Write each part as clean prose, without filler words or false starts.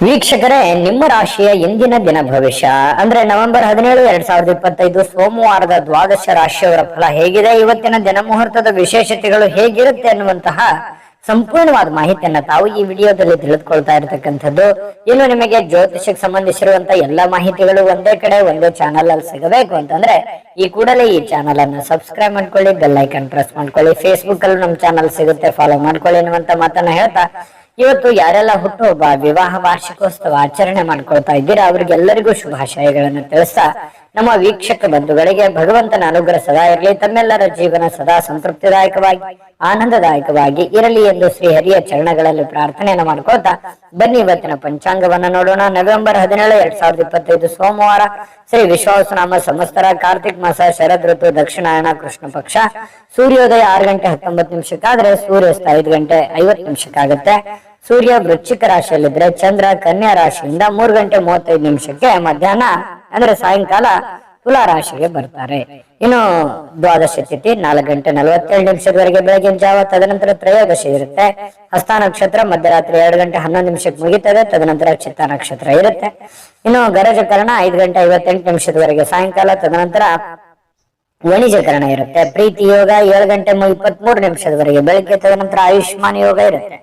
ವೀಕ್ಷಕರೇ, ನಿಮ್ಮ ರಾಶಿಯ ಇಂದಿನ ದಿನ ಭವಿಷ್ಯ ಅಂದ್ರೆ ನವೆಂಬರ್ 17, 2025 ಸೋಮವಾರದ ದ್ವಾದಶ ರಾಶಿಯವರ ಫಲ ಹೇಗಿದೆ, ಇವತ್ತಿನ ದಿನ ಮುಹೂರ್ತದ ವಿಶೇಷತೆಗಳು ಹೇಗಿರುತ್ತೆ ಅನ್ನುವಂತಹ ಸಂಪೂರ್ಣವಾದ ಮಾಹಿತಿಯನ್ನ ತಾವು ಈ ವಿಡಿಯೋದಲ್ಲಿ ತಿಳಿದುಕೊಳ್ತಾ ಇರತಕ್ಕಂಥದ್ದು. ಇನ್ನು ನಿಮಗೆ ಜ್ಯೋತಿಷಕ್ಕೆ ಸಂಬಂಧಿಸಿರುವಂತ ಎಲ್ಲಾ ಮಾಹಿತಿಗಳು ಒಂದೇ ಕಡೆ ಒಂದೇ ಚಾನಲ್ ಅಲ್ಲಿ ಸಿಗಬೇಕು ಅಂತಂದ್ರೆ ಈ ಕೂಡಲೇ ಈ ಚಾನಲ್ ಅನ್ನು ಸಬ್ಸ್ಕ್ರೈಬ್ ಮಾಡ್ಕೊಳ್ಳಿ, ಬೆಲ್ ಐಕನ್ ಪ್ರೆಸ್ ಮಾಡ್ಕೊಳ್ಳಿ. ಫೇಸ್ಬುಕ್ ಅಲ್ಲೂ ನಮ್ಮ ಚಾನಲ್ ಸಿಗುತ್ತೆ, ಫಾಲೋ ಮಾಡ್ಕೊಳ್ಳಿ ಅನ್ನುವಂತ ಮಾತನ್ನ ಹೇಳ್ತಾ, ಇವತ್ತು ಯಾರೆಲ್ಲ ಹುಟ್ಟುಹಬ್ಬ, ವಿವಾಹ ವಾರ್ಷಿಕೋತ್ಸವ ಆಚರಣೆ ಮಾಡ್ಕೊಳ್ತಾ ಇದ್ದೀರಾ ಅವರಿಗೆಲ್ಲರಿಗೂ ಶುಭಾಶಯಗಳನ್ನು ತಿಳಿಸ್ತಾ, ನಮ್ಮ ವೀಕ್ಷಕ ಬಂಧುಗಳಿಗೆ ಭಗವಂತನ ಅನುಗ್ರಹ ಸದಾ ಇರಲಿ, ತಮ್ಮೆಲ್ಲರ ಜೀವನ ಸದಾ ಸಂತೃಪ್ತಿದಾಯಕವಾಗಿ ಆನಂದದಾಯಕವಾಗಿ ಇರಲಿ ಎಂದು ಶ್ರೀ ಹರಿಯ ಚರಣಗಳಲ್ಲಿ ಪ್ರಾರ್ಥನೆಯನ್ನು ಮಾಡ್ಕೊಳ್ತಾ ಬನ್ನಿ ಇವತ್ತಿನ ಪಂಚಾಂಗವನ್ನ ನೋಡೋಣ. ನವೆಂಬರ್ 17, 2025 ಸೋಮವಾರ, ಶ್ರೀ ವಿಶ್ವಾವಸುನಾಮ ಸಂವತ್ಸರ, ಕಾರ್ತಿಕ್ ಮಾಸ, ಶರದ್ ಋತು, ದಕ್ಷಿಣಾಯಣ, ಕೃಷ್ಣ ಪಕ್ಷ. ಸೂರ್ಯೋದಯ 6 ಗಂಟೆ 19 ನಿಮಿಷಕ್ಕಾದ್ರೆ ಸೂರ್ಯಾಸ್ತ 5 ಗಂಟೆ 50 ನಿಮಿಷಕ್ಕಾಗುತ್ತೆ. ಸೂರ್ಯ ವೃಶ್ಚಿಕ ರಾಶಿಯಲ್ಲಿದ್ರೆ ಚಂದ್ರ ಕನ್ಯಾ ರಾಶಿಯಿಂದ 3 ಗಂಟೆ 35 ನಿಮಿಷಕ್ಕೆ ಮಧ್ಯಾಹ್ನ ಅಂದ್ರೆ ಸಾಯಂಕಾಲ ತುಲಾ ರಾಶಿಗೆ ಬರ್ತಾರೆ. ಇನ್ನು ದ್ವಾದಶ ತಿಥಿ 4 ಗಂಟೆ 47 ನಿಮಿಷದವರೆಗೆ ಬೆಳಗಿನ ಜಾವ, ತದನಂತರ ತ್ರಯೋದಶಿ ಇರುತ್ತೆ. ಹಸ್ತ ನಕ್ಷತ್ರ ಮಧ್ಯರಾತ್ರಿ 2 ಗಂಟೆ 11 ನಿಮಿಷಕ್ಕೆ ಮುಗಿತದೆ, ತದನಂತರ ಚಿತ್ತ ನಕ್ಷತ್ರ ಇರುತ್ತೆ. ಇನ್ನು ಗರಜಕರಣ 5 ಗಂಟೆ 58 ನಿಮಿಷದವರೆಗೆ ಸಾಯಂಕಾಲ, ತದನಂತರ ವಣಿಜಕರಣ ಇರುತ್ತೆ. ಪ್ರೀತಿ ಯೋಗ 7 ಗಂಟೆ 23 ನಿಮಿಷದವರೆಗೆ ಬೆಳಗ್ಗೆ, ತದನಂತರ ಆಯುಷ್ಮಾನ್ ಯೋಗ ಇರುತ್ತೆ.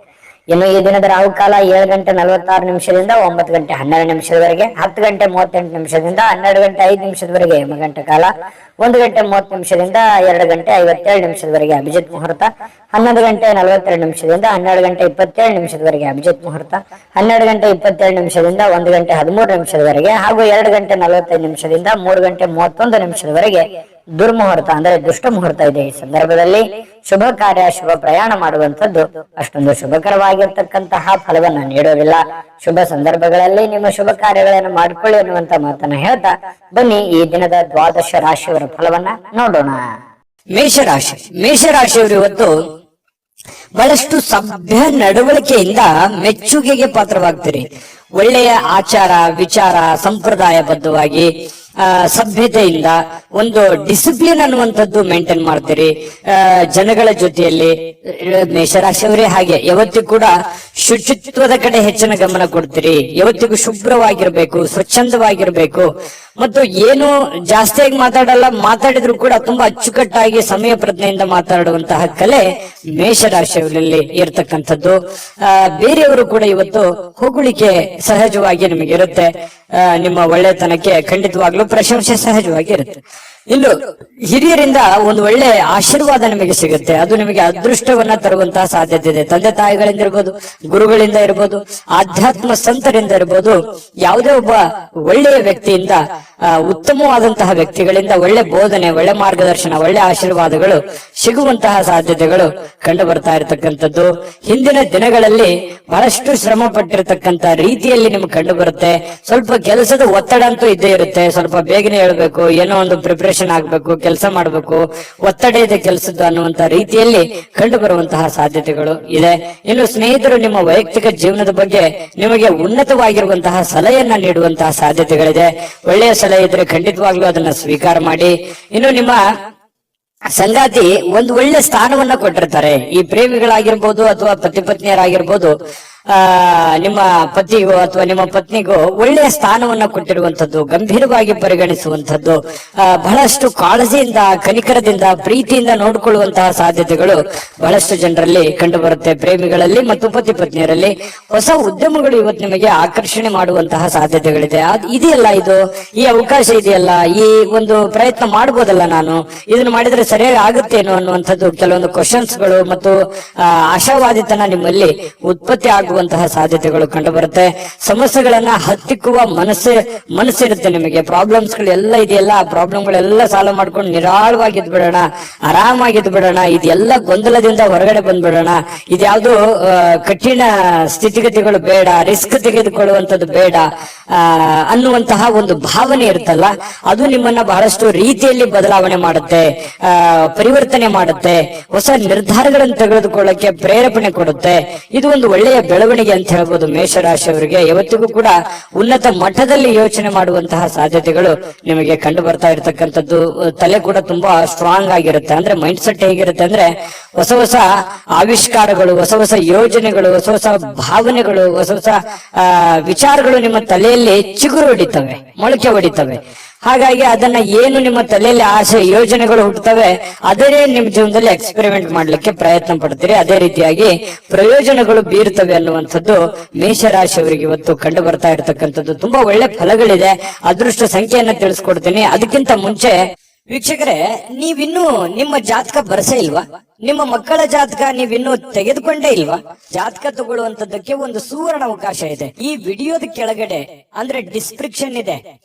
ಇನ್ನು ಈ ದಿನದ ರಾಹುಕಾಲ 7 ಗಂಟೆ 46 ನಿಮಿಷದಿಂದ 9 ಗಂಟೆ 12 ನಿಮಿಷದವರೆಗೆ, 10 ಗಂಟೆ 38 ನಿಮಿಷದಿಂದ 12 ಗಂಟೆ 5 ನಿಮಿಷದವರೆಗೆ ಯಮಗಂಟ ಕಾಲ, 1 ಗಂಟೆ 30 ನಿಮಿಷದಿಂದ 2 ಗಂಟೆ 57 ನಿಮಿಷದವರೆಗೆ ಅಭಿಜಿತ್ ಮುಹೂರ್ತ, 11 ಗಂಟೆ 42 ನಿಮಿಷದಿಂದ 12 ಗಂಟೆ 27 ನಿಮಿಷದವರೆಗೆ ಅಭಿಜಿತ್ ಮುಹೂರ್ತ, 12 ಗಂಟೆ 27 ನಿಮಿಷದಿಂದ 1 ಗಂಟೆ 13 ನಿಮಿಷದವರೆಗೆ ಹಾಗೂ 2 ಗಂಟೆ 45 ನಿಮಿಷದಿಂದ 3 ಗಂಟೆ 31 ನಿಮಿಷದವರೆಗೆ ದುರ್ಮುಹೂರ್ತ ಅಂದ್ರೆ ದುಷ್ಟ ಮುಹೂರ್ತ ಇದೆ. ಈ ಸಂದರ್ಭದಲ್ಲಿ ಶುಭ ಕಾರ್ಯ, ಶುಭ ಪ್ರಯಾಣ ಮಾಡುವಂತದ್ದು ಅಷ್ಟೊಂದು ಶುಭಕರವಾಗಿರ್ತಕ್ಕಂತಹ ಫಲವನ್ನ ನೀಡೋದಿಲ್ಲ. ಶುಭ ಸಂದರ್ಭಗಳಲ್ಲಿ ನಿಮ್ಮ ಶುಭ ಕಾರ್ಯಗಳನ್ನು ಮಾಡಿಕೊಳ್ಳಿ ಅನ್ನುವಂತ ಮಾತನ್ನ ಹೇಳ್ತಾ ಬನ್ನಿ ಈ ದಿನದ ದ್ವಾದಶ ರಾಶಿಯವರ ಫಲವನ್ನ ನೋಡೋಣ. ಮೇಷರಾಶಿ. ಮೇಷರಾಶಿಯವರು ಇವತ್ತು ಬಹಳಷ್ಟು ಸಭ್ಯ ನಡವಳಿಕೆಯಿಂದ ಮೆಚ್ಚುಗೆಗೆ ಪಾತ್ರವಾಗ್ತೀರಿ. ಒಳ್ಳೆಯ ಆಚಾರ ವಿಚಾರ ಸಂಪ್ರದಾಯಬದ್ಧವಾಗಿ ಸಭ್ಯತೆಯಿಂದ ಒಂದು ಡಿಸಿಪ್ಲಿನ್ ಅನ್ನುವಂಥದ್ದು ಮೇಂಟೈನ್ ಮಾಡ್ತೀರಿ. ಜನಗಳ ಜೊತೆಯಲ್ಲಿ ಮೇಷರಾಶಿಯವರೇ ಹಾಗೆ ಯಾವತ್ತಿಗೂ ಕೂಡ ಶುಚಿತ್ವದ ಕಡೆ ಹೆಚ್ಚಿನ ಗಮನ ಕೊಡ್ತೀರಿ. ಯಾವತ್ತಿಗೂ ಶುಭ್ರವಾಗಿರ್ಬೇಕು, ಸ್ವಚ್ಛಂದವಾಗಿರ್ಬೇಕು ಮತ್ತು ಏನು ಜಾಸ್ತಿಯಾಗಿ ಮಾತಾಡಲ್ಲ, ಮಾತಾಡಿದ್ರು ಕೂಡ ತುಂಬಾ ಅಚ್ಚುಕಟ್ಟಾಗಿ ಸಮಯ ಪ್ರಜ್ಞೆಯಿಂದ ಮಾತಾಡುವಂತಹ ಕಲೆ ಮೇಷರಾಶಿಯವರಲ್ಲಿ ಇರತಕ್ಕಂಥದ್ದು. ಬೇರೆಯವರು ಕೂಡ ಇವತ್ತು ಹೊಗಳಿಕೆ ಸಹಜವಾಗಿ ನಿಮಗೆ ಇರುತ್ತೆ. ನಿಮ್ಮ ಒಳ್ಳೆತನಕ್ಕೆ ಖಂಡಿತವಾಗ್ಲೂ ಪ್ರಶಂಸೆ ಸಹಜವಾಗಿ ಇರುತ್ತೆ. ಇನ್ನು ಹಿರಿಯರಿಂದ ಒಂದು ಒಳ್ಳೆ ಆಶೀರ್ವಾದ ನಿಮಗೆ ಸಿಗುತ್ತೆ. ಅದು ನಿಮಗೆ ಅದೃಷ್ಟವನ್ನ ತರುವಂತಹ ಸಾಧ್ಯತೆ ಇದೆ. ತಂದೆ ತಾಯಿಗಳಿಂದ ಇರ್ಬೋದು, ಗುರುಗಳಿಂದ ಇರ್ಬೋದು, ಆಧ್ಯಾತ್ಮ ಸಂತರಿಂದ ಇರ್ಬೋದು, ಯಾವುದೇ ಒಬ್ಬ ಒಳ್ಳೆಯ ವ್ಯಕ್ತಿಯಿಂದ, ಉತ್ತಮವಾದಂತಹ ವ್ಯಕ್ತಿಗಳಿಂದ ಒಳ್ಳೆ ಬೋಧನೆ, ಒಳ್ಳೆ ಮಾರ್ಗದರ್ಶನ, ಒಳ್ಳೆ ಆಶೀರ್ವಾದಗಳು ಸಿಗುವಂತಹ ಸಾಧ್ಯತೆಗಳು ಕಂಡು ಬರ್ತಾ ಇರತಕ್ಕಂಥದ್ದು. ಹಿಂದಿನ ದಿನಗಳಲ್ಲಿ ಬಹಳಷ್ಟು ಶ್ರಮ ಪಟ್ಟಿರತಕ್ಕಂತ ರೀತಿಯಲ್ಲಿ ನಿಮ್ಗೆ ಕಂಡು ಬರುತ್ತೆ. ಸ್ವಲ್ಪ ಕೆಲಸದ ಒತ್ತಡ ಅಂತೂ ಇದ್ದೇ ಇರುತ್ತೆ. ಸ್ವಲ್ಪ ಬೇಗನೆ ಹೇಳ್ಬೇಕು, ಏನೋ ಒಂದು ಪ್ರಿಪರೇಷನ್ ಆಗ್ಬೇಕು, ಕೆಲಸ ಮಾಡ್ಬೇಕು, ಒತ್ತಡ ಇದೆ ಕೆಲಸದ್ದು ಅನ್ನುವಂತ ರೀತಿಯಲ್ಲಿ ಕಂಡು ಬರುವಂತಹ ಸಾಧ್ಯತೆಗಳು ಇದೆ. ಇನ್ನು ಸ್ನೇಹಿತರು ನಿಮ್ಮ ವೈಯಕ್ತಿಕ ಜೀವನದ ಬಗ್ಗೆ ನಿಮಗೆ ಉನ್ನತವಾಗಿರುವಂತಹ ಸಲಹೆಯನ್ನ ನೀಡುವಂತಹ ಸಾಧ್ಯತೆಗಳಿದೆ. ಒಳ್ಳೆಯ ಸಲಹೆ ಇದ್ರೆ ಖಂಡಿತವಾಗ್ಲೂ ಅದನ್ನ ಸ್ವೀಕಾರ ಮಾಡಿ. ಇನ್ನು ನಿಮ್ಮ ಸಂಗಾತಿ ಒಂದು ಒಳ್ಳೆ ಸ್ಥಾನವನ್ನ ಕೊಟ್ಟಿರ್ತಾರೆ. ಈ ಪ್ರೇಮಿಗಳಾಗಿರ್ಬೋದು ಅಥವಾ ಪತಿ ಪತ್ನಿಯರಾಗಿರ್ಬೋದು, ನಿಮ್ಮ ಪತಿಗೋ ಅಥವಾ ನಿಮ್ಮ ಪತ್ನಿಗೋ ಒಳ್ಳೆಯ ಸ್ಥಾನವನ್ನ ಕೊಟ್ಟಿರುವಂತದ್ದು, ಗಂಭೀರವಾಗಿ ಪರಿಗಣಿಸುವಂತದ್ದು, ಬಹಳಷ್ಟು ಕಾಳಜಿಯಿಂದ, ಕನಿಕರದಿಂದ, ಪ್ರೀತಿಯಿಂದ ನೋಡಿಕೊಳ್ಳುವಂತಹ ಸಾಧ್ಯತೆಗಳು ಬಹಳಷ್ಟು ಜನರಲ್ಲಿ ಕಂಡು ಬರುತ್ತೆ. ಪ್ರೇಮಿಗಳಲ್ಲಿ ಮತ್ತು ಪತಿ ಪತ್ನಿಯರಲ್ಲಿ ಹೊಸ ಉದ್ಯಮಗಳು ಇವತ್ತು ನಿಮಗೆ ಆಕರ್ಷಣೆ ಮಾಡುವಂತಹ ಸಾಧ್ಯತೆಗಳಿದೆ. ಇದೆಯಲ್ಲ, ಇದು ಈ ಅವಕಾಶ ಇದೆಯಲ್ಲ, ಈ ಒಂದು ಪ್ರಯತ್ನ ಮಾಡಬಹುದಲ್ಲ, ನಾನು ಇದನ್ನು ಮಾಡಿದ್ರೆ ಸರಿಯಾಗಿ ಆಗುತ್ತೇನೋ ಅನ್ನುವಂಥದ್ದು ಕೆಲವೊಂದು ಕ್ವಶನ್ಸ್ಗಳು ಮತ್ತು ಆಶಾವಾದಿತನ ನಿಮ್ಮಲ್ಲಿ ಉತ್ಪತ್ತಿ ಆಗುವಂತಹ ಸಾಧ್ಯತೆಗಳು ಕಂಡು ಬರುತ್ತೆ. ಸಮಸ್ಯೆಗಳನ್ನ ಹತ್ತಿಕ್ಕುವ ಮನಸ್ಸಿರುತ್ತೆ ನಿಮಗೆ. ಪ್ರಾಬ್ಲಮ್ಸ್ ಗಳೆಲ್ಲ ಇದೆಯಲ್ಲ, ಆ ಪ್ರಾಬ್ಲಮ್ಗಳೆಲ್ಲ ಸಾಲ್ವ್ ಮಾಡ್ಕೊಂಡು ನಿರಾಳವಾಗಿದ್ ಬಿಡೋಣ, ಆರಾಮಾಗಿದ್ ಬಿಡೋಣ, ಇದೆಲ್ಲ ಗೊಂದಲದಿಂದ ಹೊರಗಡೆ ಬಂದ್ಬಿಡೋಣ, ಇದ್ಯಾವುದು ಕಠಿಣ ಸ್ಥಿತಿಗತಿಗಳು ಬೇಡ, ರಿಸ್ಕ್ ತೆಗೆದುಕೊಳ್ಳುವಂಥದ್ದು ಬೇಡ ಅನ್ನುವಂತಹ ಒಂದು ಭಾವನೆ ಇರುತ್ತಲ್ಲ, ಅದು ನಿಮ್ಮನ್ನ ಬಹಳಷ್ಟು ರೀತಿಯಲ್ಲಿ ಬದಲಾವಣೆ ಮಾಡುತ್ತೆ, ಪರಿವರ್ತನೆ ಮಾಡುತ್ತೆ, ಹೊಸ ನಿರ್ಧಾರಗಳನ್ನು ತೆಗೆದುಕೊಳ್ಳಕ್ಕೆ ಪ್ರೇರೇಪಣೆ ಕೊಡುತ್ತೆ. ಇದು ಒಂದು ಒಳ್ಳೆಯ ಬೆಳವಣಿಗೆ ಅಂತ ಹೇಳ್ಬೋದು. ಮೇಷರಾಶಿಯವರಿಗೆ ಯಾವತ್ತಿಗೂ ಕೂಡ ಉನ್ನತ ಮಟ್ಟದಲ್ಲಿ ಯೋಚನೆ ಮಾಡುವಂತಹ ಸಾಧ್ಯತೆಗಳು ನಿಮಗೆ ಕಂಡು ಬರ್ತಾ ಇರತಕ್ಕಂಥದ್ದು. ತಲೆ ಕೂಡ ತುಂಬಾ ಸ್ಟ್ರಾಂಗ್ ಆಗಿರುತ್ತೆ. ಅಂದ್ರೆ ಮೈಂಡ್ ಸೆಟ್ ಹೇಗಿರುತ್ತೆ ಅಂದ್ರೆ ಹೊಸ ಹೊಸ ಆವಿಷ್ಕಾರಗಳು, ಹೊಸ ಹೊಸ ಯೋಜನೆಗಳು, ಹೊಸ ಹೊಸ ಭಾವನೆಗಳು, ಹೊಸ ಹೊಸ ವಿಚಾರಗಳು ನಿಮ್ಮ ತಲೆಯಲ್ಲಿ ಚಿಗುರು ಹೊಡಿತವೆ, ಮೊಳಕೆ ಹೊಡಿತವೆ. ಹಾಗಾಗಿ ಅದನ್ನ ಏನು ನಿಮ್ಮ ತಲೆಯಲ್ಲಿ ಆಸೆ ಯೋಜನೆಗಳು ಹುಟ್ಟುತ್ತವೆ, ಅದೇ ನಿಮ್ಮ ಜೀವನದಲ್ಲಿ ಎಕ್ಸ್ಪೆರಿಮೆಂಟ್ ಮಾಡ್ಲಿಕ್ಕೆ ಪ್ರಯತ್ನ ಪಡ್ತೀರಿ. ಅದೇ ರೀತಿಯಾಗಿ ಪ್ರಯೋಜನಗಳು ಬೀರುತ್ತವೆ ಅನ್ನುವಂಥದ್ದು ಮೇಷರಾಶಿಯವರಿಗೆ ಇವತ್ತು ಕಂಡು ಬರ್ತಾ ಇರತಕ್ಕಂಥದ್ದು. ತುಂಬಾ ಒಳ್ಳೆ ಫಲಗಳಿದೆ. ಅದೃಷ್ಟ ಸಂಖ್ಯೆಯನ್ನ ತಿಳಿಸ್ಕೊಡ್ತೀನಿ. ಅದಕ್ಕಿಂತ ಮುಂಚೆ ವೀಕ್ಷಕರೇ, ನೀವಿನ್ನೂ ನಿಮ್ಮ ಜಾತಕ ಬರಸೇ ಇಲ್ವಾ? ನಿಮ್ಮ ಮಕ್ಕಳ ಜಾತಕ ನೀವಿನ್ನೂ ತೆಗೆದುಕೊಂಡೇ ಇಲ್ವಾ? ಜಾತಕ ತಗೊಳ್ಳುವಂತದ್ದಕ್ಕೆ ಒಂದು ಸುವರ್ಣ ಅವಕಾಶ ಇದೆ. ಈ ವಿಡಿಯೋದ ಕೆಳಗಡೆ ಅಂದ್ರೆ ಡಿಸ್ಕ್ರಿಪ್ಷನ್ ಇದೆ.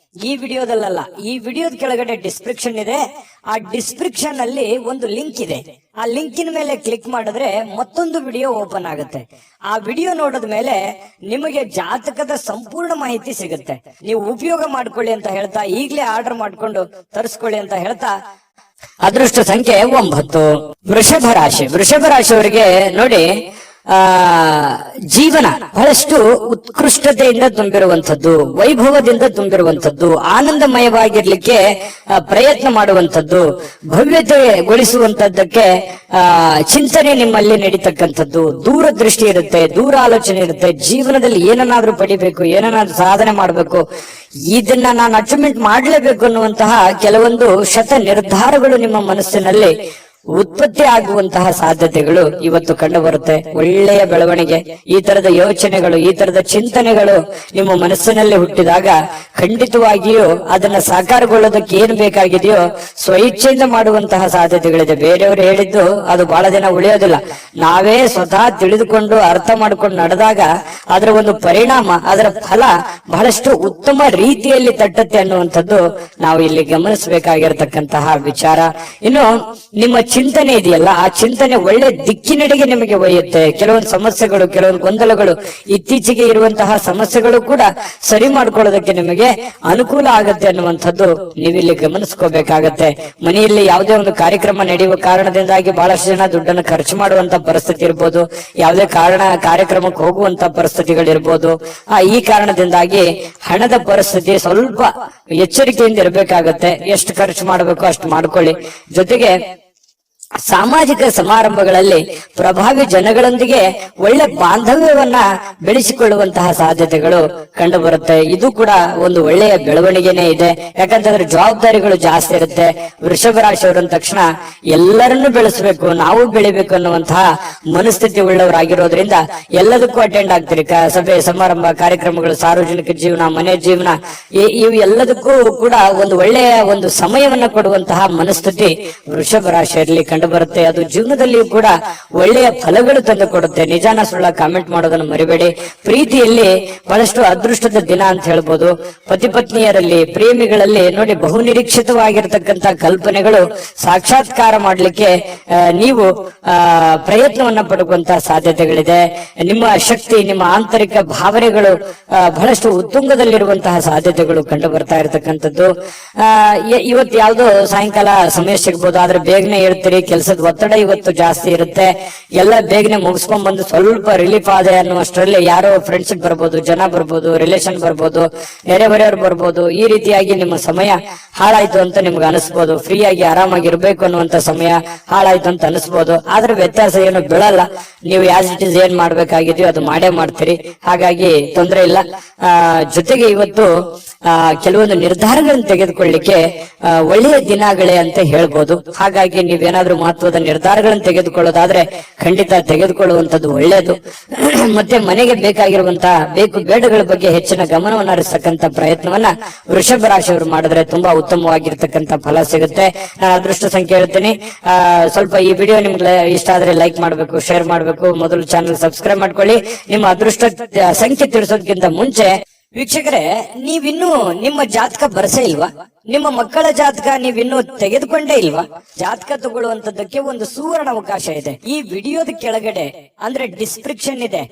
ಈ ವಿಡಿಯೋದಲ್ಲ, ಈ ವಿಡಿಯೋದ ಕೆಳಗಡೆ ಡಿಸ್ಕ್ರಿಪ್ಷನ್ ಇದೆ. ಆ ಡಿಸ್ಕ್ರಿಪ್ಷನ್ ಅಲ್ಲಿ ಒಂದು ಲಿಂಕ್ ಇದೆ. ಆ ಲಿಂಕಿನ ಮೇಲೆ ಕ್ಲಿಕ್ ಮಾಡಿದ್ರೆ ಮತ್ತೊಂದು ವಿಡಿಯೋ ಓಪನ್ ಆಗುತ್ತೆ. ಆ ವಿಡಿಯೋ ನೋಡಿದ ಮೇಲೆ ನಿಮಗೆ ಜಾತಕದ ಸಂಪೂರ್ಣ ಮಾಹಿತಿ ಸಿಗುತ್ತೆ. ನೀವು ಉಪಯೋಗ ಮಾಡ್ಕೊಳ್ಳಿ ಅಂತ ಹೇಳ್ತಾ, ಈಗಲೇ ಆರ್ಡರ್ ಮಾಡ್ಕೊಂಡು ತರಿಸ್ಕೊಳ್ಳಿ ಅಂತ ಹೇಳ್ತಾ, ಅದೃಷ್ಟ ಸಂಖ್ಯೆ 9. ವೃಷಭ ರಾಶಿ. ವೃಷಭ ರಾಶಿಯವರಿಗೆ ನೋಡಿ, ಜೀವನ ಬಹಳಷ್ಟು ಉತ್ಕೃಷ್ಟತೆಯಿಂದ ತುಂಬಿರುವಂಥದ್ದು, ವೈಭವದಿಂದ ತುಂಬಿರುವಂಥದ್ದು, ಆನಂದಮಯವಾಗಿರ್ಲಿಕ್ಕೆ ಪ್ರಯತ್ನ ಮಾಡುವಂಥದ್ದು, ಭವ್ಯತೆಗೊಳಿಸುವಂತದ್ದಕ್ಕೆ ಚಿಂತನೆ ನಿಮ್ಮಲ್ಲಿ ನಡೀತಕ್ಕಂಥದ್ದು, ದೂರದೃಷ್ಟಿ ಇರುತ್ತೆ, ದೂರ ಆಲೋಚನೆ ಇರುತ್ತೆ. ಜೀವನದಲ್ಲಿ ಏನನ್ನಾದ್ರೂ ಪಡಿಬೇಕು, ಏನನ್ನಾದ್ರೂ ಸಾಧನೆ ಮಾಡಬೇಕು, ಇದನ್ನ ನಾನು ಅಚೀವ್ಮೆಂಟ್ ಮಾಡಲೇಬೇಕು ಅನ್ನುವಂತಹ ಕೆಲವೊಂದು ಶತ ನಿರ್ಧಾರಗಳು ನಿಮ್ಮ ಮನಸ್ಸಿನಲ್ಲಿ ಉತ್ಪತ್ತಿ ಆಗುವಂತಹ ಸಾಧ್ಯತೆಗಳು ಇವತ್ತು ಕಂಡು ಬರುತ್ತೆ. ಒಳ್ಳೆಯ ಬೆಳವಣಿಗೆ, ಈ ತರದ ಯೋಚನೆಗಳು, ಈ ತರದ ಚಿಂತನೆಗಳು ನಿಮ್ಮ ಮನಸ್ಸಿನಲ್ಲಿ ಹುಟ್ಟಿದಾಗ ಖಂಡಿತವಾಗಿಯೂ ಅದನ್ನ ಸಾಕಾರಗೊಳ್ಳೋದಕ್ಕೆ ಏನ್ ಬೇಕಾಗಿದೆಯೋ ಸ್ವಇಚ್ಛೆಯಿಂದ ಮಾಡುವಂತಹ ಸಾಧ್ಯತೆಗಳಿದೆ. ಬೇರೆಯವರು ಹೇಳಿದ್ದು ಅದು ಬಹಳ ದಿನ ಉಳಿಯೋದಿಲ್ಲ. ನಾವೇ ಸ್ವತಃ ತಿಳಿದುಕೊಂಡು ಅರ್ಥ ಮಾಡ್ಕೊಂಡು ನಡೆದಾಗ ಅದರ ಒಂದು ಪರಿಣಾಮ, ಅದರ ಫಲ ಬಹಳಷ್ಟು ಉತ್ತಮ ರೀತಿಯಲ್ಲಿ ತಟ್ಟತ್ತೆ ಅನ್ನುವಂಥದ್ದು ನಾವು ಇಲ್ಲಿ ಗಮನಿಸಬೇಕಾಗಿರತಕ್ಕಂತಹ ವಿಚಾರ. ಇನ್ನು ನಿಮ್ಮ ಚಿಂತನೆ ಇದೆಯಲ್ಲ, ಆ ಚಿಂತನೆ ಒಳ್ಳೆ ದಿಕ್ಕಿನೆಡೆಗೆ ನಿಮಗೆ ಒಯ್ಯುತ್ತೆ. ಕೆಲವೊಂದು ಸಮಸ್ಯೆಗಳು, ಕೆಲವೊಂದು ಗೊಂದಲಗಳು, ಇತ್ತೀಚೆಗೆ ಇರುವಂತಹ ಸಮಸ್ಯೆಗಳು ಕೂಡ ಸರಿ ಮಾಡ್ಕೊಳ್ಳೋದಕ್ಕೆ ನಿಮಗೆ ಅನುಕೂಲ ಆಗತ್ತೆ ಅನ್ನುವಂಥದ್ದು ನೀವಿಲ್ಲಿ ಗಮನಿಸ್ಕೋಬೇಕಾಗತ್ತೆ. ಮನೆಯಲ್ಲಿ ಯಾವುದೇ ಒಂದು ಕಾರ್ಯಕ್ರಮ ನಡೆಯುವ ಕಾರಣದಿಂದಾಗಿ ಬಹಳಷ್ಟು ಜನ ದುಡ್ಡನ್ನು ಖರ್ಚು ಮಾಡುವಂತ ಪರಿಸ್ಥಿತಿ ಇರ್ಬೋದು, ಯಾವುದೇ ಕಾರ್ಯಕ್ರಮಕ್ಕೆ ಹೋಗುವಂತ ಪರಿಸ್ಥಿತಿಗಳಿರ್ಬೋದು. ಈ ಕಾರಣದಿಂದಾಗಿ ಹಣದ ಪರಿಸ್ಥಿತಿ ಸ್ವಲ್ಪ ಎಚ್ಚರಿಕೆಯಿಂದ ಇರಬೇಕಾಗತ್ತೆ. ಎಷ್ಟು ಖರ್ಚು ಮಾಡಬೇಕು ಅಷ್ಟು ಮಾಡ್ಕೊಳ್ಳಿ. ಜೊತೆಗೆ ಸಾಮಾಜಿಕ ಸಮಾರಂಭಗಳಲ್ಲಿ ಪ್ರಭಾವಿ ಜನಗಳೊಂದಿಗೆ ಒಳ್ಳೆ ಬಾಂಧವ್ಯವನ್ನ ಬೆಳೆಸಿಕೊಳ್ಳುವಂತಹ ಸಾಧ್ಯತೆಗಳು ಕಂಡು ಬರುತ್ತೆ. ಇದು ಕೂಡ ಒಂದು ಒಳ್ಳೆಯ ಬೆಳವಣಿಗೆನೇ ಇದೆ. ಯಾಕಂತಂದ್ರೆ ಜವಾಬ್ದಾರಿಗಳು ಜಾಸ್ತಿ ಇರುತ್ತೆ. ವೃಷಭ ರಾಶಿಯವರ ತಕ್ಷಣ ಎಲ್ಲರನ್ನೂ ಬೆಳೆಸಬೇಕು, ನಾವು ಬೆಳಿಬೇಕು ಅನ್ನುವಂತಹ ಮನಸ್ಥಿತಿ ಉಳ್ಳವರಾಗಿರೋದ್ರಿಂದ ಎಲ್ಲದಕ್ಕೂ ಅಟೆಂಡ್ ಆಗ್ತೀರಿ. ಸಭೆ ಸಮಾರಂಭ, ಕಾರ್ಯಕ್ರಮಗಳು, ಸಾರ್ವಜನಿಕ ಜೀವನ, ಮನೆ ಜೀವನ, ಇವು ಎಲ್ಲದಕ್ಕೂ ಕೂಡ ಒಂದು ಒಳ್ಳೆಯ ಒಂದು ಸಮಯವನ್ನ ಕೊಡುವಂತಹ ಮನಸ್ಥಿತಿ ವೃಷಭ ರಾಶಿಯಲ್ಲಿ ಕಂಡು ಬರುತ್ತೆ. ಅದು ಜೀವನದಲ್ಲಿಯೂ ಕೂಡ ಒಳ್ಳೆಯ ಫಲಗಳು ತಂದು ಕೊಡುತ್ತೆ. ನಿಜಾನ ಸುಳ್ಳ ಕಾಮೆಂಟ್ ಮಾಡೋದನ್ನು ಮರಿಬೇಡಿ. ಪ್ರೀತಿಯಲ್ಲಿ ಬಹಳಷ್ಟು ಅದೃಷ್ಟದ ದಿನ ಅಂತ ಹೇಳ್ಬೋದು. ಪತಿ ಪತ್ನಿಯರಲ್ಲಿ, ಪ್ರೇಮಿಗಳಲ್ಲಿ ನೋಡಿ, ಬಹುನಿರೀಕ್ಷಿತವಾಗಿರ್ತಕ್ಕಂಥ ಕಲ್ಪನೆಗಳು ಸಾಕ್ಷಾತ್ಕಾರ ಮಾಡ್ಲಿಕ್ಕೆ ನೀವು ಪ್ರಯತ್ನವನ್ನ ಪಡುವಂತಹ ಸಾಧ್ಯತೆಗಳಿದೆ. ನಿಮ್ಮ ಶಕ್ತಿ, ನಿಮ್ಮ ಆಂತರಿಕ ಭಾವನೆಗಳು ಬಹಳಷ್ಟು ಉತ್ತುಂಗದಲ್ಲಿರುವಂತಹ ಸಾಧ್ಯತೆಗಳು ಕಂಡು ಬರ್ತಾ ಇರತಕ್ಕಂಥದ್ದು. ಇವತ್ತು ಯಾವ್ದೋ ಸಾಯಂಕಾಲ ಸಮಯ ಸಿಗ್ಬೋದು, ಆದ್ರೆ ಬೇಗನೆ ಹೇಳ್ತೀರಿ. ಕೆಲಸದ ಒತ್ತಡ ಇವತ್ತು ಜಾಸ್ತಿ ಇರುತ್ತೆ. ಎಲ್ಲ ಬೇಗನೆ ಮುಗಿಸ್ಕೊಂಡ್ ಬಂದು ಸ್ವಲ್ಪ ರಿಲೀಫ್ ಆದೆ ಅನ್ನುವಷ್ಟರಲ್ಲಿ ಯಾರೋ ಫ್ರೆಂಡ್ಶಿಪ್ ಬರ್ಬೋದು, ಜನ ಬರ್ಬೋದು, ರಿಲೇಷನ್ ಬರ್ಬೋದು, ನೆರೆಹೊರೆಯವ್ರು ಬರ್ಬೋದು. ಈ ರೀತಿಯಾಗಿ ನಿಮ್ಮ ಸಮಯ ಹಾಳಾಯ್ತು ಅಂತ ನಿಮ್ಗೆ ಅನಿಸ್ಬೋದು. ಫ್ರೀ ಆಗಿ ಆರಾಮಾಗಿ ಇರ್ಬೇಕು ಅನ್ನುವಂತ ಸಮಯ ಹಾಳಾಯ್ತು ಅಂತ ಅನಿಸ್ಬೋದು. ಆದ್ರೆ ವ್ಯತ್ಯಾಸ ಏನು ಬೀಳಲ್ಲ. ನೀವು ಆಸ್ ಇಟ್ ಇಸ್ ಏನ್ ಮಾಡ್ಬೇಕಾಗಿದೆಯೋ ಅದು ಮಾಡೇ ಮಾಡ್ತೀರಿ. ಹಾಗಾಗಿ ತೊಂದರೆ ಇಲ್ಲ. ಜೊತೆಗೆ ಇವತ್ತು ಕೆಲವೊಂದು ನಿರ್ಧಾರಗಳನ್ನು ತೆಗೆದುಕೊಳ್ಳಿಕ್ಕೆ ಒಳ್ಳೆಯ ದಿನಗಳೇ ಅಂತ ಹೇಳ್ಬೋದು. ಹಾಗಾಗಿ ನೀವೇನಾದ್ರೂ ಮಹತ್ವದ ನಿರ್ಧಾರಗಳನ್ನು ತೆಗೆದುಕೊಳ್ಳೋದಾದ್ರೆ ಖಂಡಿತ ತೆಗೆದುಕೊಳ್ಳುವಂತದ್ದು ಒಳ್ಳೆಯದು. ಮತ್ತೆ ಮನೆಗೆ ಬೇಕಾಗಿರುವಂತಹ ಬೇಕು ಬೇಡಗಳ ಬಗ್ಗೆ ಹೆಚ್ಚಿನ ಗಮನವನ್ನು ಹರಿಸತಕ್ಕಂತ ಪ್ರಯತ್ನವನ್ನ ವೃಷಭ ರಾಶಿಯವರು ಮಾಡಿದ್ರೆ ತುಂಬಾ ಉತ್ತಮವಾಗಿರ್ತಕ್ಕಂಥ ಫಲ ಸಿಗುತ್ತೆ. ನಾನು ಅದೃಷ್ಟ ಸಂಖ್ಯೆ ಹೇಳ್ತೀನಿ. ಸ್ವಲ್ಪ ಈ ವಿಡಿಯೋ ನಿಮ್ಗೆ ಇಷ್ಟ ಆದ್ರೆ ಲೈಕ್ ಮಾಡ್ಬೇಕು, ಶೇರ್ ಮಾಡ್ಬೇಕು. ಮೊದಲು ಚಾನಲ್ ಸಬ್ಸ್ಕ್ರೈಬ್ ಮಾಡ್ಕೊಳ್ಳಿ. ನಿಮ್ಮ ಅದೃಷ್ಟ ಸಂಖ್ಯೆ ತಿಳಿಸೋದಕ್ಕಿಂತ ಮುಂಚೆ ವೀಕ್ಷಕರೇ, ನೀವಿನ್ನೂ ನಿಮ್ಮ ಜಾತಕ ಬರಸೇ ಇಲ್ವಾ? ನಿಮ್ಮ ಮಕ್ಕಳ ಜಾತಕ ನೀವಿನ್ನೂ ತೆಗೆದುಕೊಂಡೇ ಇಲ್ವಾ? ಜಾತಕ ತಗೊಳ್ಳುವಂತದ್ದಕ್ಕೆ ಒಂದು ಸುವರ್ಣ ಅವಕಾಶ ಇದೆ. ಈ ವಿಡಿಯೋದ ಕೆಳಗಡೆ ಅಂದ್ರೆ ಡಿಸ್ಕ್ರಿಪ್ಷನ್ ಇದೆ,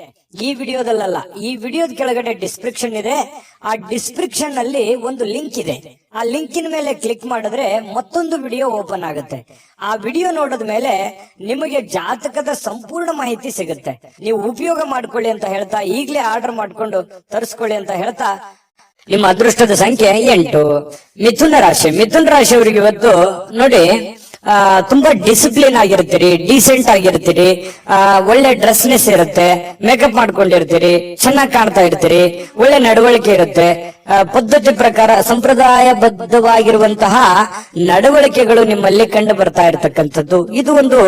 ಈ ವಿಡಿಯೋದಲ್ಲ, ಈ ವಿಡಿಯೋದ ಕೆಳಗಡೆ ಡಿಸ್ಕ್ರಿಪ್ಷನ್ ಇದೆ. ಆ ಡಿಸ್ಕ್ರಿಪ್ಷನ್ ಅಲ್ಲಿ ಒಂದು ಲಿಂಕ್ ಇದೆ. ಆ ಲಿಂಕಿನ ಮೇಲೆ ಕ್ಲಿಕ್ ಮಾಡಿದ್ರೆ ಮತ್ತೊಂದು ವಿಡಿಯೋ ಓಪನ್ ಆಗುತ್ತೆ. ಆ ವಿಡಿಯೋ ನೋಡಿದ ಮೇಲೆ ನಿಮಗೆ ಜಾತಕದ ಸಂಪೂರ್ಣ ಮಾಹಿತಿ ಸಿಗುತ್ತೆ. ನೀವು ಉಪಯೋಗ ಮಾಡ್ಕೊಳ್ಳಿ ಅಂತ ಹೇಳ್ತಾ, ಈಗಲೇ ಆರ್ಡರ್ ಮಾಡ್ಕೊಂಡು ತರಿಸ್ಕೊಳ್ಳಿ ಅಂತ ಹೇಳ್ತಾ, ನಿಮ್ಮ ಅದೃಷ್ಟದ ಸಂಖ್ಯೆ 8. ಮಿಥುನ ರಾಶಿ. ಮಿಥುನ ರಾಶಿಯವರಿಗೆ ಇವತ್ತು ನೋಡಿ, ತುಂಬಾ ಡಿಸಿಪ್ಲಿನ್ ಆಗಿರ್ತೀರಿ, ಡೀಸೆಂಟ್ ಆಗಿರ್ತೀರಿ, ಒಳ್ಳೆ ಡ್ರೆಸ್ನೆಸ್ ಇರುತ್ತೆ, ಮೇಕಪ್ ಮಾಡ್ಕೊಂಡಿರ್ತೀರಿ, ಚೆನ್ನಾಗಿ ಕಾಣ್ತಾ ಇರ್ತೀರಿ, ಒಳ್ಳೆ ನಡವಳಿಕೆ ಇರುತ್ತೆ, ಪದ್ಧತಿ ಪ್ರಕಾರ ಸಂಪ್ರದಾಯಬದ್ಧವಾಗಿರುವಂತಹ ನಡವಳಿಕೆಗಳು ನಿಮ್ಮಲ್ಲಿ ಕಂಡು ಬರ್ತಾ ಇರತಕ್ಕಂಥದ್ದು. ಇದು ಒಂದು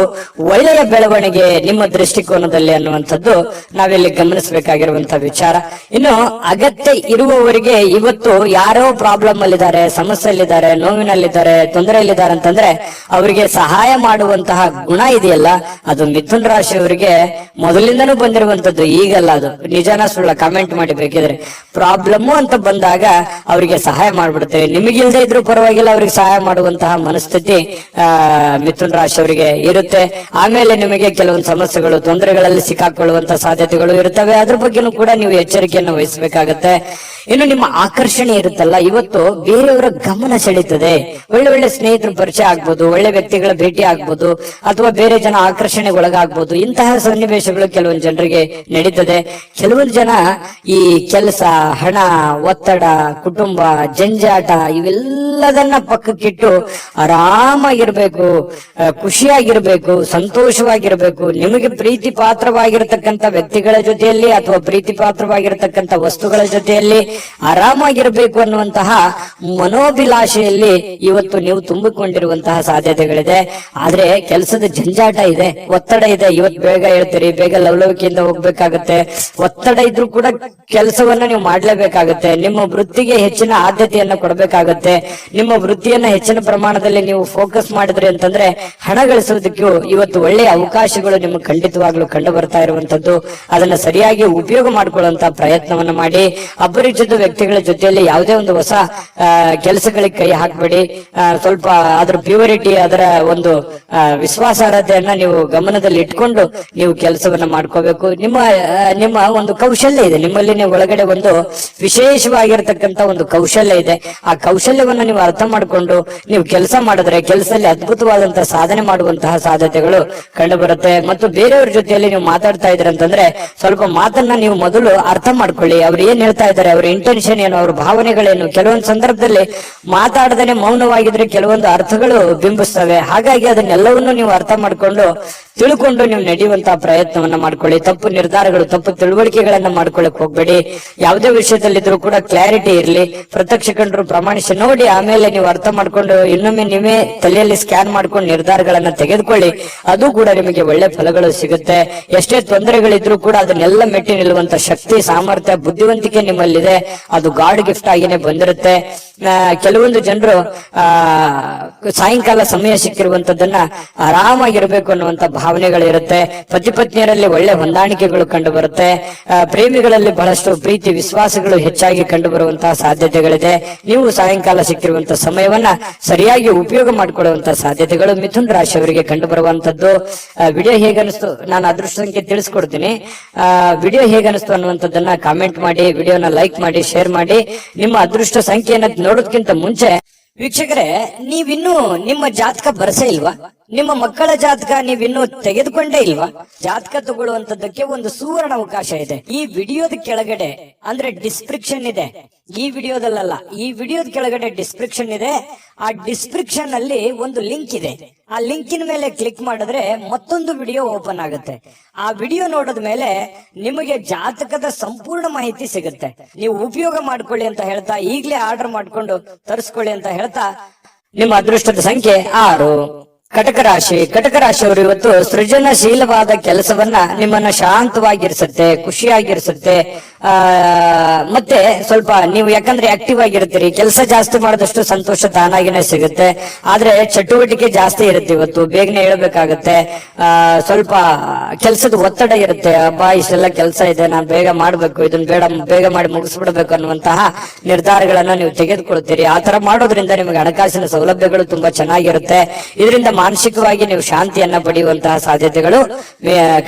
ಒಳ್ಳೆಯ ಬೆಳವಣಿಗೆ ನಿಮ್ಮ ದೃಷ್ಟಿಕೋನದಲ್ಲಿ ಅನ್ನುವಂಥದ್ದು ನಾವಿಲ್ಲಿ ಗಮನಿಸಬೇಕಾಗಿರುವಂತಹ ವಿಚಾರ. ಇನ್ನು ಅಗತ್ಯ ಇರುವವರಿಗೆ ಇವತ್ತು ಯಾರೋ ಪ್ರಾಬ್ಲಮ್ ಅಲ್ಲಿದ್ದಾರೆ, ಸಮಸ್ಯೆಯಲ್ಲಿದ್ದಾರೆ, ನೋವಿನಲ್ಲಿದ್ದಾರೆ, ತೊಂದರೆಯಲ್ಲಿದ್ದಾರೆ ಅಂತಂದ್ರೆ ಅವರಿಗೆ ಸಹಾಯ ಮಾಡುವಂತಹ ಗುಣ ಇದೆಯಲ್ಲ, ಅದು ಮಿಥುನ ರಾಶಿಯವರಿಗೆ ಮೊದಲಿಂದನೂ ಬಂದಿರುವಂತದ್ದು, ಈಗಲ್ಲ. ಅದು ನಿಜಾನ ಸುಳ್ಳ ಕಾಮೆಂಟ್ ಮಾಡಿ ಬೇಕಿದ್ರೆ. ಪ್ರಾಬ್ಲಮ್ ಅಂತ ಬಂದಾಗ ಅವರಿಗೆ ಸಹಾಯ ಮಾಡ್ಬಿಡ್ತೇವೆ. ನಿಮಗಿಲ್ದೇ ಇದ್ರೂ ಪರವಾಗಿಲ್ಲ, ಅವ್ರಿಗೆ ಸಹಾಯ ಮಾಡುವಂತಹ ಮನಸ್ಥಿತಿ ಮಿಥುನ ರಾಶಿಯವರಿಗೆ ಇರುತ್ತೆ. ಆಮೇಲೆ ನಿಮಗೆ ಕೆಲವೊಂದು ಸಮಸ್ಯೆಗಳು, ತೊಂದರೆಗಳಲ್ಲಿ ಸಿಕ್ಕಾಕೊಳ್ಳುವಂತಹ ಸಾಧ್ಯತೆಗಳು ಇರ್ತವೆ. ಅದ್ರ ಬಗ್ಗೆನೂ ಕೂಡ ನೀವು ಎಚ್ಚರಿಕೆಯನ್ನು ವಹಿಸಬೇಕಾಗತ್ತೆ. ಇನ್ನು ನಿಮ್ಮ ಆಕರ್ಷಣೆ ಇರುತ್ತಲ್ಲ, ಇವತ್ತು ಬೇರೆಯವರ ಗಮನ ಸೆಳೀತದೆ. ಒಳ್ಳೆ ಒಳ್ಳೆ ಸ್ನೇಹಿತರ ಪರಿಚಯ ಆಗ್ಬೋದು, ಒಳ್ಳೆ ವ್ಯಕ್ತಿಗಳ ಭೇಟಿ ಆಗ್ಬೋದು, ಅಥವಾ ಬೇರೆ ಜನ ಆಕರ್ಷಣೆಗೆ ಒಳಗಾಗ್ಬೋದು. ಇಂತಹ ಸನ್ನಿವೇಶಗಳು ಕೆಲವೊಂದು ಜನರಿಗೆ ನಡೀತದೆ. ಕೆಲವೊಂದು ಜನ ಈ ಕೆಲಸ, ಹಣ, ಒತ್ತಡ, ಕುಟುಂಬ, ಜಂಜಾಟ ಇವೆಲ್ಲದನ್ನ ಪಕ್ಕಕ್ಕಿಟ್ಟು ಆರಾಮಾಗಿರ್ಬೇಕು, ಖುಷಿಯಾಗಿರ್ಬೇಕು, ಸಂತೋಷವಾಗಿರ್ಬೇಕು, ನಿಮಗೆ ಪ್ರೀತಿ ಪಾತ್ರವಾಗಿರತಕ್ಕಂತ ವ್ಯಕ್ತಿಗಳ ಜೊತೆಯಲ್ಲಿ ಅಥವಾ ಪ್ರೀತಿ ಪಾತ್ರವಾಗಿರತಕ್ಕಂತ ವಸ್ತುಗಳ ಜೊತೆಯಲ್ಲಿ ಆರಾಮಾಗಿರ್ಬೇಕು ಅನ್ನುವಂತಹ ಮನೋಭಿಲಾಷೆಯಲ್ಲಿ ಇವತ್ತು ನೀವು ತುಂಬಿಕೊಂಡಿರುವಂತಹ ಸಾಧ್ಯತೆಗಳಿದೆ. ಆದ್ರೆ ಕೆಲಸದ ಜಂಜಾಟ ಇದೆ, ಒತ್ತಡ ಇದೆ. ಇವತ್ತು ಬೇಗ ಹೇಳ್ತೀರಿ, ಬೇಗ ಲವಲವಿಕೆಯಿಂದ ಹೋಗ್ಬೇಕಾಗತ್ತೆ. ಒತ್ತಡ ಇದ್ರೂ ಕೂಡ ಕೆಲಸವನ್ನ ನೀವು ಮಾಡ್ಲೇಬೇಕಾಗತ್ತೆ. ನಿಮ್ಮ ವೃತ್ತಿಗೆ ಹೆಚ್ಚಿನ ಆದ್ಯತೆಯನ್ನ ಕೊಡಬೇಕಾಗತ್ತೆ. ನಿಮ್ಮ ವೃತ್ತಿಯನ್ನ ಹೆಚ್ಚಿನ ಪ್ರಮಾಣದಲ್ಲಿ ನೀವು ಫೋಕಸ್ ಮಾಡಿದ್ರಿ ಅಂತಂದ್ರೆ ಹಣ ಗಳಿಸೋದಕ್ಕೂ ಇವತ್ತು ಒಳ್ಳೆಯ ಅವಕಾಶಗಳು ನಿಮಗೆ ಖಂಡಿತವಾಗ್ಲೂ ಕಂಡು ಬರ್ತಾ ಇರುವಂತದ್ದು. ಅದನ್ನ ಸರಿಯಾಗಿ ಉಪಯೋಗ ಮಾಡ್ಕೊಳ್ಳುವಂತ ಪ್ರಯತ್ನವನ್ನ ಮಾಡಿ. ಅಪರಿಚಿತ ವ್ಯಕ್ತಿಗಳ ಜೊತೆಯಲ್ಲಿ ಯಾವುದೇ ಒಂದು ಹೊಸ ಕೆಲಸಗಳಿಗೆ ಕೈ ಹಾಕಬೇಡಿ. ಸ್ವಲ್ಪ ಅದರ ಪ್ಯೂರಿಟಿ, ಅದರ ಒಂದು ವಿಶ್ವಾಸಾರ್ಹತೆಯನ್ನ ನೀವು ಗಮನದಲ್ಲಿ ಇಟ್ಕೊಂಡು ನೀವು ಕೆಲಸವನ್ನ ಮಾಡ್ಕೋಬೇಕು. ನಿಮ್ಮ ಒಂದು ಕೌಶಲ್ಯ ಇದೆ ನಿಮ್ಮಲ್ಲಿ, ನೀವು ಒಳಗಡೆ ಒಂದು ವಿಶೇಷವಾಗಿರತಕ್ಕಂತ ಒಂದು ಕೌಶಲ್ಯ ಇದೆ. ಆ ಕೌಶಲ್ಯವನ್ನ ನೀವು ಅರ್ಥ ಮಾಡ್ಕೊಂಡು ನೀವು ಕೆಲಸ ಮಾಡಿದ್ರೆ ಕೆಲಸದಲ್ಲಿ ಅದ್ಭುತವಾದಂತಹ ಸಾಧನೆ ಮಾಡುವಂತಹ ಸಾಧ್ಯತೆಗಳು ಕಂಡು ಬರುತ್ತೆ. ಮತ್ತು ಬೇರೆಯವ್ರ ಜೊತೆಯಲ್ಲಿ ನೀವು ಮಾತಾಡ್ತಾ ಇದ್ರೆ ಅಂತಂದ್ರೆ ಸ್ವಲ್ಪ ಮಾತನ್ನ ನೀವು ಮೊದಲು ಅರ್ಥ ಮಾಡ್ಕೊಳ್ಳಿ. ಅವ್ರು ಏನ್ ಹೇಳ್ತಾ ಇದ್ದಾರೆ, ಅವ್ರ ಇಂಟೆನ್ಷನ್ ಏನು, ಅವ್ರ ಭಾವನೆಗಳೇನು. ಕೆಲವೊಂದು ಸಂದರ್ಭದಲ್ಲಿ ಮಾತಾಡದೇನೆ ಮೌನವಾಗಿದ್ರೆ ಕೆಲವೊಂದು ಅರ್ಥಗಳು ಬಿಂಬಿಸ್ತವೆ. ಹಾಗಾಗಿ ಅದನ್ನೆಲ್ಲವನ್ನು ನೀವು ಅರ್ಥ ಮಾಡ್ಕೊಂಡು ತಿಳ್ಕೊಂಡು ನೀವು ನಡೆಯುವಂತಹ ಪ್ರಯತ್ನವನ್ನ ಮಾಡ್ಕೊಳ್ಳಿ. ತಪ್ಪು ನಿರ್ಧಾರಗಳು, ತಪ್ಪು ತಿಳುವಳಿಕೆಗಳನ್ನ ಮಾಡ್ಕೊಳ್ಳಕ್ ಹೋಗ್ಬೇಡಿ. ಯಾವುದೇ ವಿಷಯದಲ್ಲಿದ್ರು ಕೂಡ ಕ್ಲಾರಿಟಿ ಇರಲಿ. ಪ್ರತ್ಯಕ್ಷ ಕಂಡ್ರು ಪ್ರಮಾಣಿಸಿ ನೋಡಿ, ಆಮೇಲೆ ನೀವು ಅರ್ಥ ಮಾಡ್ಕೊಂಡು ಇನ್ನೊಮ್ಮೆ ನೀವೇ ತಲೆಯಲ್ಲಿ ಸ್ಕ್ಯಾನ್ ಮಾಡ್ಕೊಂಡು ನಿರ್ಧಾರಗಳನ್ನ ತೆಗೆದುಕೊಳ್ಳಿ. ಅದು ಕೂಡ ನಿಮಗೆ ಒಳ್ಳೆ ಫಲಗಳು ಸಿಗುತ್ತೆ. ಎಷ್ಟೇ ತೊಂದರೆಗಳಿದ್ರು ಕೂಡ ಅದನ್ನೆಲ್ಲ ಮೆಟ್ಟಿ ನಿಲ್ಲುವಂತ ಶಕ್ತಿ, ಸಾಮರ್ಥ್ಯ, ಬುದ್ಧಿವಂತಿಕೆ ನಿಮ್ಮಲ್ಲಿದೆ. ಅದು ಗಾಡ್ ಗಿಫ್ಟ್ ಆಗಿನೇ ಬಂದಿರುತ್ತೆ. ಕೆಲವೊಂದು ಜನರು ಸಾಯಂಕಾಲ ಸಮಯ ಸಿಕ್ಕಿರುವಂತದ್ದನ್ನ ಆರಾಮಾಗಿರ್ಬೇಕು ಅನ್ನುವಂತ ಭಾವನೆಗಳಿರುತ್ತೆ. ಪತಿ ಪತ್ನಿಯರಲ್ಲಿ ಒಳ್ಳೆ ಹೊಂದಾಣಿಕೆಗಳು ಕಂಡು ಬರುತ್ತೆ. ಪ್ರೇಮಿಗಳಲ್ಲಿ ಬಹಳಷ್ಟು ಪ್ರೀತಿ, ವಿಶ್ವಾಸಗಳು ಹೆಚ್ಚಾಗಿ ಕಂಡು ಬರುವಂತಹ ಸಾಧ್ಯತೆಗಳಿದೆ. ನೀವು ಸಾಯಂಕಾಲ ಸಿಕ್ಕಿರುವಂತಹ ಸಮಯವನ್ನ ಸರಿಯಾಗಿ ಉಪಯೋಗ ಮಾಡಿಕೊಳ್ಳುವಂತಹ ಸಾಧ್ಯತೆಗಳು ಮಿಥುನ್ ರಾಶಿಯವರಿಗೆ ಕಂಡು ಬರುವಂತದ್ದು. ವಿಡಿಯೋ ಹೇಗನಿಸ್ತು, ನಾನು ಅದೃಷ್ಟ ಸಂಖ್ಯೆ ತಿಳಿಸ್ಕೊಡ್ತೀನಿ. ವಿಡಿಯೋ ಹೇಗನಿಸ್ತು ಅನ್ನುವಂಥದ್ದನ್ನ ಕಾಮೆಂಟ್ ಮಾಡಿ, ವಿಡಿಯೋನ ಲೈಕ್ ಮಾಡಿ, ಶೇರ್ ಮಾಡಿ. ನಿಮ್ಮ ಅದೃಷ್ಟ ಸಂಖ್ಯೆಯನ್ನ ನೋಡೋದಕ್ಕಿಂತ ಮುಂಚೆ ವೀಕ್ಷಕರೇ, ನೀವಿನ್ನೂ ನಿಮ್ಮ ಜಾತಕ ಬರಸೇ ಇಲ್ವಾ? ನಿಮ್ಮ ಮಕ್ಕಳ ಜಾತಕ ನೀವಿನ್ನೂ ತೆಗೆದುಕೊಂಡೇ ಇಲ್ವಾ? ಜಾತಕ ತಗೊಳ್ಳುವಂತದ್ದಕ್ಕೆ ಒಂದು ಸುವರ್ಣ ಅವಕಾಶ ಇದೆ. ಈ ವಿಡಿಯೋದ ಕೆಳಗಡೆ ಅಂದ್ರೆ ಡಿಸ್ಕ್ರಿಪ್ಷನ್ ಇದೆ, ಈ ವಿಡಿಯೋದಲ್ಲ, ಈ ವಿಡಿಯೋದ ಕೆಳಗಡೆ ಡಿಸ್ಕ್ರಿಪ್ಷನ್ ಇದೆ. ಆ ಡಿಸ್ಕ್ರಿಪ್ಷನ್ ಅಲ್ಲಿ ಒಂದು ಲಿಂಕ್ ಇದೆ. ಆ ಲಿಂಕಿನ ಮೇಲೆ ಕ್ಲಿಕ್ ಮಾಡಿದ್ರೆ ಮತ್ತೊಂದು ವಿಡಿಯೋ ಓಪನ್ ಆಗುತ್ತೆ. ಆ ವಿಡಿಯೋ ನೋಡಿದ ಮೇಲೆ ನಿಮಗೆ ಜಾತಕದ ಸಂಪೂರ್ಣ ಮಾಹಿತಿ ಸಿಗುತ್ತೆ. ನೀವು ಉಪಯೋಗ ಮಾಡ್ಕೊಳ್ಳಿ ಅಂತ ಹೇಳ್ತಾ, ಈಗಲೇ ಆರ್ಡರ್ ಮಾಡ್ಕೊಂಡು ತರಿಸ್ಕೊಳ್ಳಿ ಅಂತ ಹೇಳ್ತಾ, ನಿಮ್ಮ ಅದೃಷ್ಟದ ಸಂಖ್ಯೆ 6. ಕಟಕ ರಾಶಿ. ಕಟಕ ರಾಶಿಯವರು ಇವತ್ತು ಸೃಜನಶೀಲವಾದ ಕೆಲಸವನ್ನ ನಿಮ್ಮನ್ನ ಶಾಂತವಾಗಿರಿಸುತ್ತೆ, ಖುಷಿಯಾಗಿರಿಸುತ್ತೆ, ಮತ್ತೆ ಸ್ವಲ್ಪ ನೀವು ಯಾಕಂದ್ರೆ ಆಕ್ಟಿವ್ ಆಗಿರ್ತೀರಿ, ಕೆಲಸ ಜಾಸ್ತಿ ಮಾಡಿದಷ್ಟು ಸಂತೋಷ ತಾನಾಗಿನೇ ಸಿಗುತ್ತೆ. ಆದ್ರೆ ಚಟುವಟಿಕೆ ಜಾಸ್ತಿ ಇರುತ್ತೆ, ಇವತ್ತು ಬೇಗನೆ ಹೇಳ್ಬೇಕಾಗತ್ತೆ. ಸ್ವಲ್ಪ ಕೆಲಸದ ಒತ್ತಡ ಇರುತ್ತೆ. ಅಬ್ಬಾ ಇಷ್ಟೆಲ್ಲ ಕೆಲಸ ಇದೆ, ನಾನು ಬೇಗ ಮಾಡ್ಬೇಕು, ಇದನ್ನ ಬೇಗ ಮಾಡಿ ಮುಗಿಸ್ಬಿಡ್ಬೇಕು ಅನ್ನುವಂತಹ ನಿರ್ಧಾರಗಳನ್ನ ನೀವು ತೆಗೆದುಕೊಳ್ತೀರಿ. ಆ ತರ ಮಾಡೋದ್ರಿಂದ ನಿಮಗೆ ಹಣಕಾಸಿನ ಸೌಲಭ್ಯಗಳು ತುಂಬಾ ಚೆನ್ನಾಗಿರುತ್ತೆ. ಇದರಿಂದ ಮಾನಸಿಕವಾಗಿ ನೀವು ಶಾಂತಿಯನ್ನ ಪಡೆಯುವಂತಹ ಸಾಧ್ಯತೆಗಳು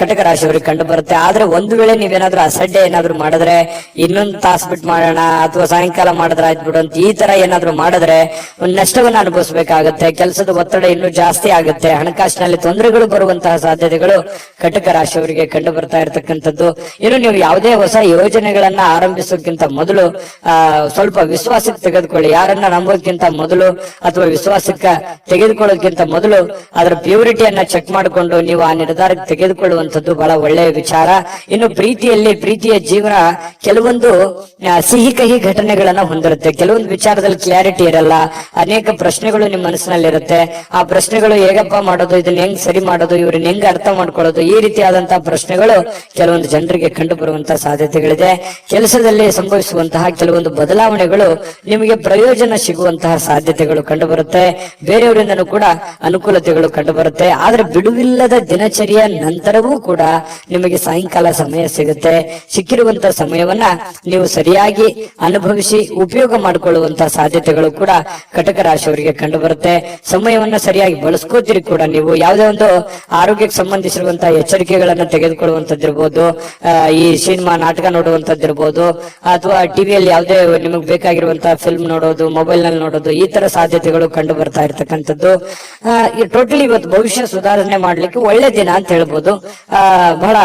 ಕಟಕ ರಾಶಿಯವರಿಗೆ ಕಂಡು ಬರುತ್ತೆ. ಆದ್ರೆ ಒಂದು ವೇಳೆ ನೀವೇನಾದ್ರೂ ಅಸಡ್ಡೆ ಏನಾದ್ರು ಮಾಡಿದ್ರೆ, ಇನ್ನೊಂದು ತಾಸು ಬಿಟ್ಟು ಮಾಡೋಣ ಅಥವಾ ಸಾಯಂಕಾಲ ಮಾಡಿದ್ರೆ ಆಯ್ತು ಬಿಡು ಅಂತ ಈ ತರ ಏನಾದ್ರು ಮಾಡಿದ್ರೆ ಒಂದು ನಷ್ಟವನ್ನ ಅನುಭವಿಸಬೇಕಾಗುತ್ತೆ. ಕೆಲಸದ ಒತ್ತಡ ಇನ್ನೂ ಜಾಸ್ತಿ ಆಗುತ್ತೆ. ಹಣಕಾಸಿನಲ್ಲಿ ತೊಂದರೆಗಳು ಬರುವಂತಹ ಸಾಧ್ಯತೆಗಳು ಕಟಕ ರಾಶಿಯವರಿಗೆ ಕಂಡು ಬರ್ತಾ ಇರತಕ್ಕಂಥದ್ದು. ಇನ್ನು ನೀವು ಯಾವುದೇ ಹೊಸ ಯೋಜನೆಗಳನ್ನ ಆರಂಭಿಸೋಕ್ಕಿಂತ ಮೊದಲು ಸ್ವಲ್ಪ ವಿಶ್ವಾಸಕ್ಕೆ ತೆಗೆದುಕೊಳ್ಳಿ. ಯಾರನ್ನ ನಂಬೋದಕ್ಕಿಂತ ಮೊದಲು ಅಥವಾ ವಿಶ್ವಾಸಕ್ಕೆ ತೆಗೆದುಕೊಳ್ಳೋದಕ್ಕಿಂತ ಮೊದಲು ಅದರ ಪ್ಯೂರಿಟಿಯನ್ನ ಚೆಕ್ ಮಾಡಿಕೊಂಡು ನೀವು ಆ ನಿರ್ಧಾರಕ್ಕೆ ತೆಗೆದುಕೊಳ್ಳುವಂಥದ್ದು ಬಹಳ ಒಳ್ಳೆಯ ವಿಚಾರ. ಇನ್ನು ಪ್ರೀತಿಯ ಜೀವನ ಕೆಲವೊಂದು ಸಿಹಿ ಕಹಿ ಘಟನೆಗಳನ್ನ ಹೊಂದಿರುತ್ತೆ. ಕೆಲವೊಂದು ವಿಚಾರದಲ್ಲಿ ಕ್ಲಾರಿಟಿ ಇರಲ್ಲ, ಅನೇಕ ಪ್ರಶ್ನೆಗಳು ನಿಮ್ಮ ಮನಸ್ಸಿನಲ್ಲಿರುತ್ತೆ. ಆ ಪ್ರಶ್ನೆಗಳು ಹೇಗಪ್ಪ ಮಾಡೋದು, ಇದನ್ನ ಹೆಂಗ್ ಸರಿ ಮಾಡೋದು, ಇವ್ರನ್ನ ಹೆಂಗ್ ಅರ್ಥ ಮಾಡ್ಕೊಳ್ಳೋದು, ಈ ರೀತಿಯಾದಂತಹ ಪ್ರಶ್ನೆಗಳು ಕೆಲವೊಂದು ಜನರಿಗೆ ಕಂಡು ಬರುವಂತಹ ಸಾಧ್ಯತೆಗಳಿದೆ. ಕೆಲಸದಲ್ಲಿ ಸಂಭವಿಸುವಂತಹ ಕೆಲವೊಂದು ಬದಲಾವಣೆಗಳು ನಿಮಗೆ ಪ್ರಯೋಜನ ಸಿಗುವಂತಹ ಸಾಧ್ಯತೆಗಳು ಕಂಡು ಬರುತ್ತೆ. ಬೇರೆಯವರಿಂದನೂ ಕೂಡ ಅನುಕೂಲತೆಗಳು ಕಂಡು ಬರುತ್ತೆ. ಆದ್ರೆ ಬಿಡುವಿಲ್ಲದ ದಿನಚರಿಯ ನಂತರವೂ ಕೂಡ ನಿಮಗೆ ಸಾಯಂಕಾಲ ಸಮಯ ಸಿಗುತ್ತೆ. ಸಿಕ್ಕಿರುವಂತಹ ಸಮಯವನ್ನ ನೀವು ಸರಿಯಾಗಿ ಅನುಭವಿಸಿ ಉಪಯೋಗ ಮಾಡಿಕೊಳ್ಳುವಂತಹ ಸಾಧ್ಯತೆಗಳು ಕೂಡ ಕಟಕ ರಾಶಿಯವರಿಗೆ ಕಂಡು ಬರುತ್ತೆ. ಸಮಯವನ್ನ ಸರಿಯಾಗಿ ಬಳಸ್ಕೋತೀರಿ ಕೂಡ. ನೀವು ಯಾವುದೇ ಒಂದು ಆರೋಗ್ಯಕ್ಕೆ ಸಂಬಂಧಿಸಿರುವಂತಹ ಎಚ್ಚರಿಕೆಗಳನ್ನ ತೆಗೆದುಕೊಳ್ಳುವಂತದ್ದಿರ್ಬೋದು, ಈ ಸಿನಿಮಾ ನಾಟಕ ನೋಡುವಂತದ್ದಿರ್ಬೋದು, ಅಥವಾ ಟಿವಿಯಲ್ಲಿ ಯಾವುದೇ ನಿಮಗೆ ಬೇಕಾಗಿರುವಂತಹ ಫಿಲ್ಮ್ ನೋಡೋದು, ಮೊಬೈಲ್ ನಲ್ಲಿ ನೋಡೋದು, ಈ ತರ ಸಾಧ್ಯತೆಗಳು ಕಂಡು ಬರ್ತಾ ಇರ್ತಕ್ಕಂಥದ್ದು. ಟೋಟಲಿ ಇವತ್ತು ಭವಿಷ್ಯ ಸುಧಾರಣೆ ಮಾಡ್ಲಿಕ್ಕೆ ಒಳ್ಳೆ ದಿನ ಅಂತ ಹೇಳ್ಬೋದು. ಬಹಳ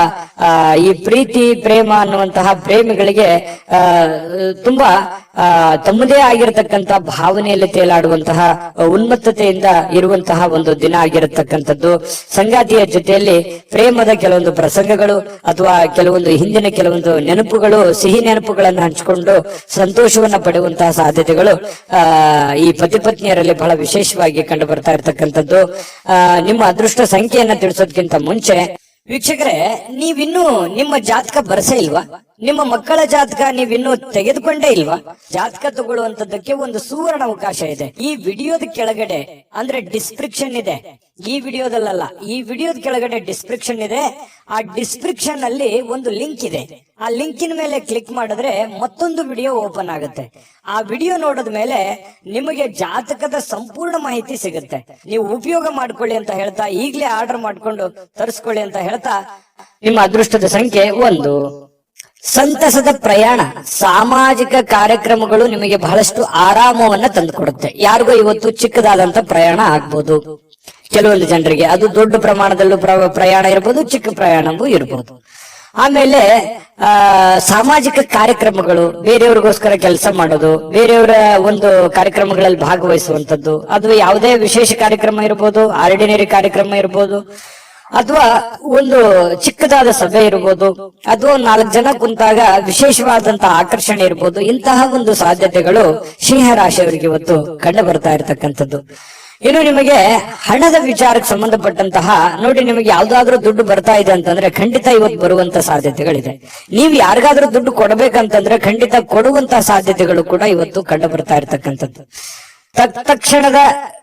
ಈ ಪ್ರೀತಿ ಪ್ರೇಮ ಅನ್ನುವಂತಹ ಪ್ರೇಮಿಗಳಿಗೆ ತುಂಬಾ ತಮ್ಮದೇ ಆಗಿರತಕ್ಕಂತ ಭಾವನೆಯಲ್ಲಿ ತೇಲಾಡುವಂತಹ ಉನ್ಮತ್ತತೆಯಿಂದ ಇರುವಂತಹ ಒಂದು ದಿನ ಆಗಿರತಕ್ಕಂಥದ್ದು. ಸಂಗಾತಿಯ ಜೊತೆಯಲ್ಲಿ ಪ್ರೇಮದ ಕೆಲವೊಂದು ಪ್ರಸಂಗಗಳು ಅಥವಾ ಕೆಲವೊಂದು ಹಿಂದಿನ ಕೆಲವೊಂದು ನೆನಪುಗಳು, ಸಿಹಿ ನೆನಪುಗಳನ್ನು ಹಂಚಿಕೊಂಡು ಸಂತೋಷವನ್ನ ಪಡೆಯುವಂತಹ ಸಾಧ್ಯತೆಗಳು ಈ ಪತಿ ಪತ್ನಿಯರಲ್ಲಿ ಬಹಳ ವಿಶೇಷವಾಗಿ ಕಂಡು ಬರ್ತಾ ಇರ್ತಕ್ಕಂಥದ್ದು. ನಿಮ್ಮ ಅದೃಷ್ಟ ಸಂಖ್ಯೆಯನ್ನ ತಿಳಿಸೋದಕ್ಕಿಂತ ಮುಂಚೆ ವೀಕ್ಷಕರೇ, ನೀವಿನ್ನೂ ನಿಮ್ಮ ಜಾತಕ ಬರಸೇ ಇಲ್ವಾ? ನಿಮ್ಮ ಮಕ್ಕಳ ಜಾತಕ ನೀವಿನ್ನೂ ತೆಗೆದುಕೊಂಡೇ ಇಲ್ವಾ? ಜಾತಕ ತಗೊಳ್ಳುವಂತದ್ದಕ್ಕೆ ಒಂದು ಸುವರ್ಣ ಅವಕಾಶ ಇದೆ. ಈ ವಿಡಿಯೋದ ಕೆಳಗಡೆ ಅಂದ್ರೆ ಡಿಸ್ಕ್ರಿಪ್ಷನ್ ಇದೆ. ಈ ವಿಡಿಯೋದಲ್ಲ, ಈ ವಿಡಿಯೋದ ಕೆಳಗಡೆ ಡಿಸ್ಕ್ರಿಪ್ಷನ್ ಇದೆ. ಆ ಡಿಸ್ಕ್ರಿಪ್ಷನ್ ಅಲ್ಲಿ ಒಂದು ಲಿಂಕ್ ಇದೆ. ಆ ಲಿಂಕಿನ ಮೇಲೆ ಕ್ಲಿಕ್ ಮಾಡಿದ್ರೆ ಮತ್ತೊಂದು ವಿಡಿಯೋ ಓಪನ್ ಆಗುತ್ತೆ. ಆ ವಿಡಿಯೋ ನೋಡಿದ ಮೇಲೆ ನಿಮಗೆ ಜಾತಕದ ಸಂಪೂರ್ಣ ಮಾಹಿತಿ ಸಿಗುತ್ತೆ. ನೀವು ಉಪಯೋಗ ಮಾಡ್ಕೊಳ್ಳಿ ಅಂತ ಹೇಳ್ತಾ, ಈಗಲೇ ಆರ್ಡರ್ ಮಾಡ್ಕೊಂಡು ತರಿಸ್ಕೊಳ್ಳಿ ಅಂತ ಹೇಳ್ತಾ, ನಿಮ್ಮ ಅದೃಷ್ಟದ ಸಂಖ್ಯೆ 1. ಸಂತಸದ ಪ್ರಯಾಣ. ಸಾಮಾಜಿಕ ಕಾರ್ಯಕ್ರಮಗಳು ನಿಮಗೆ ಬಹಳಷ್ಟು ಆರಾಮವನ್ನ ತಂದುಕೊಡುತ್ತೆ. ಯಾರಿಗೋ ಇವತ್ತು ಚಿಕ್ಕದಾದಂತ ಪ್ರಯಾಣ ಆಗ್ಬೋದು, ಕೆಲವೊಂದು ಜನರಿಗೆ ಅದು ದೊಡ್ಡ ಪ್ರಮಾಣದಲ್ಲೂ ಪ್ರಯಾಣ ಇರ್ಬೋದು, ಚಿಕ್ಕ ಪ್ರಯಾಣವೂ ಇರ್ಬೋದು. ಆಮೇಲೆ ಸಾಮಾಜಿಕ ಕಾರ್ಯಕ್ರಮಗಳು, ಬೇರೆಯವ್ರಿಗೋಸ್ಕರ ಕೆಲಸ ಮಾಡೋದು, ಬೇರೆಯವರ ಒಂದು ಕಾರ್ಯಕ್ರಮಗಳಲ್ಲಿ ಭಾಗವಹಿಸುವಂತದ್ದು, ಅದು ಯಾವುದೇ ವಿಶೇಷ ಕಾರ್ಯಕ್ರಮ ಇರ್ಬೋದು, ಆರ್ಡಿನರಿ ಕಾರ್ಯಕ್ರಮ ಇರ್ಬೋದು, ಅಥವಾ ಒಂದು ಚಿಕ್ಕದಾದ ಸಭೆ ಇರ್ಬೋದು, ಅಥವಾ 4 ಜನ ಕುಂತಾಗ ವಿಶೇಷವಾದಂತಹ ಆಕರ್ಷಣೆ ಇರ್ಬೋದು. ಇಂತಹ ಒಂದು ಸಾಧ್ಯತೆಗಳು ಸಿಂಹ ರಾಶಿಯವರಿಗೆ ಇವತ್ತು ಕಂಡು ಬರ್ತಾ ಇರತಕ್ಕಂಥದ್ದು. ಇನ್ನು ನಿಮಗೆ ಹಣದ ವಿಚಾರಕ್ಕೆ ಸಂಬಂಧಪಟ್ಟಂತಹ ನೋಡಿ, ನಿಮಗೆ ಯಾವ್ದಾದ್ರೂ ದುಡ್ಡು ಬರ್ತಾ ಇದೆ ಅಂತಂದ್ರೆ ಖಂಡಿತ ಇವತ್ತು ಬರುವಂತ ಸಾಧ್ಯತೆಗಳಿದೆ. ನೀವು ಯಾರಿಗಾದ್ರೂ ದುಡ್ಡು ಕೊಡಬೇಕಂತಂದ್ರೆ ಖಂಡಿತ ಕೊಡುವಂತಹ ಸಾಧ್ಯತೆಗಳು ಕೂಡ ಇವತ್ತು ಕಂಡು ಬರ್ತಾ ಇರ್ತಕ್ಕಂಥದ್ದು. ತಕ್ಷಣದ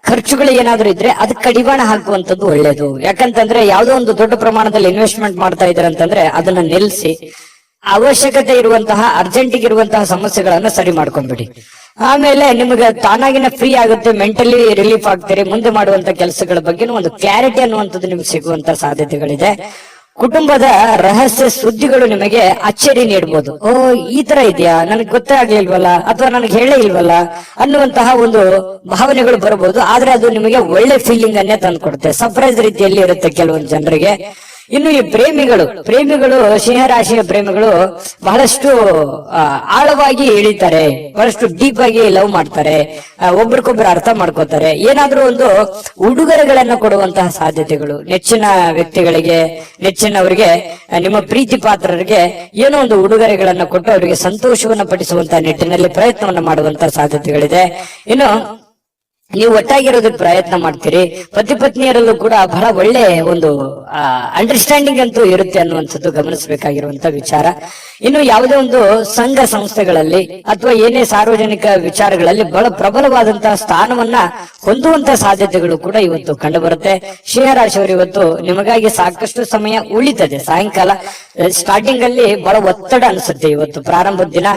ಖರ್ಚುಗಳು ಏನಾದ್ರೂ ಇದ್ರೆ ಅದಕ್ಕೆ ಕಡಿವಾಣ ಹಾಕುವಂತದ್ದು ಒಳ್ಳೇದು. ಯಾಕಂತಂದ್ರೆ ಯಾವುದೋ ಒಂದು ದೊಡ್ಡ ಪ್ರಮಾಣದಲ್ಲಿ ಇನ್ವೆಸ್ಟ್ಮೆಂಟ್ ಮಾಡ್ತಾ ಇದ್ದಾರೆ ಅಂತಂದ್ರೆ ಅದನ್ನ ನಿಲ್ಲಿಸಿ ಅವಶ್ಯಕತೆ ಇರುವಂತಹ ಅರ್ಜೆಂಟಿಗೆ ಇರುವಂತಹ ಸಮಸ್ಯೆಗಳನ್ನ ಸರಿ ಮಾಡ್ಕೊಂಡ್ಬಿಡಿ. ಆಮೇಲೆ ನಿಮಗೆ ತಾನಾಗಿನ ಫ್ರೀ ಆಗುತ್ತೆ, ಮೆಂಟಲಿ ರಿಲೀಫ್ ಆಗ್ತೀರಿ. ಮುಂದೆ ಮಾಡುವಂತ ಕೆಲಸಗಳ ಬಗ್ಗೆ ಒಂದು ಕ್ಲಾರಿಟಿ ಅನ್ನುವಂಥದ್ದು ನಿಮ್ಗೆ ಸಿಗುವಂತ ಸಾಧ್ಯತೆಗಳಿದೆ. ಕುಟುಂಬದ ರಹಸ್ಯ ಸುದ್ದಿಗಳು ನಿಮಗೆ ಅಚ್ಚರಿ ನೀಡಬಹುದು. ಓ, ಈ ತರ ಇದೆಯಾ, ನನಗೆ ಗೊತ್ತೇ ಆಗ್ಲಿಲ್ವಲ್ಲ, ಅಥವಾ ನನಗೆ ಹೇಳೇ ಇಲ್ವಲ್ಲ ಅನ್ನುವಂತಹ ಒಂದು ಭಾವನೆಗಳು ಬರಬಹುದು. ಆದ್ರೆ ಅದು ನಿಮಗೆ ಒಳ್ಳೆ ಫೀಲಿಂಗ್ ಅನ್ನೇ ತಂದ್ಕೊಡುತ್ತೆ. ಸರ್ಪ್ರೈಸ್ ರೀತಿಯಲ್ಲಿ ಇರುತ್ತೆ ಕೆಲವೊಂದು ಜನರಿಗೆ. ಇನ್ನು ಈ ಪ್ರೇಮಿಗಳು ಸಿಂಹರಾಶಿಯ ಪ್ರೇಮಿಗಳು ಬಹಳಷ್ಟು ಆಳವಾಗಿ ಇಳಿತಾರೆ, ಬಹಳಷ್ಟು ಡೀಪ್ ಆಗಿ ಲವ್ ಮಾಡ್ತಾರೆ, ಒಬ್ರಿಗೊಬ್ರು ಅರ್ಥ ಮಾಡ್ಕೋತಾರೆ. ಏನಾದ್ರೂ ಒಂದು ಉಡುಗೊರೆಗಳನ್ನ ಕೊಡುವಂತಹ ಸಾಧ್ಯತೆಗಳು, ನೆಚ್ಚಿನ ವ್ಯಕ್ತಿಗಳಿಗೆ, ನೆಚ್ಚಿನವರಿಗೆ, ನಿಮ್ಮ ಪ್ರೀತಿ ಪಾತ್ರರಿಗೆ ಏನೋ ಒಂದು ಉಡುಗೊರೆಗಳನ್ನ ಕೊಟ್ಟು ಅವರಿಗೆ ಸಂತೋಷವನ್ನ ಪಡಿಸುವಂತಹ ನಿಟ್ಟಿನಲ್ಲಿ ಪ್ರಯತ್ನವನ್ನ ಮಾಡುವಂತಹ ಸಾಧ್ಯತೆಗಳಿದೆ. ಇನ್ನು ನೀವು ಒಟ್ಟಾಗಿರೋದಕ್ಕೆ ಪ್ರಯತ್ನ ಮಾಡ್ತೀರಿ. ಪತಿ ಪತ್ನಿಯರಲ್ಲೂ ಕೂಡ ಬಹಳ ಒಳ್ಳೆ ಒಂದು ಅಂಡರ್ಸ್ಟ್ಯಾಂಡಿಂಗ್ ಅಂತೂ ಇರುತ್ತೆ ಅನ್ನುವಂಥದ್ದು ಗಮನಿಸಬೇಕಾಗಿರುವಂತ ವಿಚಾರ. ಇನ್ನು ಯಾವುದೇ ಒಂದು ಸಂಘ ಸಂಸ್ಥೆಗಳಲ್ಲಿ ಅಥವಾ ಏನೇ ಸಾರ್ವಜನಿಕ ವಿಚಾರಗಳಲ್ಲಿ ಬಹಳ ಪ್ರಬಲವಾದಂತಹ ಸ್ಥಾನವನ್ನ ಹೊಂದುವಂತ ಸಾಧ್ಯತೆಗಳು ಕೂಡ ಇವತ್ತು ಕಂಡು ಬರುತ್ತೆ. ಸಿಂಹರಾಶಿಯವರು ಇವತ್ತು ನಿಮಗಾಗಿ ಸಾಕಷ್ಟು ಸಮಯ ಉಳಿತದೆ. ಸಾಯಂಕಾಲ ಸ್ಟಾರ್ಟಿಂಗ್ ಅಲ್ಲಿ ಬಹಳ ಒತ್ತಡ ಅನ್ಸುತ್ತೆ. ಇವತ್ತು ಪ್ರಾರಂಭದ ದಿನ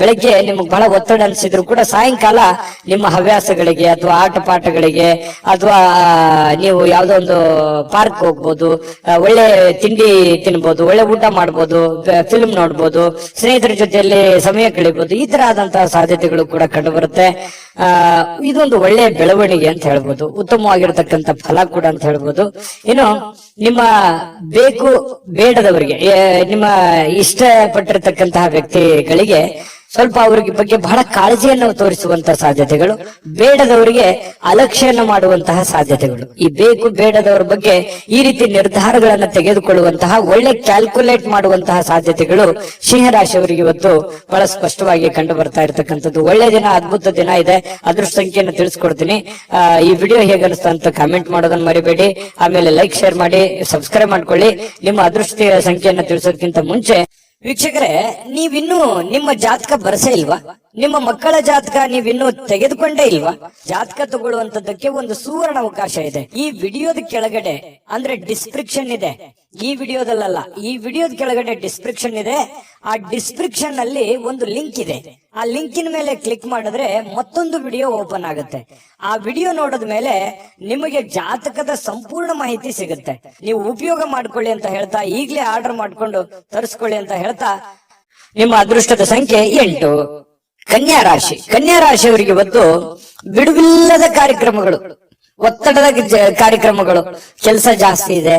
ಬೆಳಗ್ಗೆ ನಿಮಗೆ ಬಹಳ ಒತ್ತಡ ಅನ್ಸಿದ್ರು ಕೂಡ ಸಾಯಂಕಾಲ ನಿಮ್ಮ ಹವ್ಯಾಸಗಳಿಗೆ ಅಥವಾ ಆಟ ಪಾಠಗಳಿಗೆ ಅಥವಾ ನೀವು ಯಾವ್ದೋ ಒಂದು ಪಾರ್ಕ್ ಹೋಗ್ಬೋದು, ಒಳ್ಳೆ ತಿಂಡಿ ತಿನ್ಬೋದು, ಒಳ್ಳೆ ಊಟ ಮಾಡ್ಬೋದು, ಫಿಲ್ಮ್ ನೋಡ್ಬೋದು, ಸ್ನೇಹಿತರ ಜೊತೆಯಲ್ಲಿ ಸಮಯ ಕಳಿಬಹುದು. ಈ ತರ ಆದಂತಹ ಸಾಧ್ಯತೆಗಳು ಕೂಡ ಕಂಡು ಬರುತ್ತೆ. ಇದೊಂದು ಒಳ್ಳೆ ಬೆಳವಣಿಗೆ ಅಂತ ಹೇಳ್ಬೋದು, ಉತ್ತಮವಾಗಿರತಕ್ಕಂತ ಫಲ ಕೂಡ ಅಂತ ಹೇಳ್ಬೋದು. ಇನ್ನು ನಿಮ್ಮ ಬೇಕು ಬೇಡದವರಿಗೆ, ನಿಮ್ಮ ಇಷ್ಟಪಟ್ಟಿರತಕ್ಕಂತಹ ವ್ಯಕ್ತಿಗಳಿಗೆ ಸ್ವಲ್ಪ ಅವ್ರಿಗೆ ಬಗ್ಗೆ ಬಹಳ ಕಾಳಜಿಯನ್ನು ತೋರಿಸುವಂತಹ ಸಾಧ್ಯತೆಗಳು, ಬೇಡದವರಿಗೆ ಅಲಕ್ಷ್ಯವನ್ನು ಮಾಡುವಂತಹ ಸಾಧ್ಯತೆಗಳು. ಈ ಬೇಕು ಬೇಡದವರ ಬಗ್ಗೆ ಈ ರೀತಿ ನಿರ್ಧಾರಗಳನ್ನು ತೆಗೆದುಕೊಳ್ಳುವಂತಹ ಒಳ್ಳೆ ಕ್ಯಾಲ್ಕುಲೇಟ್ ಮಾಡುವಂತಹ ಸಾಧ್ಯತೆಗಳು ಸಿಂಹರಾಶಿಯವರಿಗೆ ಇವತ್ತು ಬಹಳ ಸ್ಪಷ್ಟವಾಗಿ ಕಂಡು ಬರ್ತಾ ಇರತಕ್ಕಂಥದ್ದು. ಒಳ್ಳೆ ದಿನ, ಅದ್ಭುತ ದಿನ ಇದೆ. ಅದೃಷ್ಟ ಸಂಖ್ಯೆಯನ್ನು ತಿಳಿಸ್ಕೊಡ್ತೀನಿ. ಈ ವಿಡಿಯೋ ಹೇಗನ್ನಿಸ್ತಾ ಅಂತ ಕಾಮೆಂಟ್ ಮಾಡೋದನ್ನ ಮರಿಬೇಡಿ. ಆಮೇಲೆ ಲೈಕ್, ಶೇರ್ ಮಾಡಿ, ಸಬ್ಸ್ಕ್ರೈಬ್ ಮಾಡ್ಕೊಳ್ಳಿ. ನಿಮ್ಮ ಅದೃಷ್ಟ ಸಂಖ್ಯೆಯನ್ನು ತಿಳಿಸೋದಕ್ಕಿಂತ ಮುಂಚೆ ವೀಕ್ಷಕರೇ, ನೀವಿನ್ನೂ ನಿಮ್ಮ ಜಾತಕ ಬರಸೇ ಇಲ್ವಾ? ನಿಮ್ಮ ಮಕ್ಕಳ ಜಾತಕ ನೀವಿನ್ನೂ ತೆಗೆದುಕೊಂಡೇ ಇಲ್ವಾ? ಜಾತಕ ತಗೊಳ್ಳುವಂತದ್ದಕ್ಕೆ ಒಂದು ಸುವರ್ಣ ಅವಕಾಶ ಇದೆ. ಈ ವಿಡಿಯೋದ ಕೆಳಗಡೆ ಅಂದ್ರೆ ಡಿಸ್ಕ್ರಿಪ್ಷನ್ ಇದೆ. ಈ ವಿಡಿಯೋದಲ್ಲ, ಈ ವಿಡಿಯೋದ ಕೆಳಗಡೆ ಡಿಸ್ಕ್ರಿಪ್ಷನ್ ಇದೆ. ಆ ಡಿಸ್ಕ್ರಿಪ್ಷನ್ ಅಲ್ಲಿ ಒಂದು ಲಿಂಕ್ ಇದೆ. ಆ ಲಿಂಕಿನ ಮೇಲೆ ಕ್ಲಿಕ್ ಮಾಡಿದ್ರೆ ಮತ್ತೊಂದು ವಿಡಿಯೋ ಓಪನ್ ಆಗುತ್ತೆ. ಆ ವಿಡಿಯೋ ನೋಡಿದ ಮೇಲೆ ನಿಮಗೆ ಜಾತಕದ ಸಂಪೂರ್ಣ ಮಾಹಿತಿ ಸಿಗುತ್ತೆ. ನೀವು ಉಪಯೋಗ ಮಾಡ್ಕೊಳ್ಳಿ ಅಂತ ಹೇಳ್ತಾ, ಈಗಲೇ ಆರ್ಡರ್ ಮಾಡ್ಕೊಂಡು ತರಿಸ್ಕೊಳ್ಳಿ ಅಂತ ಹೇಳ್ತಾ, ನಿಮ್ಮ ಅದೃಷ್ಟದ ಸಂಖ್ಯೆ 8. ಕನ್ಯಾ ರಾಶಿ. ಕನ್ಯಾ ರಾಶಿಯವರಿಗೆ ಇವತ್ತು ಬಿಡುವಿಲ್ಲದ ಕಾರ್ಯಕ್ರಮಗಳು, ಒತ್ತಡದ ಕಾರ್ಯಕ್ರಮಗಳು. ಕೆಲಸ ಜಾಸ್ತಿ ಇದೆ,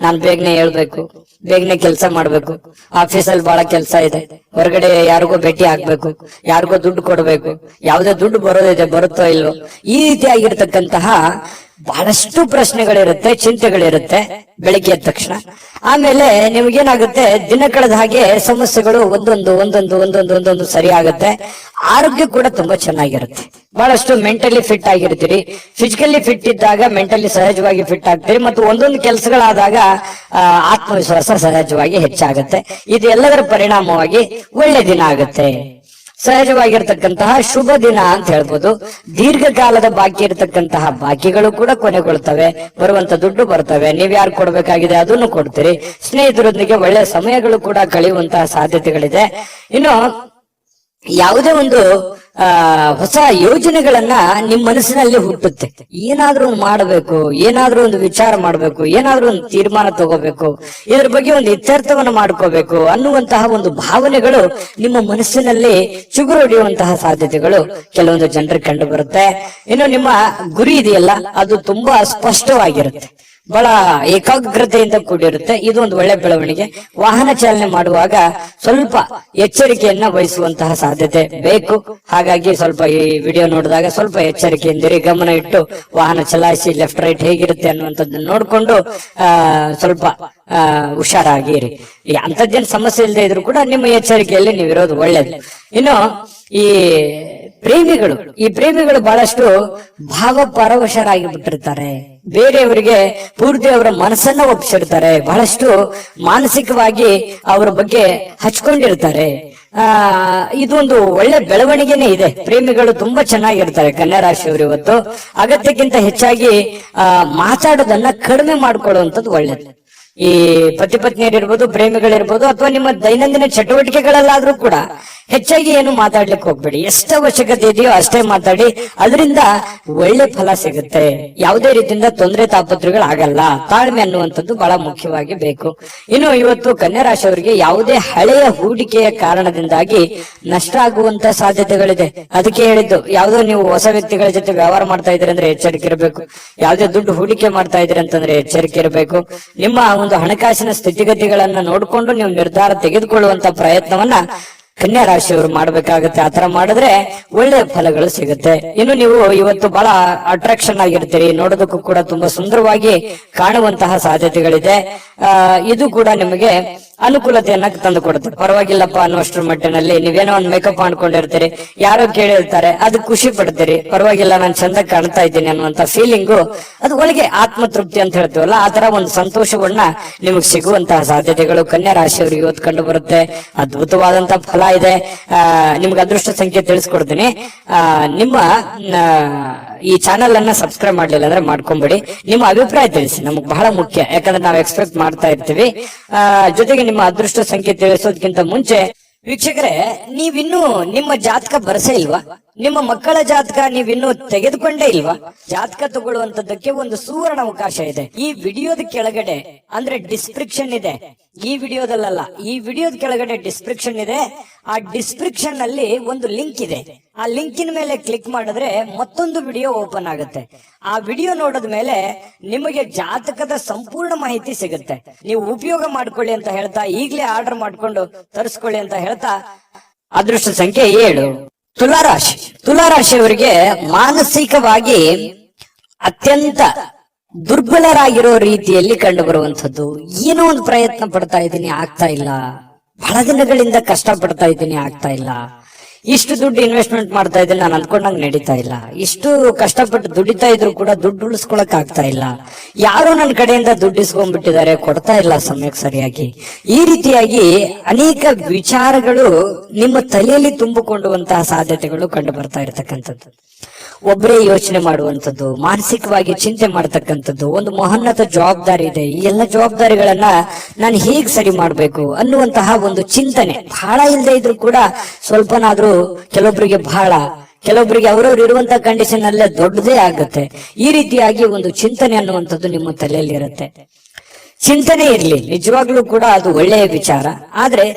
ನಾನು ಬೇಗನೆ ಹೇಳ್ಬೇಕು, ಬೇಗನೆ ಕೆಲಸ ಮಾಡ್ಬೇಕು, ಆಫೀಸಲ್ಲಿ ಬಹಳ ಕೆಲಸ ಇದೆ, ಹೊರಗಡೆ ಯಾರಿಗೋ ಭೇಟಿ ಆಗ್ಬೇಕು, ಯಾರಿಗೋ ದುಡ್ಡು ಕೊಡ್ಬೇಕು, ಯಾವುದೇ ದುಡ್ಡು ಬರೋದಿದೆ, ಬರುತ್ತೋ ಇಲ್ವೋ, ಈ ರೀತಿಯಾಗಿರ್ತಕ್ಕಂತಹ ಬಹಳಷ್ಟು ಪ್ರಶ್ನೆಗಳಿರುತ್ತೆ, ಚಿಂತೆಗಳಿರುತ್ತೆ ಬೆಳಿಗ್ಗೆ ಎದ್ದ ತಕ್ಷಣ. ಆಮೇಲೆ ನಿಮ್ಗೇನಾಗುತ್ತೆ, ದಿನ ಕಳೆದ ಹಾಗೆ ಸಮಸ್ಯೆಗಳು ಒಂದೊಂದು ಸರಿ ಆಗುತ್ತೆ. ಆರೋಗ್ಯ ಕೂಡ ತುಂಬಾ ಚೆನ್ನಾಗಿರುತ್ತೆ. ಬಹಳಷ್ಟು ಮೆಂಟಲಿ ಫಿಟ್ ಆಗಿರ್ತೀರಿ. ಫಿಸಿಕಲಿ ಫಿಟ್ ಇದ್ದಾಗ ಮೆಂಟಲಿ ಸಹಜವಾಗಿ ಫಿಟ್ ಆಗ್ತೀರಿ. ಮತ್ತು ಒಂದೊಂದು ಕೆಲಸಗಳಾದಾಗ ಆತ್ಮವಿಶ್ವಾಸ ಸಹಜವಾಗಿ ಹೆಚ್ಚಾಗುತ್ತೆ. ಇದು ಎಲ್ಲದರ ಪರಿಣಾಮವಾಗಿ ಒಳ್ಳೆ ದಿನ ಆಗುತ್ತೆ. ಸಹಜವಾಗಿರ್ತಕ್ಕಂತಹ ಶುಭ ದಿನ ಅಂತ ಹೇಳ್ಬೋದು. ದೀರ್ಘಕಾಲದ ಬಾಕಿ ಇರತಕ್ಕಂತಹ ಬಾಕಿಗಳು ಕೂಡ ಕೊನೆಗೊಳ್ತವೆ. ಬರುವಂತ ದುಡ್ಡು ಬರ್ತವೆ. ನೀವ್ ಯಾರು ಕೊಡ್ಬೇಕಾಗಿದೆ ಅದನ್ನು ಕೊಡ್ತೀರಿ. ಸ್ನೇಹಿತರೊಂದಿಗೆ ಒಳ್ಳೆ ಸಮಯಗಳು ಕೂಡ ಕಳೆಯುವಂತಹ ಸಾಧ್ಯತೆಗಳಿದೆ. ಇನ್ನು ಯಾವುದೇ ಒಂದು ಹೊಸ ಯೋಜನೆಗಳನ್ನ ನಿಮ್ ಮನಸ್ಸಿನಲ್ಲಿ ಹುಟ್ಟುತ್ತೆ. ಏನಾದ್ರೂ ಮಾಡಬೇಕು, ಏನಾದ್ರೂ ಒಂದು ವಿಚಾರ ಮಾಡಬೇಕು, ಏನಾದ್ರೂ ಒಂದು ತೀರ್ಮಾನ ತಗೋಬೇಕು, ಇದ್ರ ಬಗ್ಗೆ ಒಂದು ಇತ್ಯರ್ಥವನ್ನು ಮಾಡ್ಕೋಬೇಕು ಅನ್ನುವಂತಹ ಒಂದು ಭಾವನೆಗಳು ನಿಮ್ಮ ಮನಸ್ಸಿನಲ್ಲಿ ಚಿಗುರೊಡೆಯುವಂತಹ ಸಾಧ್ಯತೆಗಳು ಕೆಲವೊಂದು ಜನರಿಗೆ ಕಂಡು ಬರುತ್ತೆ. ಇನ್ನು ನಿಮ್ಮ ಗುರಿ ಇದೆಯಲ್ಲ, ಅದು ತುಂಬಾ ಸ್ಪಷ್ಟವಾಗಿರುತ್ತೆ, ಬಹಳ ಏಕಾಗ್ರತೆಯಿಂದ ಕೂಡಿರುತ್ತೆ. ಇದು ಒಂದು ಒಳ್ಳೆ ಬೆಳವಣಿಗೆ. ವಾಹನ ಚಾಲನೆ ಮಾಡುವಾಗ ಸ್ವಲ್ಪ ಎಚ್ಚರಿಕೆಯನ್ನ ವಹಿಸುವಂತಹ ಸಾಧ್ಯತೆ ಬೇಕು. ಹಾಗಾಗಿ ಸ್ವಲ್ಪ ಈ ವಿಡಿಯೋ ನೋಡಿದಾಗ ಸ್ವಲ್ಪ ಎಚ್ಚರಿಕೆಯಿಂದಿರಿ, ಗಮನ ಇಟ್ಟು ವಾಹನ ಚಲಾಯಿಸಿ. ಲೆಫ್ಟ್ ರೈಟ್ ಹೇಗಿರುತ್ತೆ ಅನ್ನುವಂಥದ್ದನ್ನ ನೋಡ್ಕೊಂಡು ಸ್ವಲ್ಪ ಹುಷಾರಾಗಿರಿ. ಅಂತದ್ದೇನು ಸಮಸ್ಯೆ ಇಲ್ಲದೆ ಇದ್ರು ಕೂಡ ನಿಮ್ಮ ಎಚ್ಚರಿಕೆಯಲ್ಲಿ ನೀವಿರೋದು ಒಳ್ಳೇದು. ಇನ್ನು ಈ ಪ್ರೇಮಿಗಳು ಬಹಳಷ್ಟು ಭಾವಪರವಶರಾಗಿ ಬಿಟ್ಟಿರ್ತಾರೆ. ಬೇರೆಯವರಿಗೆ ಪೂರ್ತಿ ಅವರ ಮನಸ್ಸನ್ನ ಒಪ್ಪಿಸಿರ್ತಾರೆ. ಬಹಳಷ್ಟು ಮಾನಸಿಕವಾಗಿ ಅವರ ಬಗ್ಗೆ ಹಚ್ಕೊಂಡಿರ್ತಾರೆ. ಇದೊಂದು ಒಳ್ಳೆ ಬೆಳವಣಿಗೆನೇ ಇದೆ. ಪ್ರೇಮಿಗಳು ತುಂಬಾ ಚೆನ್ನಾಗಿರ್ತಾರೆ ಕನ್ಯಾ ರಾಶಿಯವರು ಇವತ್ತು. ಅಗತ್ಯಕ್ಕಿಂತ ಹೆಚ್ಚಾಗಿ ಮಾತಾಡೋದನ್ನ ಕಡಿಮೆ ಮಾಡ್ಕೊಳ್ಳುವಂಥದ್ದು ಒಳ್ಳೇದು. ಈ ಪತಿ ಪತ್ನಿಯರಿರ್ಬೋದು, ಪ್ರೇಮಿಗಳಿರ್ಬೋದು, ಅಥವಾ ನಿಮ್ಮ ದೈನಂದಿನ ಚಟುವಟಿಕೆಗಳಲ್ಲಾದ್ರೂ ಕೂಡ ಹೆಚ್ಚಾಗಿ ಏನು ಮಾತಾಡ್ಲಿಕ್ಕೆ ಹೋಗ್ಬೇಡಿ. ಎಷ್ಟು ಅವಶ್ಯಕತೆ ಇದೆಯೋ ಅಷ್ಟೇ ಮಾತಾಡಿ. ಅದರಿಂದ ಒಳ್ಳೆ ಫಲ ಸಿಗುತ್ತೆ. ಯಾವುದೇ ರೀತಿಯಿಂದ ತೊಂದರೆ ತಾಪತ್ರಗಳಾಗಲ್ಲ. ತಾಳ್ಮೆ ಅನ್ನುವಂಥದ್ದು ಬಹಳ ಮುಖ್ಯವಾಗಿ ಬೇಕು. ಇನ್ನು ಇವತ್ತು ಕನ್ಯಾ ರಾಶಿಯವರಿಗೆ ಯಾವುದೇ ಹಳೆಯ ಹೂಡಿಕೆಯ ಕಾರಣದಿಂದಾಗಿ ನಷ್ಟ ಆಗುವಂತ ಸಾಧ್ಯತೆಗಳಿದೆ. ಅದಕ್ಕೆ ಹೇಳಿದ್ದು, ಯಾವುದೋ ನೀವು ಹೊಸ ವ್ಯಕ್ತಿಗಳ ಜೊತೆ ವ್ಯವಹಾರ ಮಾಡ್ತಾ ಇದ್ದೀರಿ ಅಂದ್ರೆ ಎಚ್ಚರಿಕೆ ಇರಬೇಕು. ಯಾವುದೇ ದುಡ್ಡು ಹೂಡಿಕೆ ಮಾಡ್ತಾ ಇದ್ದೀರಿ ಅಂತಂದ್ರೆ ಎಚ್ಚರಿಕೆ ಇರಬೇಕು. ನಿಮ್ಮ ಒಂದು ಹಣಕಾಸಿನ ಸ್ಥಿತಿಗತಿಗಳನ್ನ ನೋಡಿಕೊಂಡು ನೀವು ನಿರ್ಧಾರ ತೆಗೆದುಕೊಳ್ಳುವಂತ ಪ್ರಯತ್ನವನ್ನ ಕನ್ಯಾ ರಾಶಿಯವರು ಮಾಡ್ಬೇಕಾಗತ್ತೆ. ಆತರ ಮಾಡಿದ್ರೆ ಒಳ್ಳೆಯ ಫಲಗಳು ಸಿಗುತ್ತೆ. ಇನ್ನು ನೀವು ಇವತ್ತು ಬಹಳ ಅಟ್ರಾಕ್ಷನ್ ಆಗಿರ್ತೀರಿ. ನೋಡೋದಕ್ಕೂ ಕೂಡ ತುಂಬಾ ಸುಂದರವಾಗಿ ಕಾಣುವಂತಹ ಸಾಧ್ಯತೆಗಳಿದೆ. ಇದು ಕೂಡ ನಿಮಗೆ ಅನುಕೂಲತೆಯನ್ನ ತಂದು ಕೊಡುತ್ತೆ. ಪರವಾಗಿಲ್ಲಪ್ಪ ಅನ್ನುವಷ್ಟರ ಮಟ್ಟಿನಲ್ಲಿ ನೀವೇನೋ ಒಂದು ಮೇಕಪ್ ಮಾಡ್ಕೊಂಡಿರ್ತೀರಿ, ಯಾರೋ ಕೇಳಿರ್ತಾರೆ, ಅದು ಖುಷಿ ಪಡ್ತೀರಿ, ಪರವಾಗಿಲ್ಲ ನಾನು ಚಂದ ಕಾಣ್ತಾ ಇದ್ದೀನಿ ಅನ್ನುವಂತ ಫೀಲಿಂಗು, ಅದು ಒಳಗೆ ಆತ್ಮತೃಪ್ತಿ ಅಂತ ಹೇಳ್ತೀವಲ್ಲ, ಆ ತರ ಒಂದು ಸಂತೋಷವನ್ನ ನಿಮಗೆ ಸಿಗುವಂತಹ ಸಾಧ್ಯತೆಗಳು ಕನ್ಯಾ ರಾಶಿಯವರಿಗೆ ಇವತ್ತು ಕಂಡು ಬರುತ್ತೆ. ಅದ್ಭುತವಾದಂತಹ ಫಲ ಇದೆ. ನಿಮ್ಗೆ ಅದೃಷ್ಟ ಸಂಖ್ಯೆ ತಿಳಿಸ್ಕೊಡ್ತೀನಿ. ನಿಮ್ಮ ಈ ಚಾನೆಲ್ ಅನ್ನ ಸಬ್ಸ್ಕ್ರೈಬ್ ಮಾಡ್ಲಿಲ್ಲ ಅಂದ್ರೆ ಮಾಡ್ಕೊಂಬಿಡಿ. ನಿಮ್ಮ ಅಭಿಪ್ರಾಯ ತಿಳಿಸಿ, ನಮಗ್ ಬಹಳ ಮುಖ್ಯ. ಯಾಕಂದ್ರೆ ನಾವು ಎಕ್ಸ್ಪೆಕ್ಟ್ ಮಾಡ್ತಾ ಇರ್ತೀವಿ. ಜೊತೆಗೆ ನಿಮ್ಮ ಅದೃಷ್ಟ ಸಂಖ್ಯೆ ತಿಳಿಸೋದಕ್ಕಿಂತ ಮುಂಚೆ ವೀಕ್ಷಕರೇ, ನೀವಿನ್ನೂ ನಿಮ್ಮ ಜಾತಕ ಬರಸೇ ಇಲ್ವಾ? ನಿಮ್ಮ ಮಕ್ಕಳ ಜಾತಕ ನೀವಿನ್ನೂ ತೆಗೆದುಕೊಂಡೇ ಇಲ್ವಾ? ಜಾತಕ ತಗೊಳ್ಳುವಂತದ್ದಕ್ಕೆ ಒಂದು ಸುವರ್ಣ ಅವಕಾಶ ಇದೆ. ಈ ವಿಡಿಯೋದ ಕೆಳಗಡೆ ಅಂದ್ರೆ ಡಿಸ್ಕ್ರಿಪ್ಷನ್ ಇದೆ. ಈ ವಿಡಿಯೋದಲ್ಲ, ಈ ವಿಡಿಯೋದ ಕೆಳಗಡೆ ಡಿಸ್ಕ್ರಿಪ್ಷನ್ ಇದೆ. ಆ ಡಿಸ್ಕ್ರಿಪ್ಷನ್ ನಲ್ಲಿ ಒಂದು ಲಿಂಕ್ ಇದೆ. ಆ ಲಿಂಕಿನ ಮೇಲೆ ಕ್ಲಿಕ್ ಮಾಡಿದ್ರೆ ಮತ್ತೊಂದು ವಿಡಿಯೋ ಓಪನ್ ಆಗುತ್ತೆ. ಆ ವಿಡಿಯೋ ನೋಡಿದ ಮೇಲೆ ನಿಮಗೆ ಜಾತಕದ ಸಂಪೂರ್ಣ ಮಾಹಿತಿ ಸಿಗುತ್ತೆ. ನೀವು ಉಪಯೋಗ ಮಾಡ್ಕೊಳ್ಳಿ ಅಂತ ಹೇಳ್ತಾ, ಈಗಲೇ ಆರ್ಡರ್ ಮಾಡ್ಕೊಂಡು ತರಿಸ್ಕೊಳ್ಳಿ ಅಂತ ಹೇಳ್ತಾ, ಅದೃಷ್ಟ ಸಂಖ್ಯೆ 7 ತುಲಾರಾಶಿ. ತುಲಾರಾಶಿಯವರಿಗೆ ಮಾನಸಿಕವಾಗಿ ಅತ್ಯಂತ ದುರ್ಬಲರಾಗಿರೋ ರೀತಿಯಲ್ಲಿ ಕಂಡು ಬರುವಂತದ್ದು. ಏನೋ ಒಂದು ಪ್ರಯತ್ನ ಪಡ್ತಾ ಇದ್ದೀನಿ, ಆಗ್ತಾ ಇಲ್ಲ. ಬಹಳ ದಿನಗಳಿಂದ ಕಷ್ಟ ಪಡ್ತಾ ಇದ್ದೀನಿ, ಆಗ್ತಾ ಇಲ್ಲ. ಇಷ್ಟು ದುಡ್ಡು ಇನ್ವೆಸ್ಟ್ಮೆಂಟ್ ಮಾಡ್ತಾ ಇದ್ದೀನಿ, ನಾನು ಅನ್ಕೊಂಡಂಗ್ ನಡೀತಾ ಇಲ್ಲ. ಇಷ್ಟು ಕಷ್ಟಪಟ್ಟು ದುಡಿತಾ ಇದ್ರು ಕೂಡ ದುಡ್ಡು ಉಳಿಸ್ಕೊಳಕ್ ಆಗ್ತಾ ಇಲ್ಲ. ಯಾರೋ ನನ್ನ ಕಡೆಯಿಂದ ದುಡ್ಡು ಇಸ್ಕೊಂಡ್ಬಿಟ್ಟಿದ್ದಾರೆ, ಕೊಡ್ತಾ ಇಲ್ಲ ಸಮಯಕ್ಕೆ ಸರಿಯಾಗಿ. ಈ ರೀತಿಯಾಗಿ ಅನೇಕ ವಿಚಾರಗಳು ನಿಮ್ಮ ತಲೆಯಲ್ಲಿ ತುಂಬಿಕೊಳ್ಳುವಂತಹ ಸಾಧ್ಯತೆಗಳು ಕಂಡು ಬರ್ತಾ ಇರತಕ್ಕಂಥದ್ದು. ಒಬ್ಬರೇ ಯೋಚನೆ ಮಾಡುವಂಥದ್ದು, ಮಾನಸಿಕವಾಗಿ ಚಿಂತೆ ಮಾಡ್ತಕ್ಕಂಥದ್ದು, ಒಂದು ಮಹೋನ್ನತ ಜವಾಬ್ದಾರಿ ಇದೆ, ಈ ಎಲ್ಲ ಜವಾಬ್ದಾರಿಗಳನ್ನ ನಾನು ಹೇಗ್ ಸರಿ ಮಾಡ್ಬೇಕು ಅನ್ನುವಂತಹ ಒಂದು ಚಿಂತನೆ. ಬಹಳ ಇಲ್ಲದೆ ಇದ್ರು ಕೂಡ ಸ್ವಲ್ಪನಾದ್ರೂ ಕೆಲವೊಬ್ಬರಿಗೆ ಬಹಳ, ಕೆಲವೊಬ್ಬರಿಗೆ ಅವರವ್ರು ಇರುವಂತಹ ಕಂಡೀಷನ್ ಅಲ್ಲೇ ದೊಡ್ಡದೇ ಆಗುತ್ತೆ. ಈ ರೀತಿಯಾಗಿ ಒಂದು ಚಿಂತನೆ ಅನ್ನುವಂಥದ್ದು ನಿಮ್ಮ ತಲೆಯಲ್ಲಿ ಇರುತ್ತೆ. ಚಿಂತನೆ ಇರ್ಲಿ, ನಿಜವಾಗ್ಲೂ ಕೂಡ ಅದು ಒಳ್ಳೆಯ ವಿಚಾರ. ಆದ್ರೆ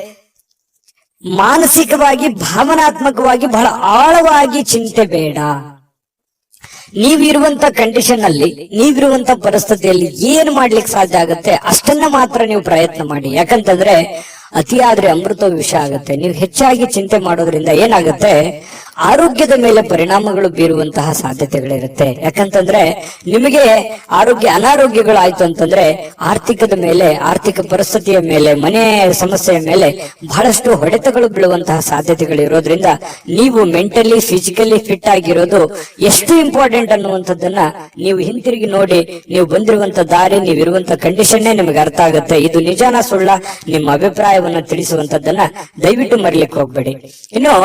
ಮಾನಸಿಕವಾಗಿ ಭಾವನಾತ್ಮಕವಾಗಿ ಬಹಳ ಆಳವಾಗಿ ಚಿಂತೆ ಬೇಡ. ನೀವಿರುವಂತ ಕಂಡೀಷನ್ ಅಲ್ಲಿ, ನೀವಿರುವಂತ ಪರಿಸ್ಥಿತಿಯಲ್ಲಿ ಏನ್ ಮಾಡ್ಲಿಕ್ಕೆ ಸಾಧ್ಯ ಆಗುತ್ತೆ ಅಷ್ಟನ್ನ ಮಾತ್ರ ನೀವು ಪ್ರಯತ್ನ ಮಾಡಿ. ಯಾಕಂತಂದ್ರೆ ಅತಿಯಾದ್ರೆ ಅಮೃತ ವಿಷ ಆಗುತ್ತೆ. ನೀವು ಹೆಚ್ಚಾಗಿ ಚಿಂತೆ ಮಾಡೋದ್ರಿಂದ ಏನಾಗುತ್ತೆ, ಆರೋಗ್ಯದ ಮೇಲೆ ಪರಿಣಾಮಗಳು ಬೀರುವಂತಹ ಸಾಧ್ಯತೆಗಳಿರುತ್ತೆ. ಯಾಕಂತಂದ್ರೆ ನಿಮಗೆ ಅನಾರೋಗ್ಯಗಳು ಆಯ್ತು ಅಂತಂದ್ರೆ ಆರ್ಥಿಕದ ಮೇಲೆ, ಆರ್ಥಿಕ ಪರಿಸ್ಥಿತಿಯ ಮೇಲೆ, ಮನೆ ಸಮಸ್ಯೆಯ ಮೇಲೆ ಬಹಳಷ್ಟು ಹೊಡೆತಗಳು ಬೀಳುವಂತಹ ಸಾಧ್ಯತೆಗಳು ಇರೋದ್ರಿಂದ ನೀವು ಮೆಂಟಲಿ ಫಿಸಿಕಲಿ ಫಿಟ್ ಆಗಿರೋದು ಎಷ್ಟು ಇಂಪಾರ್ಟೆಂಟ್ ಅನ್ನುವಂಥದ್ದನ್ನ ನೀವು ಹಿಂತಿರುಗಿ ನೋಡಿ. ನೀವು ಬಂದಿರುವಂತ ದಾರಿ, ನೀವಿರುವಂತ ಕಂಡೀಷನ್ನೇ ನಿಮಗೆ ಅರ್ಥ ಆಗುತ್ತೆ. ಇದು ನಿಜಾನ ಸುಳ್ಳ, ನಿಮ್ಮ ಅಭಿಪ್ರಾಯವನ್ನ ತಿಳಿಸುವಂತದ್ದನ್ನ ದಯವಿಟ್ಟು ಮರಿಲಿಕ್ಕೆ ಹೋಗ್ಬೇಡಿ. ಇನ್ನು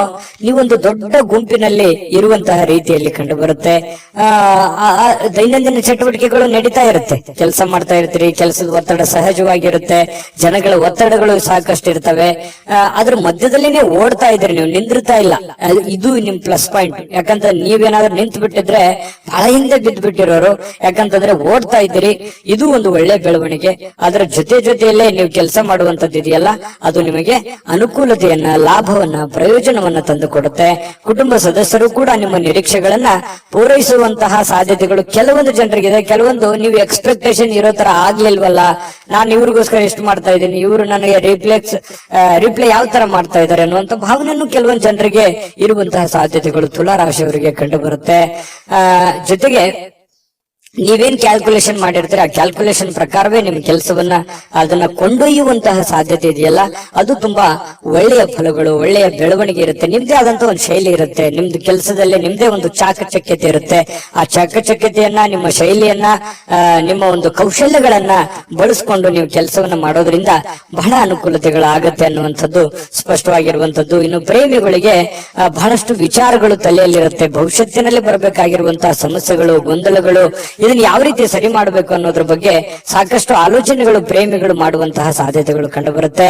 ನೀವೊಂದು ದೊಡ್ಡ ಗುಂಪಿನಲ್ಲಿ ಇರುವಂತಹ ರೀತಿಯಲ್ಲಿ ಕಂಡು ಬರುತ್ತೆ. ದೈನಂದಿನ ಚಟುವಟಿಕೆಗಳು ನಡೀತಾ ಇರುತ್ತೆ, ಕೆಲಸ ಮಾಡ್ತಾ ಇರ್ತೀರಿ, ಕೆಲಸದ ಒತ್ತಡ ಸಹಜವಾಗಿರುತ್ತೆ, ಜನಗಳ ಒತ್ತಡಗಳು ಸಾಕಷ್ಟು ಇರ್ತವೆ. ಅದ್ರ ಮಧ್ಯದಲ್ಲಿನೇ ಓಡ್ತಾ ಇದ್ರಿ, ನೀವು ನಿಂದಿರ್ತಾ ಇಲ್ಲ. ಇದು ನಿಮ್ ಪ್ಲಸ್ ಪಾಯಿಂಟ್. ಯಾಕಂದ್ರೆ ನೀವೇನಾದ್ರೂ ನಿಂತು ಬಿಟ್ಟಿದ್ರೆ ಬಹಳ ಹಿಂದೆ ಬಿದ್ದು ಬಿಟ್ಟಿರೋರು. ಯಾಕಂತಂದ್ರೆ ಓಡ್ತಾ ಇದ್ದೀರಿ, ಇದು ಒಂದು ಒಳ್ಳೆ ಬೆಳವಣಿಗೆ. ಅದರ ಜೊತೆಯಲ್ಲೇ ನೀವು ಕೆಲಸ ಮಾಡುವಂತದ್ದು ಇದೆಯಲ್ಲ, ಅದು ನಿಮಗೆ ಅನುಕೂಲತೆಯನ್ನ, ಲಾಭವನ್ನ, ಪ್ರಯೋಜನವನ್ನ ತಂದು ಕೊಡುತ್ತೆ. ಕುಟುಂಬ ಸದಸ್ಯರು ಕೂಡ ನಿಮ್ಮ ನಿರೀಕ್ಷೆಗಳನ್ನ ಪೂರೈಸುವಂತಹ ಸಾಧ್ಯತೆಗಳು ಕೆಲವೊಂದು ಜನರಿಗಿದೆ. ಕೆಲವೊಂದು ನೀವು ಎಕ್ಸ್ಪೆಕ್ಟೇಷನ್ ಇರೋ ತರ ಆಗ್ಲಿಲ್ವಲ್ಲ, ನಾನು ಇವ್ರಿಗೋಸ್ಕರ ಎಷ್ಟು ಮಾಡ್ತಾ ಇದ್ದೀನಿ, ಇವರು ನನಗೆ ರಿಪ್ಲೈ ಯಾವ ತರ ಮಾಡ್ತಾ ಇದ್ದಾರೆ ಅನ್ನುವಂತ ಭಾವನೆಯನ್ನು ಕೆಲವೊಂದು ಜನರಿಗೆ ಇರುವಂತಹ ಸಾಧ್ಯತೆಗಳು ತುಲಾರಾಶಿಯವರಿಗೆ ಕಂಡು ಬರುತ್ತೆ. ಜೊತೆಗೆ ನೀವೇನ್ ಕ್ಯಾಲ್ಕುಲೇಷನ್ ಮಾಡಿರ್ತೀರ ಆ ಕ್ಯಾಲ್ಕುಲೇಷನ್ ಪ್ರಕಾರವೇ ನಿಮ್ ಕೆಲಸವನ್ನ ಅದನ್ನ ಕೊಂಡೊಯ್ಯುವಂತಹ ಸಾಧ್ಯತೆ ಇದೆಯಲ್ಲ, ಅದು ತುಂಬಾ ಒಳ್ಳೆಯ ಫಲಗಳು, ಒಳ್ಳೆಯ ಬೆಳವಣಿಗೆ ಇರುತ್ತೆ. ನಿಮ್ದೇ ಆದಂತ ಒಂದು ಶೈಲಿ ಇರುತ್ತೆ, ನಿಮ್ದು ಕೆಲಸದಲ್ಲಿ ನಿಮ್ದೇ ಒಂದು ಚಾಕಚಕ್ಯತೆ ಇರುತ್ತೆ. ಆ ಚಾಕಚಕ್ಯತೆಯನ್ನ, ನಿಮ್ಮ ಶೈಲಿಯನ್ನ, ನಿಮ್ಮ ಒಂದು ಕೌಶಲ್ಯಗಳನ್ನ ಬಳಸ್ಕೊಂಡು ನೀವು ಕೆಲಸವನ್ನ ಮಾಡೋದ್ರಿಂದ ಬಹಳ ಅನುಕೂಲತೆಗಳಾಗತ್ತೆ ಅನ್ನುವಂಥದ್ದು ಸ್ಪಷ್ಟವಾಗಿರುವಂತದ್ದು. ಇನ್ನು ಪ್ರೇಮಿಗಳಿಗೆ ಬಹಳಷ್ಟು ವಿಚಾರಗಳು ತಲೆಯಲ್ಲಿರುತ್ತೆ. ಭವಿಷ್ಯತ್ತಿನಲ್ಲಿ ಬರಬೇಕಾಗಿರುವಂತಹ ಸಮಸ್ಯೆಗಳು, ಗೊಂದಲಗಳು, ಇದನ್ನ ಯಾವ ರೀತಿ ಸರಿ ಮಾಡಬೇಕು ಅನ್ನೋದ್ರ ಬಗ್ಗೆ ಸಾಕಷ್ಟು ಆಲೋಚನೆಗಳು ಪ್ರೇಮಿಗಳು ಮಾಡುವಂತಹ ಸಾಧ್ಯತೆಗಳು ಕಂಡು ಬರುತ್ತೆ.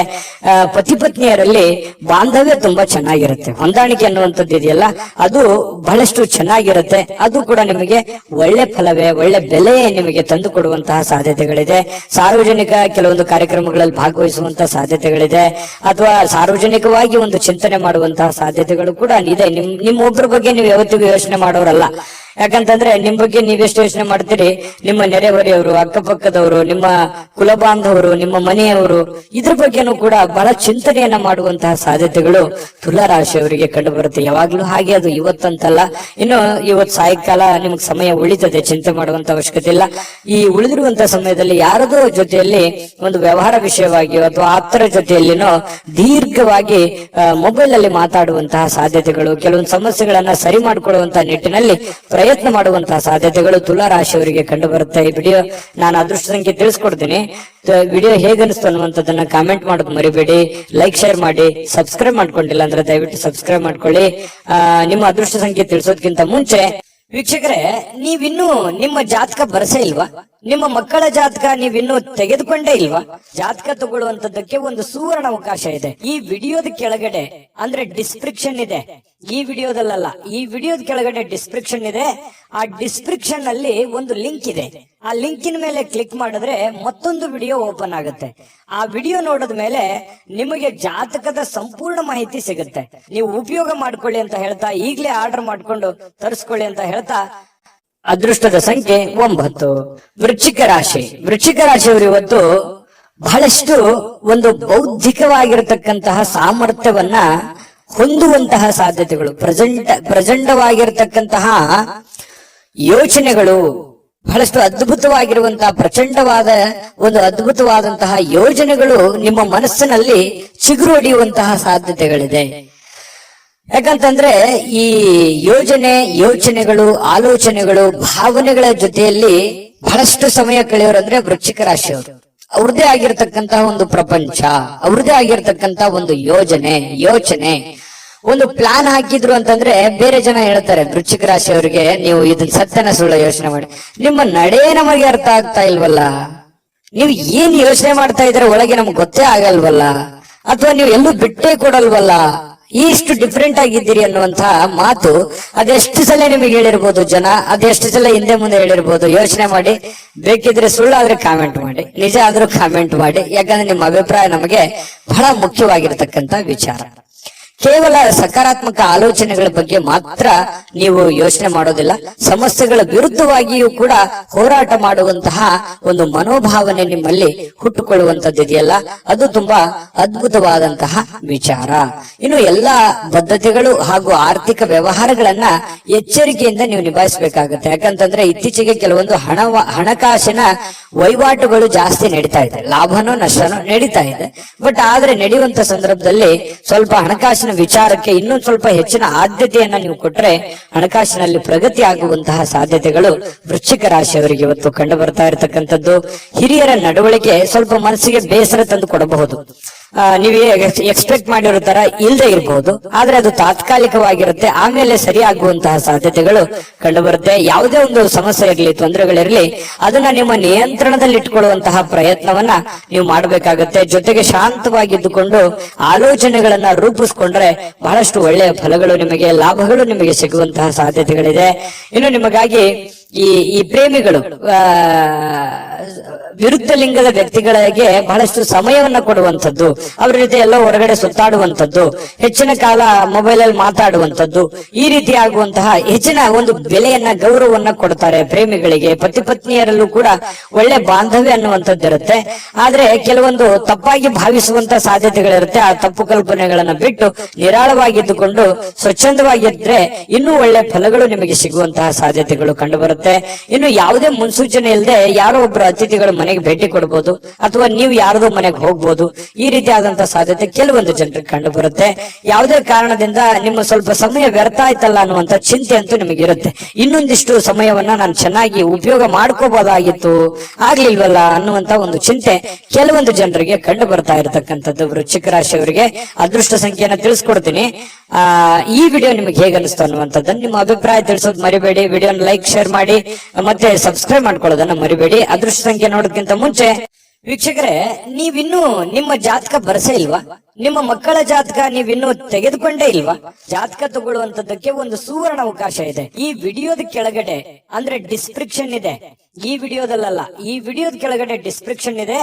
ಪತಿ ಪತ್ನಿಯರಲ್ಲಿ ಬಾಂಧವ್ಯ ತುಂಬಾ ಚೆನ್ನಾಗಿರುತ್ತೆ. ಹೊಂದಾಣಿಕೆ ಅನ್ನುವಂಥದ್ದು ಇದೆಯಲ್ಲ, ಅದು ಬಹಳಷ್ಟು ಚೆನ್ನಾಗಿರುತ್ತೆ. ಅದು ಕೂಡ ನಿಮಗೆ ಒಳ್ಳೆ ಫಲವೇ, ಒಳ್ಳೆ ಬೆಲೆ ನಿಮಗೆ ತಂದು ಕೊಡುವಂತಹ ಸಾಧ್ಯತೆಗಳಿದೆ. ಸಾರ್ವಜನಿಕ ಕೆಲವೊಂದು ಕಾರ್ಯಕ್ರಮಗಳಲ್ಲಿ ಭಾಗವಹಿಸುವಂತಹ ಸಾಧ್ಯತೆಗಳಿದೆ, ಅಥವಾ ಸಾರ್ವಜನಿಕವಾಗಿ ಒಂದು ಚಿಂತನೆ ಮಾಡುವಂತಹ ಸಾಧ್ಯತೆಗಳು ಕೂಡ ಇದೆ. ನಿಮ್ಮೊಬ್ಬರ ಬಗ್ಗೆ ನೀವು ಯಾವತ್ತಿಗೂ ಯೋಚನೆ ಮಾಡೋರಲ್ಲ. ಯಾಕಂತಂದ್ರೆ ನಿಮ್ ಬಗ್ಗೆ ನೀವೆಷ್ಟು ಯೋಚನೆ ಮಾಡ್ತೀರಿ, ನಿಮ್ಮ ನೆರೆಹೊರೆಯವರು, ಅಕ್ಕಪಕ್ಕದವರು, ನಿಮ್ಮ ಕುಲ ಬಾಂಧವರು, ನಿಮ್ಮ ಮನೆಯವರು, ಇದ್ರ ಬಗ್ಗೆನೂ ಕೂಡ ಬಹಳ ಚಿಂತನೆಯನ್ನ ಮಾಡುವಂತಹ ಸಾಧ್ಯತೆಗಳು ತುಲಾ ರಾಶಿಯವರಿಗೆ ಕಂಡು ಬರುತ್ತೆ. ಯಾವಾಗ್ಲೂ ಹಾಗೆ, ಅದು ಇವತ್ತಂತಲ್ಲ. ಇನ್ನು ಇವತ್ತು ಸಾಯಂಕಾಲ ನಿಮ್ಗೆ ಸಮಯ ಉಳಿತದೆ, ಚಿಂತೆ ಮಾಡುವಂತ ಅವಶ್ಯಕತೆ ಇಲ್ಲ. ಈ ಉಳಿದಿರುವಂತಹ ಸಮಯದಲ್ಲಿ ಯಾರದೋ ಜೊತೆಯಲ್ಲಿ ಒಂದು ವ್ಯವಹಾರ ವಿಷಯವಾಗಿಯೋ ಅಥವಾ ಆಪ್ತರ ಜೊತೆಯಲ್ಲಿನೋ ದೀರ್ಘವಾಗಿ ಮೊಬೈಲ್ ಅಲ್ಲಿ ಮಾತಾಡುವಂತಹ ಸಾಧ್ಯತೆಗಳು, ಕೆಲವೊಂದು ಸಮಸ್ಯೆಗಳನ್ನ ಸರಿ ಮಾಡಿಕೊಳ್ಳುವಂತಹ ನಿಟ್ಟಿನಲ್ಲಿ ಪ್ರಯತ್ನ ಮಾಡುವಂತಹ ಸಾಧ್ಯತೆಗಳು ತುಲಾ ರಾಶಿಯವರಿಗೆ ಕಂಡು ಬರುತ್ತೆ. ಈ ವಿಡಿಯೋ ನಾನು ಅದೃಷ್ಟ ಸಂಖ್ಯೆ ತಿಳಿಸ್ಕೊಡ್ತೀನಿ. ವಿಡಿಯೋ ಹೇಗನಿಸ್ತು ಅನ್ನುವಂಥದ್ದನ್ನ ಕಾಮೆಂಟ್ ಮಾಡೋದು ಮರಿಬೇಡಿ. ಲೈಕ್ ಶೇರ್ ಮಾಡಿ. ಸಬ್ಸ್ಕ್ರೈಬ್ ಮಾಡ್ಕೊಂಡಿಲ್ಲ ಅಂದ್ರೆ ದಯವಿಟ್ಟು ಸಬ್ಸ್ಕ್ರೈಬ್ ಮಾಡ್ಕೊಳ್ಳಿ. ನಿಮ್ಮ ಅದೃಷ್ಟ ಸಂಖ್ಯೆ ತಿಳಿಸೋದಕ್ಕಿಂತ ಮುಂಚೆ ವೀಕ್ಷಕರೇ, ನೀವಿನ್ನೂ ನಿಮ್ಮ ಜಾತಕ ಬರಸೇ ಇಲ್ವಾ? ನಿಮ್ಮ ಮಕ್ಕಳ ಜಾತಕ ನೀವಿನ್ನೂ ತೆಗೆದುಕೊಂಡೇ ಇಲ್ವಾ? ಜಾತಕ ತಗೊಳ್ಳುವಂತದ್ದಕ್ಕೆ ಒಂದು ಸುವರ್ಣ ಅವಕಾಶ ಇದೆ. ಈ ವಿಡಿಯೋದ ಕೆಳಗಡೆ ಅಂದ್ರೆ ಡಿಸ್ಕ್ರಿಪ್ಷನ್ ಇದೆ. ಈ ವಿಡಿಯೋದಲ್ಲ, ಈ ವಿಡಿಯೋದ ಕೆಳಗಡೆ ಡಿಸ್ಕ್ರಿಪ್ಷನ್ ಇದೆ. ಆ ಡಿಸ್ಕ್ರಿಪ್ಷನ್ ಅಲ್ಲಿ ಒಂದು ಲಿಂಕ್ ಇದೆ. ಆ ಲಿಂಕಿನ ಮೇಲೆ ಕ್ಲಿಕ್ ಮಾಡಿದ್ರೆ ಮತ್ತೊಂದು ವಿಡಿಯೋ ಓಪನ್ ಆಗುತ್ತೆ. ಆ ವಿಡಿಯೋ ನೋಡಿದ ಮೇಲೆ ನಿಮಗೆ ಜಾತಕದ ಸಂಪೂರ್ಣ ಮಾಹಿತಿ ಸಿಗುತ್ತೆ. ನೀವು ಉಪಯೋಗ ಮಾಡ್ಕೊಳ್ಳಿ ಅಂತ ಹೇಳ್ತಾ, ಈಗಲೇ ಆರ್ಡರ್ ಮಾಡ್ಕೊಂಡು ತರಿಸ್ಕೊಳ್ಳಿ ಅಂತ ಹೇಳ್ತಾ, ಅದೃಷ್ಟದ ಸಂಖ್ಯೆ 9. ವೃಶ್ಚಿಕ ರಾಶಿ. ವೃಶ್ಚಿಕ ರಾಶಿಯವರು ಇವತ್ತು ಬಹಳಷ್ಟು ಒಂದು ಬೌದ್ಧಿಕವಾಗಿರತಕ್ಕಂತಹ ಸಾಮರ್ಥ್ಯವನ್ನ ಹೊಂದುವಂತಹ ಸಾಧ್ಯತೆಗಳು, ಪ್ರಚಂಡವಾಗಿರತಕ್ಕಂತಹ ಯೋಚನೆಗಳು, ಬಹಳಷ್ಟು ಅದ್ಭುತವಾಗಿರುವಂತಹ ಪ್ರಚಂಡವಾದ ಒಂದು ಅದ್ಭುತವಾದಂತಹ ಯೋಜನೆಗಳು ನಿಮ್ಮ ಮನಸ್ಸಿನಲ್ಲಿ ಚಿಗುರು ಹೊಡೆಯುವಂತಹ ಸಾಧ್ಯತೆಗಳಿದೆ. ಯಾಕಂತಂದ್ರೆ ಈ ಯೋಚನೆಗಳು, ಆಲೋಚನೆಗಳು, ಭಾವನೆಗಳ ಜೊತೆಯಲ್ಲಿ ಬಹಳಷ್ಟು ಸಮಯ ಕಳೆಯೋರಂದ್ರೆ ವೃಶ್ಚಿಕ ರಾಶಿಯವರು. ಅವ್ರದೇ ಆಗಿರ್ತಕ್ಕಂತಹ ಒಂದು ಪ್ರಪಂಚ, ಅವ್ರದೇ ಆಗಿರ್ತಕ್ಕಂತಹ ಒಂದು ಯೋಚನೆ, ಒಂದು ಪ್ಲಾನ್ ಹಾಕಿದ್ರು ಅಂತಂದ್ರೆ ಬೇರೆ ಜನ ಹೇಳ್ತಾರೆ ವೃಶ್ಚಿಕ ರಾಶಿಯವರಿಗೆ, ನೀವು ಇದನ್ನ ಸತ್ಯನ ಸುಳ್ಳ ಯೋಚನೆ ಮಾಡಿ, ನಿಮ್ಮ ನಡೆ ನಮಗೆ ಅರ್ಥ ಆಗ್ತಾ ಇಲ್ವಲ್ಲ, ನೀವು ಏನ್ ಯೋಚನೆ ಮಾಡ್ತಾ ಇದ್ರೆ ಒಳಗೆ ನಮ್ಗೆ ಗೊತ್ತೇ ಆಗಲ್ವಲ್ಲ, ಅಥವಾ ನೀವು ಎಲ್ಲೂ ಬಿಟ್ಟೇ ಕೊಡಲ್ವಲ್ಲ, ಇಷ್ಟು ಡಿಫ್ರೆಂಟ್ ಆಗಿದ್ದೀರಿ ಅನ್ನುವಂತಹ ಮಾತು ಅದೆಷ್ಟು ಸಲ ನಿಮಗೆ ಹೇಳಿರ್ಬೋದು ಜನ, ಅದೆಷ್ಟು ಸಲ ಹಿಂದೆ ಮುಂದೆ ಹೇಳಿರ್ಬೋದು. ಯೋಚನೆ ಮಾಡಿ, ಬೇಕಿದ್ರೆ ಸುಳ್ಳಾದ್ರೆ ಕಾಮೆಂಟ್ ಮಾಡಿ, ನಿಜ ಆದ್ರೂ ಕಾಮೆಂಟ್ ಮಾಡಿ. ಯಾಕಂದ್ರೆ ನಿಮ್ಮ ಅಭಿಪ್ರಾಯ ನಮಗೆ ಬಹಳ ಮುಖ್ಯವಾಗಿರ್ತಕ್ಕಂಥ ವಿಚಾರ. ಕೇವಲ ಸಕಾರಾತ್ಮಕ ಆಲೋಚನೆಗಳ ಬಗ್ಗೆ ಮಾತ್ರ ನೀವು ಯೋಚನೆ ಮಾಡೋದಿಲ್ಲ, ಸಮಸ್ಯೆಗಳ ವಿರುದ್ಧವಾಗಿಯೂ ಕೂಡ ಹೋರಾಟ ಮಾಡುವಂತಹ ಒಂದು ಮನೋಭಾವನೆ ನಿಮ್ಮಲ್ಲಿ ಹುಟ್ಟುಕೊಳ್ಳುವಂತದ್ದಿದೆಯಲ್ಲ, ಅದು ತುಂಬಾ ಅದ್ಭುತವಾದಂತಹ ವಿಚಾರ. ಇನ್ನು ಎಲ್ಲಾ ಬದ್ಧತೆಗಳು ಹಾಗೂ ಆರ್ಥಿಕ ವ್ಯವಹಾರಗಳನ್ನ ಎಚ್ಚರಿಕೆಯಿಂದ ನೀವು ನಿಭಾಯಿಸಬೇಕಾಗುತ್ತೆ. ಯಾಕಂತಂದ್ರೆ ಇತ್ತೀಚೆಗೆ ಕೆಲವೊಂದು ಹಣಕಾಸಿನ ವಹಿವಾಟುಗಳು ಜಾಸ್ತಿ ನಡೀತಾ ಇದೆ, ಲಾಭನೋ ನಷ್ಟನೋ ನಡೀತಾ ಇದೆ. ಬಟ್ ಆದ್ರೆ ನಡೆಯುವಂತ ಸಂದರ್ಭದಲ್ಲಿ ಸ್ವಲ್ಪ ಹಣಕಾಸಿನ ವಿಚಾರಕ್ಕೆ ಇನ್ನೊಂದು ಸ್ವಲ್ಪ ಹೆಚ್ಚಿನ ಆದ್ಯತೆಯನ್ನ ನೀವು ಕೊಟ್ರೆ ಹಣಕಾಸಿನಲ್ಲಿ ಪ್ರಗತಿ ಆಗುವಂತಹ ಸಾಧ್ಯತೆಗಳು ವೃಶ್ಚಿಕ ರಾಶಿಯವರಿಗೆ ಇವತ್ತು ಕಂಡು ಬರ್ತಾ ಇರತಕ್ಕಂಥದ್ದು. ಹಿರಿಯರ ನಡವಳಿಕೆ ಸ್ವಲ್ಪ ಮನಸ್ಸಿಗೆ ಬೇಸರ ತಂದು ಕೊಡಬಹುದು. ನೀವು ಎಕ್ಸ್ಪೆಕ್ಟ್ ಮಾಡಿರೋ ತರ ಇಲ್ಲದೆ ಇರಬಹುದು, ಆದ್ರೆ ಅದು ತಾತ್ಕಾಲಿಕವಾಗಿರುತ್ತೆ, ಆಮೇಲೆ ಸರಿಯಾಗುವಂತಹ ಸಾಧ್ಯತೆಗಳು ಕಂಡು ಬರುತ್ತೆ. ಯಾವುದೇ ಒಂದು ಸಮಸ್ಯೆ ಇರಲಿ, ತೊಂದರೆಗಳಿರಲಿ, ಅದನ್ನ ನಿಮ್ಮ ನಿಯಂತ್ರಣದಲ್ಲಿ ಇಟ್ಕೊಳ್ಳುವಂತಹ ಪ್ರಯತ್ನವನ್ನ ನೀವು ಮಾಡಬೇಕಾಗುತ್ತೆ. ಜೊತೆಗೆ ಶಾಂತವಾಗಿದ್ದುಕೊಂಡು ಆಲೋಚನೆಗಳನ್ನ ರೂಪಿಸ್ಕೊಂಡ್ರೆ ಬಹಳಷ್ಟು ಒಳ್ಳೆಯ ಫಲಗಳು ನಿಮಗೆ, ಲಾಭಗಳು ನಿಮಗೆ ಸಿಗುವಂತಹ ಸಾಧ್ಯತೆಗಳಿದೆ. ಇನ್ನು ನಿಮಗಾಗಿ ಈ ಪ್ರೇಮಿಗಳು ವಿರುದ್ಧ ಲಿಂಗದ ವ್ಯಕ್ತಿಗಳಿಗೆ ಬಹಳಷ್ಟು ಸಮಯವನ್ನ ಕೊಡುವಂಥದ್ದು, ಅವರ ಜೊತೆ ಎಲ್ಲ ಹೊರಗಡೆ ಸುತ್ತಾಡುವಂಥದ್ದು, ಹೆಚ್ಚಿನ ಕಾಲ ಮೊಬೈಲ್ ಅಲ್ಲಿ ಮಾತಾಡುವಂಥದ್ದು, ಈ ರೀತಿ ಆಗುವಂತಹ ಹೆಚ್ಚಿನ ಒಂದು ಬೆಲೆಯನ್ನ, ಗೌರವವನ್ನ ಕೊಡ್ತಾರೆ ಪ್ರೇಮಿಗಳಿಗೆ. ಪತಿ ಪತ್ನಿಯರಲ್ಲೂ ಕೂಡ ಒಳ್ಳೆ ಬಾಂಧವ್ಯ ಅನ್ನುವಂಥದ್ದು ಇರುತ್ತೆ. ಆದ್ರೆ ಕೆಲವೊಂದು ತಪ್ಪಾಗಿ ಭಾವಿಸುವಂತ ಸಾಧ್ಯತೆಗಳಿರುತ್ತೆ. ಆ ತಪ್ಪು ಕಲ್ಪನೆಗಳನ್ನ ಬಿಟ್ಟು ನಿರಾಳವಾಗಿದ್ದುಕೊಂಡು ಸ್ವಚ್ಛಂದವಾಗಿದ್ರೆ ಇನ್ನೂ ಒಳ್ಳೆ ಫಲಗಳು ನಿಮಗೆ ಸಿಗುವಂತಹ ಸಾಧ್ಯತೆಗಳು ಕಂಡು ಬರುತ್ತೆ. ಇನ್ನು ಯಾವುದೇ ಮುನ್ಸೂಚನೆ ಇಲ್ಲದೆ ಯಾರೋ ಒಬ್ಬರು ಅತಿಥಿಗಳು ಮನೆಗೆ ಭೇಟಿ ಕೊಡಬಹುದು, ಅಥವಾ ನೀವು ಯಾರದೋ ಮನೆಗೆ ಹೋಗ್ಬೋದು. ಈ ರೀತಿ ಆದಂತಹ ಸಾಧ್ಯತೆ ಕೆಲವೊಂದು ಜನರಿಗೆ ಕಂಡು ಬರುತ್ತೆ. ಯಾವುದೇ ಕಾರಣದಿಂದ ನಿಮ್ಮ ಸ್ವಲ್ಪ ಸಮಯ ವ್ಯರ್ಥ ಆಯ್ತಲ್ಲ ಅನ್ನುವಂತ ಚಿಂತೆ ಅಂತೂ ನಿಮಗಿರುತ್ತೆ. ಇನ್ನೊಂದಿಷ್ಟು ಸಮಯವನ್ನ ನಾನು ಚೆನ್ನಾಗಿ ಉಪಯೋಗ ಮಾಡ್ಕೋಬಹುದಾಗಿತ್ತು, ಆಗ್ಲಿಲ್ವಲ್ಲ ಅನ್ನುವಂತ ಒಂದು ಚಿಂತೆ ಕೆಲವೊಂದು ಜನರಿಗೆ ಕಂಡು ಬರ್ತಾ ಇರತಕ್ಕಂಥದ್ದು. ವೃಶ್ಚಿಕ ರಾಶಿಯವರಿಗೆ ಅದೃಷ್ಟ ಸಂಖ್ಯೆಯನ್ನು ತಿಳಿಸ್ಕೊಡ್ತೀನಿ. ಈ ವಿಡಿಯೋ ನಿಮಗೆ ಹೇಗೆ ಅನಿಸ್ತು ಅನ್ನುವಂಥದ್ದನ್ನು ನಿಮ್ಮ ಅಭಿಪ್ರಾಯ ತಿಳಿಸೋದು ಮರಿಬೇಡಿ. ವಿಡಿಯೋನ ಲೈಕ್ ಶೇರ್ ಮಾಡಿ, ಮತ್ತೆ ಸಬ್ಸ್ಕ್ರೈಬ್ ಮಾಡ್ಕೊಳ್ಳೋದನ್ನ ಮರಿಬೇಡಿ. ಅದೃಷ್ಟ ಸಂಖ್ಯೆ ನೋಡೋದಕ್ಕಿಂತ ಮುಂಚೆ ವೀಕ್ಷಕರೇ, ನೀವಿನ್ನೂ ನಿಮ್ಮ ಜಾತಕ ಬರಸೇ ಇಲ್ವಾ? ನಿಮ್ಮ ಮಕ್ಕಳ ಜಾತಕ ನೀವಿನ್ನೂ ತೆಗೆದುಕೊಂಡೇ ಇಲ್ವಾ? ಜಾತಕ ತಗೊಳ್ಳುವಂತದ್ದಕ್ಕೆ ಒಂದು ಸುವರ್ಣ ಅವಕಾಶ ಇದೆ. ಈ ವಿಡಿಯೋದ ಕೆಳಗಡೆ ಅಂದ್ರೆ ಡಿಸ್ಕ್ರಿಪ್ಷನ್ ಇದೆ, ಈ ವಿಡಿಯೋದಲ್ಲ, ಈ ವಿಡಿಯೋದ ಕೆಳಗಡೆ ಡಿಸ್ಕ್ರಿಪ್ಷನ್ ಇದೆ.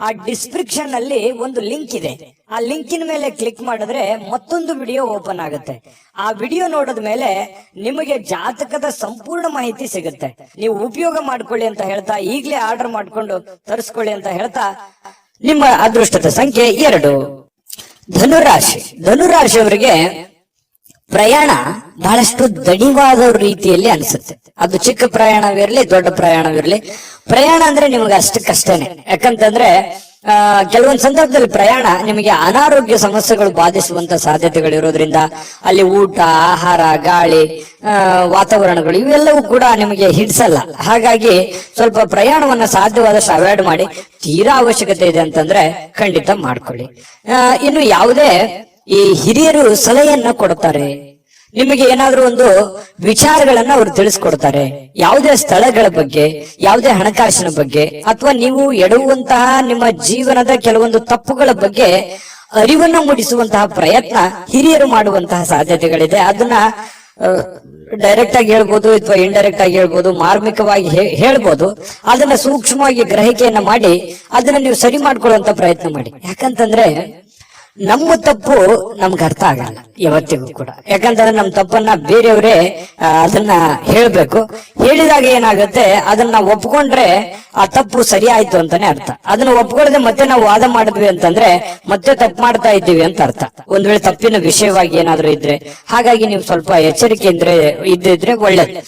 ಆ ಡಿಸ್ಕ್ರಿಪ್ಷನ್ ಅಲ್ಲಿ ಒಂದು ಲಿಂಕ್ ಇದೆ. ಆ ಲಿಂಕಿನ ಮೇಲೆ ಕ್ಲಿಕ್ ಮಾಡಿದ್ರೆ ಮತ್ತೊಂದು ವಿಡಿಯೋ ಓಪನ್ ಆಗುತ್ತೆ. ಆ ವಿಡಿಯೋ ನೋಡಿದ ಮೇಲೆ ನಿಮಗೆ ಜಾತಕದ ಸಂಪೂರ್ಣ ಮಾಹಿತಿ ಸಿಗುತ್ತೆ. ನೀವು ಉಪಯೋಗ ಮಾಡ್ಕೊಳ್ಳಿ ಅಂತ ಹೇಳ್ತಾ, ಈಗಲೇ ಆರ್ಡರ್ ಮಾಡ್ಕೊಂಡು ತರಿಸ್ಕೊಳ್ಳಿ ಅಂತ ಹೇಳ್ತಾ, ನಿಮ್ಮ ಅದೃಷ್ಟದ ಸಂಖ್ಯೆ 2. ಧನುರಾಶಿ. ಧನುರಾಶಿಯವರಿಗೆ ಪ್ರಯಾಣ ಬಹಳಷ್ಟು ದಣಿವಾದ ರೀತಿಯಲ್ಲಿ ಅನಿಸುತ್ತೆ. ಅದು ಚಿಕ್ಕ ಪ್ರಯಾಣವಿರ್ಲಿ, ದೊಡ್ಡ ಪ್ರಯಾಣವಿರ್ಲಿ, ಪ್ರಯಾಣ ಅಂದ್ರೆ ನಿಮಗೆ ಅಷ್ಟಕ್ಕಷ್ಟೇನೆ. ಯಾಕಂತಂದ್ರೆ ಕೆಲವೊಂದು ಸಂದರ್ಭದಲ್ಲಿ ಪ್ರಯಾಣ ನಿಮಗೆ ಅನಾರೋಗ್ಯ ಸಮಸ್ಯೆಗಳು ಬಾಧಿಸುವಂತ ಸಾಧ್ಯತೆಗಳಿರೋದ್ರಿಂದ ಅಲ್ಲಿ ಊಟ, ಆಹಾರ, ಗಾಳಿ, ವಾತಾವರಣಗಳು ಇವೆಲ್ಲವೂ ಕೂಡ ನಿಮಗೆ ಹಿಡಿಸಲ್ಲ. ಹಾಗಾಗಿ ಸ್ವಲ್ಪ ಪ್ರಯಾಣವನ್ನ ಸಾಧ್ಯವಾದಷ್ಟು ಅವಾಯ್ಡ್ ಮಾಡಿ. ತೀರಾ ಅವಶ್ಯಕತೆ ಇದೆ ಅಂತಂದ್ರೆ ಖಂಡಿತ ಮಾಡ್ಕೊಳ್ಳಿ. ಇನ್ನು ಯಾವುದೇ ಈ ಹಿರಿಯರು ಸಲಹೆಯನ್ನ ಕೊಡ್ತಾರೆ, ನಿಮಗೆ ಏನಾದ್ರೂ ಒಂದು ವಿಚಾರಗಳನ್ನ ಅವರು ತಿಳಿಸ್ಕೊಡ್ತಾರೆ. ಯಾವುದೇ ಸ್ಥಳಗಳ ಬಗ್ಗೆ, ಯಾವುದೇ ಹಣಕಾಸಿನ ಬಗ್ಗೆ, ಅಥವಾ ನೀವು ಎಡುವಂತಹ ನಿಮ್ಮ ಜೀವನದ ಕೆಲವೊಂದು ತಪ್ಪುಗಳ ಬಗ್ಗೆ ಅರಿವನ್ನ ಮೂಡಿಸುವಂತಹ ಪ್ರಯತ್ನ ಹಿರಿಯರು ಮಾಡುವಂತಹ ಸಾಧ್ಯತೆಗಳಿದೆ. ಅದನ್ನ ಡೈರೆಕ್ಟ್ ಆಗಿ ಹೇಳ್ಬೋದು ಅಥವಾ ಇಂಡೈರೆಕ್ಟ್ ಆಗಿ ಹೇಳ್ಬೋದು, ಮಾರ್ಮಿಕವಾಗಿ ಹೇಳ್ಬೋದು. ಅದನ್ನ ಸೂಕ್ಷ್ಮವಾಗಿ ಗ್ರಹಿಕೆಯನ್ನ ಮಾಡಿ ಅದನ್ನ ನೀವು ಸರಿ ಮಾಡ್ಕೊಳ್ಳುವಂತ ಪ್ರಯತ್ನ ಮಾಡಿ. ಯಾಕಂತಂದ್ರೆ ನಮ್ಮ ತಪ್ಪು ನಮ್ಗೆ ಅರ್ಥ ಆಗಲ್ಲ ಯಾವತ್ತಿಗೂ ಕೂಡ. ಯಾಕಂತಂದ್ರೆ ನಮ್ಮ ತಪ್ಪನ್ನ ಬೇರೆಯವರೇ ಅದನ್ನ ಹೇಳ್ಬೇಕು. ಹೇಳಿದಾಗ ಏನಾಗುತ್ತೆ, ಅದನ್ನ ಒಪ್ಕೊಂಡ್ರೆ ಆ ತಪ್ಪು ಸರಿ ಆಯ್ತು ಅಂತಾನೆ ಅರ್ಥ. ಅದನ್ನ ಒಪ್ಕೊಳ್ಳದೆ ಮತ್ತೆ ನಾವು ವಾದ ಮಾಡಿದ್ವಿ ಅಂತಂದ್ರೆ ಮತ್ತೆ ತಪ್ಪು ಮಾಡ್ತಾ ಇದ್ದೀವಿ ಅಂತ ಅರ್ಥ, ಒಂದ್ ವೇಳೆ ತಪ್ಪಿನ ವಿಷಯವಾಗಿ ಏನಾದ್ರೂ ಇದ್ರೆ. ಹಾಗಾಗಿ ನೀವು ಸ್ವಲ್ಪ ಎಚ್ಚರಿಕೆ ಇದ್ದಿದ್ರೆ ಒಳ್ಳೇದು.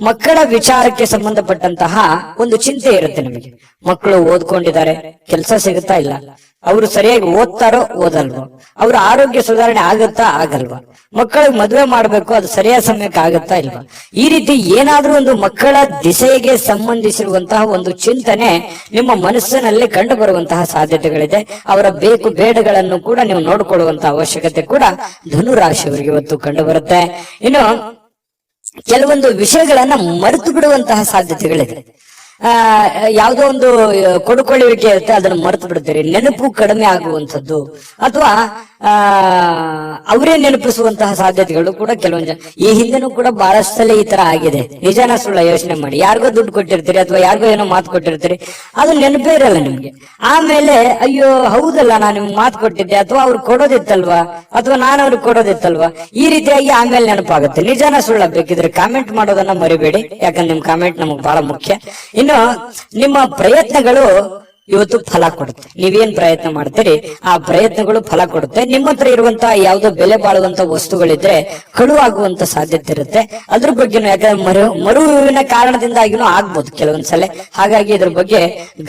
ಮಕ್ಕಳ ವಿಚಾರಕ್ಕೆ ಸಂಬಂಧಪಟ್ಟಂತಹ ಒಂದು ಚಿಂತೆ ಇರುತ್ತೆ ನಿಮಗೆ. ಮಕ್ಕಳು ಓದ್ಕೊಂಡಿದ್ದಾರೆ, ಕೆಲಸ ಸಿಗುತ್ತಾ ಇಲ್ಲ, ಅವರು ಸರಿಯಾಗಿ ಓದ್ತಾರೋ ಓದಲ್ವೋ, ಅವ್ರ ಆರೋಗ್ಯ ಸುಧಾರಣೆ ಆಗುತ್ತಾ ಆಗಲ್ವಾ, ಮಕ್ಕಳಿಗೆ ಮದುವೆ ಮಾಡ್ಬೇಕು, ಅದು ಸರಿಯಾದ ಸಮಯಕ್ಕೆ ಆಗುತ್ತಾ ಇಲ್ವಾ, ಈ ರೀತಿ ಏನಾದ್ರೂ ಒಂದು ಮಕ್ಕಳ ದಿಸೆಗೆ ಸಂಬಂಧಿಸಿರುವಂತಹ ಒಂದು ಚಿಂತನೆ ನಿಮ್ಮ ಮನಸ್ಸಿನಲ್ಲಿ ಕಂಡು ಬರುವಂತಹ ಸಾಧ್ಯತೆಗಳಿದೆ. ಅವರ ಬೇಕು ಬೇಡಗಳನ್ನು ಕೂಡ ನೀವು ನೋಡಿಕೊಳ್ಳುವಂತಹ ಅವಶ್ಯಕತೆ ಕೂಡ ಧನುರಾಶಿಯವರಿಗೆ ಇವತ್ತು ಕಂಡು ಬರುತ್ತೆ. ಇನ್ನು ಕೆಲವೊಂದು ವಿಷಯಗಳನ್ನ ಮರೆತು ಬಿಡುವಂತಹ ಸಾಧ್ಯತೆಗಳಿದೆ. ಯಾವುದೋ ಒಂದು ಕೊಡುಕೊಳ್ಳುವಿಕೆ ಇರುತ್ತೆ, ಅದನ್ನು ಮರೆತು ಬಿಡ್ತೀರಿ. ನೆನಪು ಕಡಿಮೆ ಆಗುವಂಥದ್ದು ಅಥವಾ ಅವರೇ ನೆನಪಿಸುವಂತಹ ಸಾಧ್ಯತೆಗಳು ಕೂಡ ಕೆಲವೊಂದು ಜನ. ಈ ಹಿಂದೆನೂ ಕೂಡ ಬಹಳಷ್ಟು ಸಲ ಈ ತರ ಆಗಿದೆ. ನಿಜಾನ ಸುಳ್ಳ ಯೋಚನೆ ಮಾಡಿ. ಯಾರಿಗೋ ದುಡ್ಡು ಕೊಟ್ಟಿರ್ತೀರಿ ಅಥವಾ ಯಾರಿಗೋ ಏನೋ ಮಾತು ಕೊಟ್ಟಿರ್ತೀರಿ, ಅದು ನೆನಪೇ ಇರಲ್ಲ ನಿಮ್ಗೆ. ಆಮೇಲೆ ಅಯ್ಯೋ ಹೌದಲ್ಲ, ನಾನು ನಿಮ್ಗೆ ಮಾತು ಕೊಟ್ಟಿದ್ದೆ, ಅಥವಾ ಅವ್ರು ಕೊಡೋದಿತ್ತಲ್ವಾ, ಅಥವಾ ನಾನು ಅವ್ರಿಗೆ ಕೊಡೋದಿತ್ತಲ್ವಾ, ಈ ರೀತಿಯಾಗಿ ಆಮೇಲೆ ನೆನಪಾಗುತ್ತೆ. ನಿಜಾನ ಸುಳ್ಳ ಬೇಕಿದ್ರೆ ಕಾಮೆಂಟ್ ಮಾಡೋದನ್ನ ಮರಿಬೇಡಿ, ಯಾಕಂದ್ರೆ ನಿಮ್ ಕಾಮೆಂಟ್ ನಮಗ್ ಬಹಳ ಮುಖ್ಯ. ಇನ್ನು ನಿಮ್ಮ ಪ್ರಯತ್ನಗಳು ಇವತ್ತು ಫಲ ಕೊಡುತ್ತೆ. ನೀವೇನ್ ಪ್ರಯತ್ನ ಮಾಡ್ತೀರಿ ಆ ಪ್ರಯತ್ನಗಳು ಫಲ ಕೊಡುತ್ತೆ. ನಿಮ್ಮ ಹತ್ರ ಇರುವಂತಹ ಯಾವುದೋ ಬೆಲೆ ಬಾಳುವಂತ ವಸ್ತುಗಳಿದ್ರೆ ಕಳುವಾಗುವಂತ ಸಾಧ್ಯತೆ ಇರುತ್ತೆ. ಅದ್ರ ಬಗ್ಗೆನೂ, ಯಾಕಂದ್ರೆ ಮರುವಿನ ಕಾರಣದಿಂದಾಗಿನೂ ಆಗ್ಬೋದು ಕೆಲವೊಂದ್ಸಲ. ಹಾಗಾಗಿ ಇದ್ರ ಬಗ್ಗೆ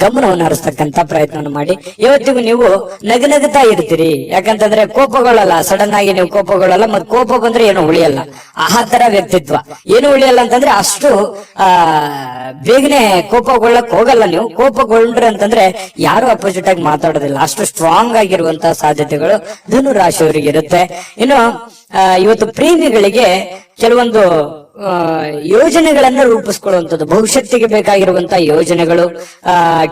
ಗಮನವನ್ನು ಹರಿಸ್ತಕ್ಕಂತ ಪ್ರಯತ್ನ ಮಾಡಿ. ಇವತ್ತಿಗೂ ನೀವು ನಗನಗುತ್ತಾ ಇರ್ತೀರಿ. ಯಾಕಂತಂದ್ರೆ ಕೋಪಗೊಳ್ಳಲ್ಲ, ಸಡನ್ ಆಗಿ ನೀವು ಕೋಪಗೊಳ್ಳಲ್ಲ. ಮತ್ ಕೋಪ ಬಂದ್ರೆ ಏನು ಉಳಿಯಲ್ಲ. ಆ ತರ ವ್ಯಕ್ತಿತ್ವ ಏನು ಉಳಿಯಲ್ಲ ಅಂತಂದ್ರೆ ಅಷ್ಟು ಬೇಗನೆ ಕೋಪಗೊಳ್ಳಕ್ ಹೋಗಲ್ಲ ನೀವು. ಕೋಪಗೊಂಡ್ರೆ ಅಂತಂದ್ರೆ ಯಾರು ಅಪೋಸಿಟ್ ಆಗಿ ಮಾತಾಡೋದಿಲ್ಲ. ಅಷ್ಟು ಸ್ಟ್ರಾಂಗ್ ಆಗಿರುವಂತಹ ಸಾಧ್ಯತೆಗಳು ಧನು ರಾಶಿಯವರಿಗೆ ಇರುತ್ತೆ. ಇನ್ನು ಇವತ್ತು ಪ್ರೇಮಿಗಳಿಗೆ ಕೆಲವೊಂದು ಯೋಜನೆಗಳನ್ನ ರೂಪಿಸ್ಕೊಳ್ಳುವಂಥದ್ದು, ಭವಿಷ್ಯತ್ತಿಗೆ ಬೇಕಾಗಿರುವಂತಹ ಯೋಜನೆಗಳು,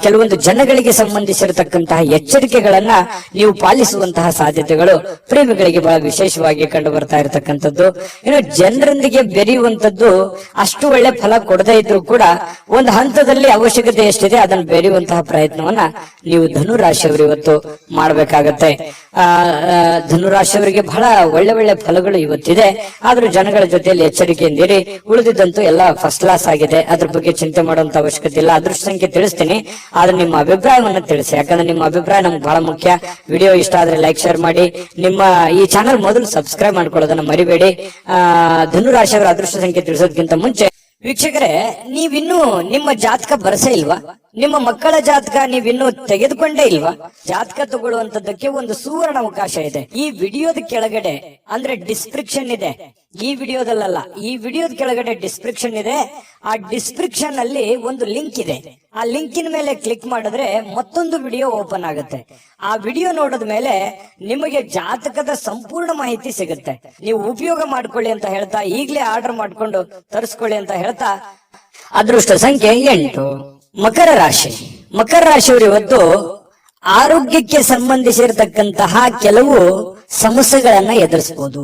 ಕೆಲವೊಂದು ಜನಗಳಿಗೆ ಸಂಬಂಧಿಸಿರತಕ್ಕಂತಹ ಎಚ್ಚರಿಕೆಗಳನ್ನ ನೀವು ಪಾಲಿಸುವಂತಹ ಸಾಧ್ಯತೆಗಳು ಪ್ರೇಮಿಗಳಿಗೆ ಬಹಳ ವಿಶೇಷವಾಗಿ ಕಂಡು ಬರ್ತಾ ಇರತಕ್ಕಂಥದ್ದು. ಇನ್ನು ಜನರೊಂದಿಗೆ ಬೆರೆಯುವಂಥದ್ದು ಅಷ್ಟು ಒಳ್ಳೆ ಫಲ ಕೊಡದೇ ಇದ್ರು ಕೂಡ ಒಂದು ಹಂತದಲ್ಲಿ ಅವಶ್ಯಕತೆ ಎಷ್ಟಿದೆ ಅದನ್ನು ಬೆರೆಯುವಂತಹ ಪ್ರಯತ್ನವನ್ನ ನೀವು ಧನುರಾಶಿಯವರು ಇವತ್ತು ಮಾಡಬೇಕಾಗತ್ತೆ. ಧನುರಾಶಿಯವರಿಗೆ ಬಹಳ ಒಳ್ಳೆ ಒಳ್ಳೆ ಫಲಗಳು ಇವತ್ತಿದೆ. ಆದ್ರೂ ಜನಗಳ ಜೊತೆಯಲ್ಲಿ ಎಚ್ಚರಿಕೆಯಿಂದ ಉಳಿದಿದ್ದಂತೂ ಎಲ್ಲ ಫಸ್ಟ್ ಕ್ಲಾಸ್ ಆಗಿದೆ. ಅದ್ರ ಬಗ್ಗೆ ಚಿಂತೆ ಮಾಡುವಂತ ಅವಶ್ಯಕತೆ ಇಲ್ಲ. ಅದೃಷ್ಟ ಸಂಖ್ಯೆ ತಿಳಿಸ್ತೀನಿ, ಆದ್ರೆ ನಿಮ್ಮ ಅಭಿಪ್ರಾಯವನ್ನ ತಿಳಿಸಿ. ಯಾಕಂದ್ರೆ ನಿಮ್ಮ ಅಭಿಪ್ರಾಯ ನಮ್ಗೆ ಬಹಳ ಮುಖ್ಯ. ವಿಡಿಯೋ ಇಷ್ಟ ಆದ್ರೆ ಲೈಕ್, ಶೇರ್ ಮಾಡಿ. ನಿಮ್ಮ ಈ ಚಾನಲ್ ಮೊದಲು ಸಬ್ಸ್ಕ್ರೈಬ್ ಮಾಡ್ಕೊಳ್ಳೋದನ್ನ ಮರಿಬೇಡಿ. ಧನುರಾಶಿಯವರ ಅದೃಷ್ಟ ಸಂಖ್ಯೆ ತಿಳಿಸೋದಕ್ಕಿಂತ ಮುಂಚೆ ವೀಕ್ಷಕರೇ, ನೀವಿನ್ನೂ ನಿಮ್ಮ ಜಾತಕ ಬರಸೇ ಇಲ್ವಾ? ನಿಮ್ಮ ಮಕ್ಕಳ ಜಾತಕ ನೀವಿನ್ನೂ ತೆಗೆದುಕೊಂಡೇ ಇಲ್ವಾ? ಜಾತಕ ತಗೊಳ್ಳುವಂತದ್ದಕ್ಕೆ ಒಂದು ಸುವರ್ಣ ಅವಕಾಶ ಇದೆ. ಈ ವಿಡಿಯೋದ ಕೆಳಗಡೆ ಅಂದ್ರೆ ಡಿಸ್ಕ್ರಿಪ್ಷನ್ ಇದೆ, ಈ ವಿಡಿಯೋದಲ್ಲ, ಈ ವಿಡಿಯೋದ ಕೆಳಗಡೆ ಡಿಸ್ಕ್ರಿಪ್ಷನ್ ಇದೆ. ಆ ಡಿಸ್ಕ್ರಿಪ್ಷನ್ ಅಲ್ಲಿ ಒಂದು ಲಿಂಕ್ ಇದೆ. ಆ ಲಿಂಕಿನ ಮೇಲೆ ಕ್ಲಿಕ್ ಮಾಡಿದ್ರೆ ಮತ್ತೊಂದು ವಿಡಿಯೋ ಓಪನ್ ಆಗುತ್ತೆ. ಆ ವಿಡಿಯೋ ನೋಡಿದ ಮೇಲೆ ನಿಮಗೆ ಜಾತಕದ ಸಂಪೂರ್ಣ ಮಾಹಿತಿ ಸಿಗುತ್ತೆ. ನೀವು ಉಪಯೋಗ ಮಾಡ್ಕೊಳ್ಳಿ ಅಂತ ಹೇಳ್ತಾ, ಈಗಲೇ ಆರ್ಡರ್ ಮಾಡ್ಕೊಂಡು ತರಿಸ್ಕೊಳ್ಳಿ ಅಂತ ಹೇಳ್ತಾ, ಅದೃಷ್ಟ ಸಂಖ್ಯೆ 8. ಮಕರ ರಾಶಿ. ಮಕರ ರಾಶಿಯವರು ಇವತ್ತು ಆರೋಗ್ಯಕ್ಕೆ ಸಂಬಂಧಿಸಿರತಕ್ಕಂತಹ ಕೆಲವು ಸಮಸ್ಯೆಗಳನ್ನ ಎದುರಿಸಬಹುದು.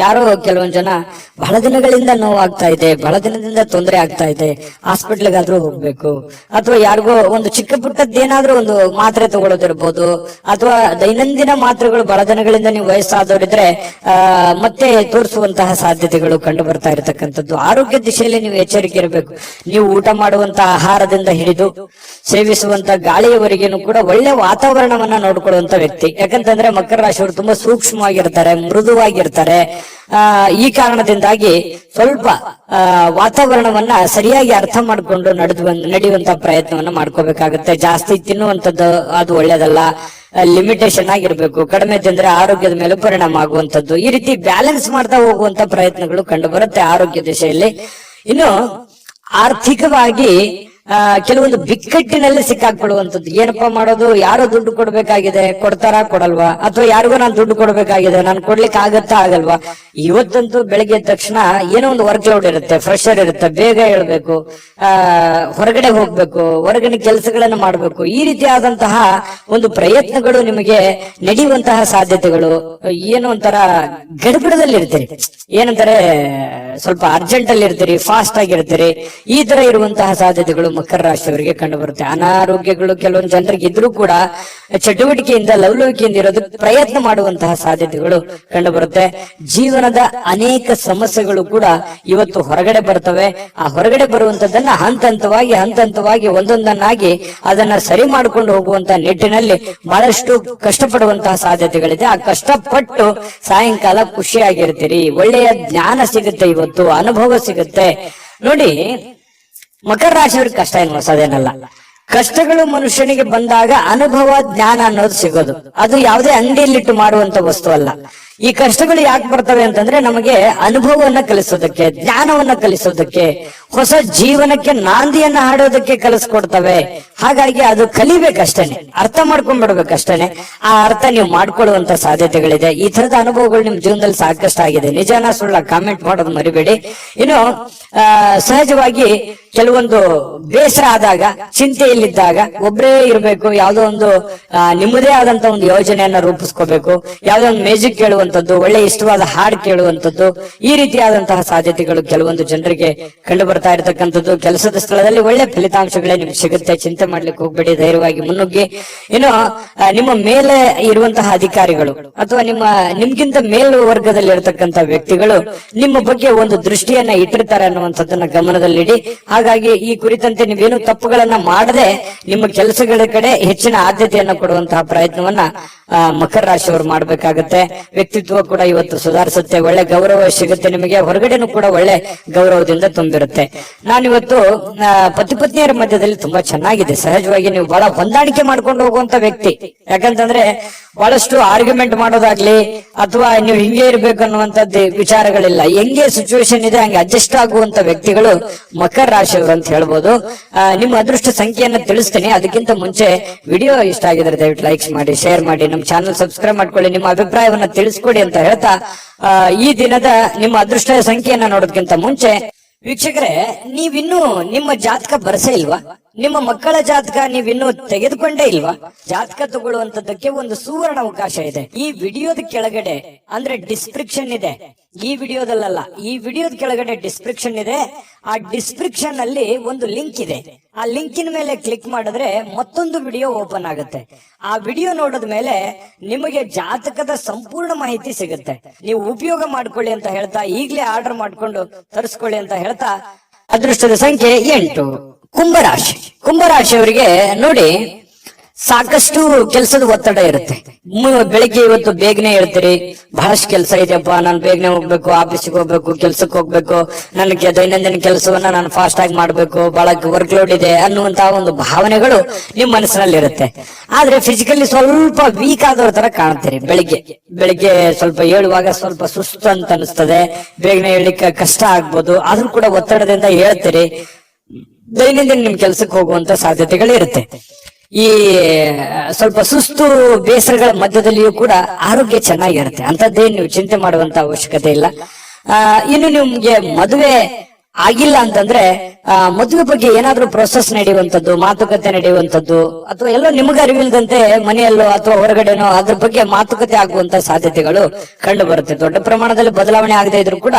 ಯಾರೋ ಕೆಲವೊಂದ್ ಜನ ಬಹಳ ದಿನಗಳಿಂದ ನೋವಾಗ್ತಾ ಇದೆ, ಬಹಳ ದಿನದಿಂದ ತೊಂದರೆ ಆಗ್ತಾ ಇದೆ, ಹಾಸ್ಪಿಟ್ಲ್ಗಾದ್ರೂ ಹೋಗ್ಬೇಕು, ಅಥವಾ ಯಾರಿಗೋ ಒಂದು ಚಿಕ್ಕ ಪುಟ್ಟದ್ದೇನಾದ್ರೂ ಒಂದು ಮಾತ್ರೆ ತಗೊಳ್ಳೋದಿರ್ಬೋದು, ಅಥವಾ ದೈನಂದಿನ ಮಾತ್ರೆಗಳು ಬಹಳ ದಿನಗಳಿಂದ ನೀವು ವಯಸ್ಸಾದವರಿದ್ರೆ ಮತ್ತೆ ತೋರಿಸುವಂತಹ ಸಾಧ್ಯತೆಗಳು ಕಂಡು ಬರ್ತಾ ಇರತಕ್ಕಂಥದ್ದು. ಆರೋಗ್ಯ ದಿಶೆಯಲ್ಲಿ ನೀವು ಎಚ್ಚರಿಕೆ ಇರಬೇಕು. ನೀವು ಊಟ ಮಾಡುವಂತಹ ಆಹಾರದಿಂದ ಹಿಡಿದು ಸೇವಿಸುವಂತ ಗಾಳಿಯವರೆಗೇನು ಕೂಡ ಒಳ್ಳೆ ವಾತಾವರಣವನ್ನ ನೋಡ್ಕೊಳ್ಳುವಂತ ವ್ಯಕ್ತಿ. ಯಾಕಂತಂದ್ರೆ ಮಕರ ರಾಶಿಯವರು ತುಂಬಾ ಸೂಕ್ಷ್ಮವಾಗಿರ್ತಾರೆ, ಮೃದುವಾಗಿರ್ತಾರೆ. ಈ ಕಾರಣದಿಂದಾಗಿ ಸ್ವಲ್ಪ ವಾತಾವರಣವನ್ನ ಸರಿಯಾಗಿ ಅರ್ಥ ಮಾಡಿಕೊಂಡು ನಡೆಯುವಂತ ಪ್ರಯತ್ನವನ್ನ ಮಾಡ್ಕೋಬೇಕಾಗುತ್ತೆ. ಜಾಸ್ತಿ ತಿನ್ನುವಂಥದ್ದು ಅದು ಒಳ್ಳೇದಲ್ಲ, ಲಿಮಿಟೇಷನ್ ಆಗಿರ್ಬೇಕು. ಕಡಿಮೆ ತಿಂದ್ರೆ ಆರೋಗ್ಯದ ಮೇಲೆ ಪರಿಣಾಮ ಆಗುವಂತದ್ದು. ಈ ರೀತಿ ಬ್ಯಾಲೆನ್ಸ್ ಮಾಡ್ತಾ ಹೋಗುವಂತ ಪ್ರಯತ್ನಗಳು ಕಂಡು ಬರುತ್ತೆ ಆರೋಗ್ಯ ದಿಶೆಯಲ್ಲಿ. ಇನ್ನು ಆರ್ಥಿಕವಾಗಿ ಕೆಲವೊಂದು ಬಿಕ್ಕಟ್ಟಿನಲ್ಲಿ ಸಿಕ್ಕಾಕೊಳ್ಳುವಂಥದ್ದು. ಏನಪ್ಪಾ ಮಾಡೋದು, ಯಾರೋ ದುಡ್ಡು ಕೊಡ್ಬೇಕಾಗಿದೆ, ಕೊಡ್ತಾರಾ ಕೊಡಲ್ವಾ, ಅಥವಾ ಯಾರಿಗೋ ನಾನು ದುಡ್ಡು ಕೊಡ್ಬೇಕಾಗಿದೆ, ನಾನು ಕೊಡ್ಲಿಕ್ಕೆ ಆಗತ್ತಾ ಆಗಲ್ವಾ. ಇವತ್ತಂತೂ ಬೆಳಗ್ಗೆ ಎದ್ದ ತಕ್ಷಣ ಏನೋ ಒಂದು ವರ್ಕ್ ಲೋಡ್ ಇರುತ್ತೆ, ಪ್ರೆಷರ್ ಇರುತ್ತೆ, ಬೇಗ ಹೇಳ್ಬೇಕು, ಹೊರಗಡೆ ಹೋಗ್ಬೇಕು, ಹೊರಗಡೆ ಕೆಲಸಗಳನ್ನ ಮಾಡ್ಬೇಕು. ಈ ರೀತಿಯಾದಂತಹ ಒಂದು ಪ್ರಯತ್ನಗಳು ನಿಮಗೆ ನಡೆಯುವಂತಹ ಸಾಧ್ಯತೆಗಳು. ಏನೋ ಒಂಥರ ಗಡಿಬಿಡದಲ್ಲಿ ಇರ್ತೀರಿ, ಏನಂತಾರೆ ಸ್ವಲ್ಪ ಅರ್ಜೆಂಟ್ ಅಲ್ಲಿ ಇರ್ತೀರಿ, ಫಾಸ್ಟ್ ಆಗಿರ್ತೀರಿ. ಈ ತರ ಇರುವಂತಹ ಸಾಧ್ಯತೆಗಳು ಮಕರ ರಾಶಿಯವರಿಗೆ ಕಂಡು ಬರುತ್ತೆ. ಅನಾರೋಗ್ಯಗಳು ಕೆಲವೊಂದು ಜನರಿಗೆ ಇದ್ರೂ ಕೂಡ ಚಟುವಟಿಕೆಯಿಂದ ಲವಲವಿಕೆಯಿಂದ ಇರೋದಕ್ಕೆ ಪ್ರಯತ್ನ ಮಾಡುವಂತಹ ಸಾಧ್ಯತೆಗಳು ಕಂಡು ಬರುತ್ತೆ. ಜೀವನದ ಅನೇಕ ಸಮಸ್ಯೆಗಳು ಕೂಡ ಇವತ್ತು ಹೊರಗಡೆ ಬರ್ತವೆ. ಆ ಹೊರಗಡೆ ಬರುವಂತದ್ದನ್ನ ಹಂತವಾಗಿ ಒಂದೊಂದನ್ನಾಗಿ ಅದನ್ನ ಸರಿ ಮಾಡಿಕೊಂಡು ಹೋಗುವಂತ ನಿಟ್ಟಿನಲ್ಲಿ ಬಹಳಷ್ಟು ಕಷ್ಟಪಡುವಂತಹ ಸಾಧ್ಯತೆಗಳಿದೆ. ಆ ಕಷ್ಟಪಟ್ಟು ಸಾಯಂಕಾಲ ಖುಷಿಯಾಗಿರ್ತೀರಿ, ಒಳ್ಳೆಯ ಜ್ಞಾನ ಸಿಗುತ್ತೆ, ಇವತ್ತು ಅನುಭವ ಸಿಗುತ್ತೆ. ನೋಡಿ, ಮಕರ ರಾಶಿಯವ್ರಿಗೆ ಕಷ್ಟ ಏನು ಹೊಸದೇನಲ್ಲ. ಕಷ್ಟಗಳು ಮನುಷ್ಯನಿಗೆ ಬಂದಾಗ ಅನುಭವ ಜ್ಞಾನ ಅನ್ನೋದು ಸಿಗೋದು. ಅದು ಯಾವುದೇ ಅಂಗಡಿಯಲ್ಲಿಟ್ಟು ಮಾಡುವಂತ ವಸ್ತು ಅಲ್ಲ. ಈ ಕಷ್ಟಗಳು ಯಾಕೆ ಬರ್ತವೆ ಅಂತಂದ್ರೆ ನಮಗೆ ಅನುಭವವನ್ನ ಕಲಿಸೋದಕ್ಕೆ, ಜ್ಞಾನವನ್ನ ಕಲಿಸೋದಕ್ಕೆ, ಹೊಸ ಜೀವನಕ್ಕೆ ನಾಂದಿಯನ್ನ ಹಾಡೋದಕ್ಕೆ ಕಲಿಸ್ಕೊಡ್ತವೆ. ಹಾಗಾಗಿ ಅದು ಕಲಿಬೇಕಷ್ಟೇನೆ, ಅರ್ಥ ಮಾಡ್ಕೊಂಡ್ಬಿಡ್ಬೇಕಷ್ಟೇನೆ. ಆ ಅರ್ಥ ನೀವು ಮಾಡ್ಕೊಳ್ಳುವಂತ ಸಾಧ್ಯತೆಗಳಿದೆ. ಈ ತರದ ಅನುಭವಗಳು ನಿಮ್ ಜೀವನದಲ್ಲಿ ಸಾಕಷ್ಟು ಆಗಿದೆ. ನಿಜಾನ ಸುಳ್ಳ ಕಾಮೆಂಟ್ ಮಾಡೋದು ಮರಿಬೇಡಿ. ಇನ್ನು ಸಹಜವಾಗಿ ಕೆಲವೊಂದು ಬೇಸರ ಆದಾಗ, ಚಿಂತೆಯಲ್ಲಿದ್ದಾಗ ಒಬ್ಬರೇ ಇರಬೇಕು, ಯಾವುದೋ ಒಂದು ನಿಮ್ಮದೇ ಆದಂತ ಒಂದು ಯೋಜನೆಯನ್ನ ರೂಪಿಸ್ಕೋಬೇಕು, ಯಾವುದೋ ಒಂದು ಮ್ಯೂಸಿಕ್ ಕೇಳುವಂತದ್ದು, ಒಳ್ಳೆ ಇಷ್ಟವಾದ ಹಾಡು ಕೇಳುವಂತದ್ದು, ಈ ರೀತಿಯಾದಂತಹ ಸಾಧ್ಯತೆಗಳು ಕೆಲವೊಂದು ಜನರಿಗೆ ಕಂಡು ಬರ್ತಾ ಇರತಕ್ಕಂಥದ್ದು. ಕೆಲಸದ ಸ್ಥಳದಲ್ಲಿ ಒಳ್ಳೆ ಫಲಿತಾಂಶಗಳೇ ನಿಮ್ಗೆ ಸಿಗುತ್ತೆ, ಚಿಂತೆ ಮಾಡ್ಲಿಕ್ಕೆ ಹೋಗ್ಬೇಡಿ, ಧೈರ್ಯವಾಗಿ ಮುನ್ನುಗ್ಗಿ. ಇನ್ನು ನಿಮ್ಮ ಮೇಲೆ ಇರುವಂತಹ ಅಧಿಕಾರಿಗಳು ಅಥವಾ ನಿಮ್ಗಿಂತ ಮೇಲು ವರ್ಗದಲ್ಲಿ ಇರತಕ್ಕಂತ ವ್ಯಕ್ತಿಗಳು ನಿಮ್ಮ ಬಗ್ಗೆ ಒಂದು ದೃಷ್ಟಿಯನ್ನ ಇಟ್ಟಿರ್ತಾರೆ ಅನ್ನುವಂಥದ್ದನ್ನ ಗಮನದಲ್ಲಿಡಿ. ಹಾಗಾಗಿ ಈ ಕುರಿತಂತೆ ನೀವೇನು ತಪ್ಪುಗಳನ್ನ ಮಾಡದೆ ನಿಮ್ಮ ಕೆಲಸಗಳ ಕಡೆ ಹೆಚ್ಚಿನ ಆದ್ಯತೆಯನ್ನ ಕೊಡುವಂತಹ ಪ್ರಯತ್ನವನ್ನ ಮಕರ ರಾಶಿಯವರು ಮಾಡ್ಬೇಕಾಗತ್ತೆ. ವ್ಯಕ್ತಿತ್ವ ಕೂಡ ಇವತ್ತು ಸುಧಾರಿಸುತ್ತೆ, ಒಳ್ಳೆ ಗೌರವ ಸಿಗುತ್ತೆ ನಿಮಗೆ, ಹೊರಗಡೆನೂ ಕೂಡ ಒಳ್ಳೆ ಗೌರವದಿಂದ ತುಂಬಿರುತ್ತೆ. ನಾನಿವತ್ತು ಪತಿ ಪತ್ನಿಯರ ಮಧ್ಯದಲ್ಲಿ ತುಂಬಾ ಚೆನ್ನಾಗಿದೆ. ಸಹಜವಾಗಿ ನೀವು ಬಹಳ ಹೊಂದಾಣಿಕೆ ಮಾಡ್ಕೊಂಡು ಹೋಗುವಂತ ವ್ಯಕ್ತಿ. ಯಾಕಂತಂದ್ರೆ ಬಹಳಷ್ಟು ಆರ್ಗ್ಯುಮೆಂಟ್ ಮಾಡೋದಾಗ್ಲಿ ಅಥವಾ ನೀವು ಹಿಂಗೆ ಇರ್ಬೇಕು ಅನ್ನುವಂಥದ್ದು ವಿಚಾರಗಳಿಲ್ಲ. ಹೆಂಗೆ ಸಿಚುವೇಶನ್ ಇದೆ ಹಂಗೆ ಅಡ್ಜಸ್ಟ್ ಆಗುವಂತ ವ್ಯಕ್ತಿಗಳು ಮಕರ ರಾಶಿಯವರು ಅಂತ ಹೇಳ್ಬೋದು. ನಿಮ್ಮ ಅದೃಷ್ಟ ಸಂಖ್ಯೆಯನ್ನ ತಿಳಿಸ್ತೀನಿ. ಅದಕ್ಕಿಂತ ಮುಂಚೆ ವಿಡಿಯೋ ಇಷ್ಟ ಆಗಿದ್ರೆ ದಯವಿಟ್ಟು ಲೈಕ್ಸ್ ಮಾಡಿ, ಶೇರ್ ಮಾಡಿ, ನಮ್ಮ ಚಾನಲ್ ಸಬ್ಸ್ಕ್ರೈಬ್ ಮಾಡ್ಕೊಳ್ಳಿ, ನಿಮ್ಮ ಅಭಿಪ್ರಾಯವನ್ನ ತಿಳಿಸ್ಕೊಡಿ ಅಂತ ಹೇಳ್ತಾ ಈ ದಿನದ ನಿಮ್ಮ ಅದೃಷ್ಟ ಸಂಖ್ಯೆಯನ್ನ ನೋಡೋದಕ್ಕಿಂತ ಮುಂಚೆ ವೀಕ್ಷಕರೇ, ನೀವಿನ್ನೂ ನಿಮ್ಮ ಜಾತಕ ಬರಸೇ ಇಲ್ವಾ? ನಿಮ್ಮ ಮಕ್ಕಳ ಜಾತಕ ನೀವಿನ್ನೂ ತೆಗೆದುಕೊಂಡೇ ಇಲ್ವಾ? ಜಾತಕ ತಗೊಳ್ಳುವಂತದ್ದಕ್ಕೆ ಒಂದು ಸುವರ್ಣ ಅವಕಾಶ ಇದೆ. ಈ ವಿಡಿಯೋದ ಕೆಳಗಡೆ ಅಂದ್ರೆ ಡಿಸ್ಕ್ರಿಪ್ಷನ್ ಇದೆ, ಈ ವಿಡಿಯೋದಲ್ಲ, ಈ ವಿಡಿಯೋದ ಕೆಳಗಡೆ ಡಿಸ್ಕ್ರಿಪ್ಷನ್ ಇದೆ. ಆ ಡಿಸ್ಕ್ರಿಪ್ಷನ್ ಅಲ್ಲಿ ಒಂದು ಲಿಂಕ್ ಇದೆ. ಆ ಲಿಂಕಿನ ಮೇಲೆ ಕ್ಲಿಕ್ ಮಾಡಿದ್ರೆ ಮತ್ತೊಂದು ವಿಡಿಯೋ ಓಪನ್ ಆಗುತ್ತೆ. ಆ ವಿಡಿಯೋ ನೋಡಿದ ಮೇಲೆ ನಿಮಗೆ ಜಾತಕದ ಸಂಪೂರ್ಣ ಮಾಹಿತಿ ಸಿಗುತ್ತೆ. ನೀವು ಉಪಯೋಗ ಮಾಡ್ಕೊಳ್ಳಿ ಅಂತ ಹೇಳ್ತಾ, ಈಗಲೇ ಆರ್ಡರ್ ಮಾಡ್ಕೊಂಡು ತರಿಸ್ಕೊಳ್ಳಿ ಅಂತ ಹೇಳ್ತಾ, ಅದೃಷ್ಟದ ಸಂಖ್ಯೆ 8. ಕುಂಭರಾಶಿ. ಕುಂಭರಾಶಿಯವರಿಗೆ ನೋಡಿ, ಸಾಕಷ್ಟು ಕೆಲಸದ ಒತ್ತಡ ಇರುತ್ತೆ. ಬೆಳಿಗ್ಗೆ ಇವತ್ತು ಬೇಗನೆ ಹೇಳ್ತೀರಿ, ಬಹಳಷ್ಟು ಕೆಲಸ ಇದೆಯಪ್ಪ, ನಾನು ಬೇಗನೆ ಹೋಗ್ಬೇಕು, ಆಫೀಸಿಗೆ ಹೋಗ್ಬೇಕು, ಕೆಲ್ಸಕ್ಕೆ ಹೋಗ್ಬೇಕು, ನನಗೆ ದೈನಂದಿನ ಕೆಲಸವನ್ನ ನಾನು ಫಾಸ್ಟ್ ಆಗಿ ಮಾಡ್ಬೇಕು, ಬಹಳ ವರ್ಕ್ ಲೋಡ್ ಇದೆ ಅನ್ನುವಂತಹ ಒಂದು ಭಾವನೆಗಳು ನಿಮ್ ಮನಸ್ಸಿನಲ್ಲಿ ಇರುತ್ತೆ. ಆದ್ರೆ ಫಿಸಿಕಲಿ ಸ್ವಲ್ಪ ವೀಕ್ ಆದವ್ರ ತರ ಕಾಣ್ತೀರಿ. ಬೆಳಿಗ್ಗೆ ಸ್ವಲ್ಪ ಹೇಳುವಾಗ ಸ್ವಲ್ಪ ಸುಸ್ತು ಅಂತ ಅನಿಸ್ತದೆ, ಬೇಗನೆ ಹೇಳಲಿಕ್ಕೆ ಕಷ್ಟ ಆಗ್ಬೋದು. ಆದ್ರೂ ಕೂಡ ಒತ್ತಡದಿಂದ ಹೇಳ್ತೀರಿ. ದೈನಂದಿನ ನಿಮ್ ಕೆಲ್ಸಕ್ಕೆ ಹೋಗುವಂತ ಸಾಧ್ಯತೆಗಳಿರುತ್ತೆ. ಈ ಸ್ವಲ್ಪ ಸುಸ್ತು ಬೇಸರಗಳ ಮಧ್ಯದಲ್ಲಿಯೂ ಕೂಡ ಆರೋಗ್ಯ ಚೆನ್ನಾಗಿರುತ್ತೆ. ಅಂತದ್ದೇನು ನೀವು ಚಿಂತೆ ಮಾಡುವಂತ ಅವಶ್ಯಕತೆ ಇಲ್ಲ. ಇನ್ನು ನಿಮ್ಗೆ ಮದುವೆ ಆಗಿಲ್ಲ ಅಂತಂದ್ರೆ ಮದುವೆ ಬಗ್ಗೆ ಏನಾದ್ರೂ ಪ್ರೊಸೆಸ್ ನಡೆಯುವಂತದ್ದು, ಮಾತುಕತೆ ನಡೆಯುವಂತದ್ದು, ಅಥವಾ ಎಲ್ಲೋ ನಿಮಗೆ ಅರಿವಿಲ್ಲದಂತೆ ಮನೆಯಲ್ಲೋ ಅಥವಾ ಹೊರಗಡೆನೋ ಅದ್ರ ಬಗ್ಗೆ ಮಾತುಕತೆ ಆಗುವಂತ ಸಾಧ್ಯತೆಗಳು ಕಂಡು ಬರುತ್ತೆ. ದೊಡ್ಡ ಪ್ರಮಾಣದಲ್ಲಿ ಬದಲಾವಣೆ ಆಗದೆ ಇದ್ರೂ ಕೂಡ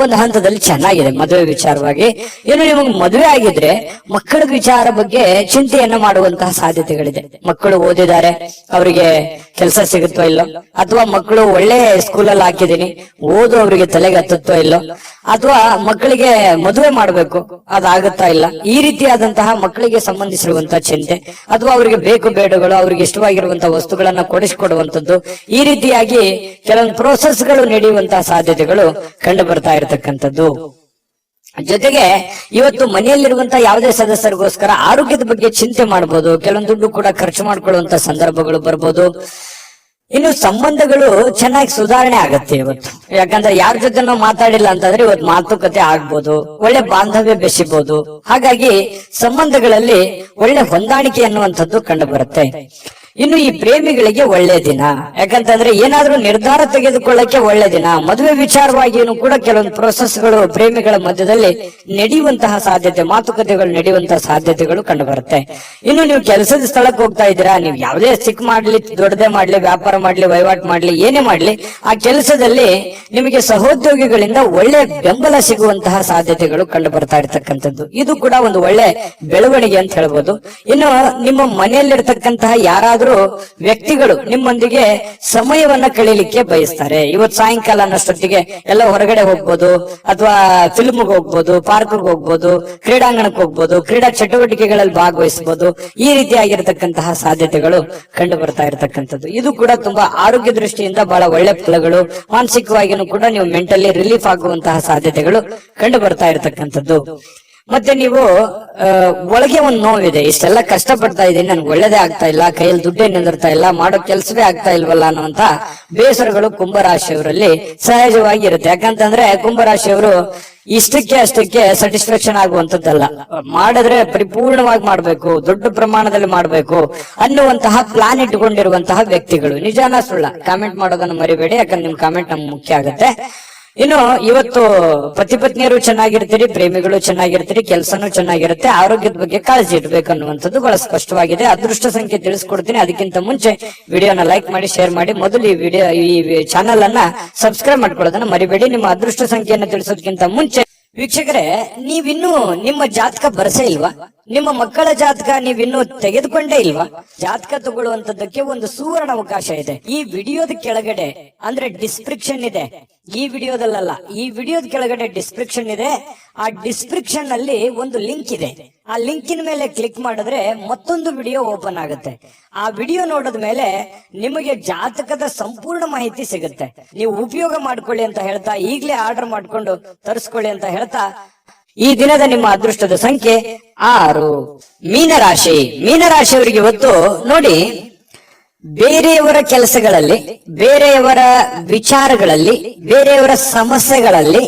ಒಂದು ಹಂತದಲ್ಲಿ ಚೆನ್ನಾಗಿದೆ ಮದುವೆ ವಿಚಾರವಾಗಿ. ಏನು ನಿಮಗೆ ಮದುವೆ ಆಗಿದ್ರೆ ಮಕ್ಕಳ ವಿಚಾರ ಬಗ್ಗೆ ಚಿಂತೆಯನ್ನ ಮಾಡುವಂತಹ ಸಾಧ್ಯತೆಗಳಿದೆ. ಮಕ್ಕಳು ಓದಿದ್ದಾರೆ, ಅವರಿಗೆ ಕೆಲಸ ಸಿಗುತ್ತೋ ಇಲ್ಲೋ, ಅಥವಾ ಮಕ್ಕಳು ಒಳ್ಳೆ ಸ್ಕೂಲಲ್ಲಿ ಹಾಕಿದೀನಿ, ಓದು ಅವರಿಗೆ ತಲೆಗೆ ಹತ್ತುತ್ತೋ ಇಲ್ಲೋ, ಅಥವಾ ಮಕ್ಕಳಿಗೆ ಮದುವೆ ಮಾಡಬೇಕು ಅದಾಗುತ್ತಾ ಇಲ್ಲ, ಈ ರೀತಿಯಾದಂತಹ ಮಕ್ಕಳಿಗೆ ಸಂಬಂಧಿಸಿರುವಂತಹ ಚಿಂತೆ, ಅಥವಾ ಅವರಿಗೆ ಬೇಕು ಬೇಡಗಳು, ಅವ್ರಿಗೆ ಇಷ್ಟವಾಗಿರುವಂತಹ ವಸ್ತುಗಳನ್ನ ಕೊಡಿಸಿಕೊಡುವಂತದ್ದು, ಈ ರೀತಿಯಾಗಿ ಕೆಲವೊಂದು ಪ್ರೋಸೆಸ್ ಗಳು ನಡೆಯುವಂತಹ ಸಾಧ್ಯತೆಗಳು ಕಂಡು ಬರ್ತಾ ಇರತಕ್ಕಂಥದ್ದು. ಜೊತೆಗೆ ಇವತ್ತು ಮನೆಯಲ್ಲಿರುವಂತಹ ಯಾವುದೇ ಸದಸ್ಯರಿಗೋಸ್ಕರ ಆರೋಗ್ಯದ ಬಗ್ಗೆ ಚಿಂತೆ ಮಾಡಬಹುದು, ಕೆಲವೊಂದು ದುಡ್ಡು ಕೂಡ ಖರ್ಚು ಮಾಡ್ಕೊಳ್ಳುವಂತ ಸಂದರ್ಭಗಳು ಬರ್ಬೋದು. ಇನ್ನು ಸಂಬಂಧಗಳು ಚೆನ್ನಾಗಿ ಸುಧಾರಣೆ ಆಗತ್ತೆ ಇವತ್ತು. ಯಾಕಂದ್ರೆ ಯಾರ ಜೊತೆ ನಾವು ಮಾತಾಡಿಲ್ಲ ಅಂತಂದ್ರೆ ಇವತ್ತು ಮಾತುಕತೆ ಆಗ್ಬೋದು, ಒಳ್ಳೆ ಬಾಂಧವ್ಯ ಬೆಸಿಬಹುದು. ಹಾಗಾಗಿ ಸಂಬಂಧಗಳಲ್ಲಿ ಒಳ್ಳೆ ಹೊಂದಾಣಿಕೆ ಅನ್ನುವಂಥದ್ದು ಕಂಡು ಬರುತ್ತೆ. ಇನ್ನು ಈ ಪ್ರೇಮಿಗಳಿಗೆ ಒಳ್ಳೆ ದಿನ, ಯಾಕಂತಂದ್ರೆ ಏನಾದ್ರೂ ನಿರ್ಧಾರ ತೆಗೆದುಕೊಳ್ಳಕ್ಕೆ ಒಳ್ಳೆ ದಿನ. ಮದುವೆ ವಿಚಾರವಾಗಿಯೂ ಕೂಡ ಕೆಲವೊಂದು ಪ್ರೋಸೆಸ್ಗಳು ಪ್ರೇಮಿಗಳ ಮಧ್ಯದಲ್ಲಿ ನಡೆಯುವಂತಹ ಸಾಧ್ಯತೆ, ಮಾತುಕತೆಗಳು ನಡೆಯುವಂತಹ ಸಾಧ್ಯತೆಗಳು ಕಂಡು ಬರುತ್ತೆ. ಇನ್ನು ನೀವು ಕೆಲಸದ ಸ್ಥಳಕ್ಕೆ ಹೋಗ್ತಾ ಇದ್ದೀರಾ, ನೀವು ಯಾವುದೇ ಚಿಕ್ಕ ಮಾಡ್ಲಿ, ದೊಡ್ಡದೇ ಮಾಡ್ಲಿ, ವ್ಯಾಪಾರ ಮಾಡ್ಲಿ, ವಹಿವಾಟು ಮಾಡ್ಲಿ, ಏನೇ ಮಾಡ್ಲಿ, ಆ ಕೆಲಸದಲ್ಲಿ ನಿಮಗೆ ಸಹೋದ್ಯೋಗಿಗಳಿಂದ ಒಳ್ಳೆ ಬೆಂಬಲ ಸಿಗುವಂತಹ ಸಾಧ್ಯತೆಗಳು ಕಂಡು ಬರ್ತಾ ಇರ್ತಕ್ಕಂಥದ್ದು. ಇದು ಕೂಡ ಒಂದು ಒಳ್ಳೆ ಬೆಳವಣಿಗೆ ಅಂತ ಹೇಳ್ಬೋದು. ಇನ್ನು ನಿಮ್ಮ ಮನೆಯಲ್ಲಿರ್ತಕ್ಕಂತಹ ಯಾರಾದ್ರೂ ವ್ಯಕ್ತಿಗಳು ನಿಮ್ಮೊಂದಿಗೆ ಸಮಯವನ್ನ ಕಳೀಲಿಕ್ಕೆ ಬಯಸ್ತಾರೆ. ಇವತ್ತು ಸಾಯಂಕಾಲ ಅನ್ನೋಷ್ಟೊತ್ತಿಗೆ ಎಲ್ಲ ಹೊರಗಡೆ ಹೋಗ್ಬೋದು, ಅಥವಾ ಫಿಲ್ಮ್ಗೆ ಹೋಗ್ಬೋದು, ಪಾರ್ಕ್ಗೆ ಹೋಗ್ಬೋದು, ಕ್ರೀಡಾಂಗಣಕ್ಕೆ ಹೋಗ್ಬೋದು, ಕ್ರೀಡಾ ಚಟುವಟಿಕೆಗಳಲ್ಲಿ ಭಾಗವಹಿಸಬಹುದು. ಈ ರೀತಿಯಾಗಿರ್ತಕ್ಕಂತಹ ಸಾಧ್ಯತೆಗಳು ಕಂಡು ಬರ್ತಾ ಇರತಕ್ಕಂಥದ್ದು. ಇದು ಕೂಡ ತುಂಬಾ ಆರೋಗ್ಯ ದೃಷ್ಟಿಯಿಂದ ಬಹಳ ಒಳ್ಳೆ ಫಲಗಳು. ಮಾನಸಿಕವಾಗಿಯೂ ಕೂಡ ನೀವು ಮೆಂಟಲಿ ರಿಲೀಫ್ ಆಗುವಂತಹ ಸಾಧ್ಯತೆಗಳು ಕಂಡು ಬರ್ತಾ ಇರತಕ್ಕಂಥದ್ದು. ಮತ್ತೆ ನೀವು ಒಳಗೆ ಒಂದು ನೋವಿದೆ, ಇಷ್ಟೆಲ್ಲ ಕಷ್ಟ ಪಡ್ತಾ ಇದ್ದೀನಿ, ನನ್ಗೆ ಒಳ್ಳೇದೇ ಆಗ್ತಾ ಇಲ್ಲ, ಕೈಯಲ್ಲಿ ದುಡ್ಡೇ ನಿಂದಿರ್ತಾ ಇಲ್ಲ, ಮಾಡೋ ಕೆಲಸವೇ ಆಗ್ತಾ ಇಲ್ವಲ್ಲ ಅನ್ನುವಂತ ಬೇಸರಗಳು ಕುಂಭರಾಶಿಯವರಲ್ಲಿ ಸಹಜವಾಗಿ ಇರುತ್ತೆ. ಯಾಕಂತಂದ್ರೆ ಕುಂಭರಾಶಿಯವರು ಇಷ್ಟಕ್ಕೆ ಅಷ್ಟಕ್ಕೆ ಸ್ಯಾಟಿಸ್ಫ್ಯಾಕ್ಷನ್ ಆಗುವಂತದ್ದಲ್ಲ, ಮಾಡಿದ್ರೆ ಪರಿಪೂರ್ಣವಾಗಿ ಮಾಡ್ಬೇಕು, ದೊಡ್ಡ ಪ್ರಮಾಣದಲ್ಲಿ ಮಾಡ್ಬೇಕು ಅನ್ನುವಂತಹ ಪ್ಲಾನ್ ಇಟ್ಟುಕೊಂಡಿರುವಂತಹ ವ್ಯಕ್ತಿಗಳು. ನಿಜಾನ ಸುಳ್ಳ ಕಾಮೆಂಟ್ ಮಾಡೋದನ್ನ ಮರಿಬೇಡಿ, ಯಾಕಂದ್ರೆ ನಿಮ್ ಕಾಮೆಂಟ್ ನಮ್ಗೆ ಮುಖ್ಯ ಆಗುತ್ತೆ. ಇನ್ನು ಇವತ್ತು ಪತಿ ಪತ್ನಿಯರು ಚೆನ್ನಾಗಿರ್ತೀರಿ, ಪ್ರೇಮಿಗಳು ಚೆನ್ನಾಗಿರ್ತೀರಿ, ಕೆಲಸನೂ ಚೆನ್ನಾಗಿರುತ್ತೆ, ಆರೋಗ್ಯದ ಬಗ್ಗೆ ಕಾಳಜಿ ಇಡಬೇಕು ಅನ್ನುವಂಥದ್ದು ಬಹಳ ಸ್ಪಷ್ಟವಾಗಿದೆ. ಅದೃಷ್ಟ ಸಂಖ್ಯೆ ತಿಳಿಸ್ಕೊಡ್ತೀನಿ. ಅದಕ್ಕಿಂತ ಮುಂಚೆ ವಿಡಿಯೋನ ಲೈಕ್ ಮಾಡಿ, ಶೇರ್ ಮಾಡಿ, ಮೊದಲು ಈ ಚಾನೆಲ್ ಅನ್ನ ಸಬ್ಸ್ಕ್ರೈಬ್ ಮಾಡ್ಕೊಳ್ಳೋದನ್ನ ಮರಿಬೇಡಿ. ನಿಮ್ಮ ಅದೃಷ್ಟ ಸಂಖ್ಯೆಯನ್ನು ತಿಳಿಸೋದಕ್ಕಿಂತ ಮುಂಚೆ ವೀಕ್ಷಕರೇ, ನೀವಿನ್ನೂ ನಿಮ್ಮ ಜಾತಕ ಬರಸೇ ಇಲ್ವಾ? ನಿಮ್ಮ ಮಕ್ಕಳ ಜಾತಕ ನೀವಿನ್ನೂ ತೆಗೆದುಕೊಂಡೇ ಇಲ್ವಾ? ಜಾತಕ ತಗೊಳ್ಳುವಂತದ್ದಕ್ಕೆ ಒಂದು ಸುವರ್ಣ ಅವಕಾಶ ಇದೆ. ಈ ವಿಡಿಯೋದ ಕೆಳಗಡೆ ಅಂದ್ರೆ ಡಿಸ್ಕ್ರಿಪ್ಷನ್ ಇದೆ, ಈ ವಿಡಿಯೋದಲ್ಲ, ಈ ವಿಡಿಯೋದ ಕೆಳಗಡೆ ಡಿಸ್ಕ್ರಿಪ್ಷನ್ ಇದೆ. ಆ ಡಿಸ್ಕ್ರಿಪ್ಷನ್ ಅಲ್ಲಿ ಒಂದು ಲಿಂಕ್ ಇದೆ. ಆ ಲಿಂಕಿನ ಮೇಲೆ ಕ್ಲಿಕ್ ಮಾಡಿದ್ರೆ ಮತ್ತೊಂದು ವಿಡಿಯೋ ಓಪನ್ ಆಗುತ್ತೆ. ಆ ವಿಡಿಯೋ ನೋಡಿದ ಮೇಲೆ ನಿಮಗೆ ಜಾತಕದ ಸಂಪೂರ್ಣ ಮಾಹಿತಿ ಸಿಗುತ್ತೆ. ನೀವು ಉಪಯೋಗ ಮಾಡ್ಕೊಳ್ಳಿ ಅಂತ ಹೇಳ್ತಾ, ಈಗಲೇ ಆರ್ಡರ್ ಮಾಡ್ಕೊಂಡು ತರಿಸ್ಕೊಳ್ಳಿ ಅಂತ ಹೇಳ್ತಾ, ಈ ದಿನದ ನಿಮ್ಮ ಅದೃಷ್ಟದ ಸಂಖ್ಯೆ 6. ಮೀನರಾಶಿ. ಮೀನರಾಶಿಯವರಿಗೆ ಇವತ್ತು ನೋಡಿ, ಬೇರೆಯವರ ಕೆಲಸಗಳಲ್ಲಿ, ಬೇರೆಯವರ ವಿಚಾರಗಳಲ್ಲಿ, ಬೇರೆಯವರ ಸಮಸ್ಯೆಗಳಲ್ಲಿ,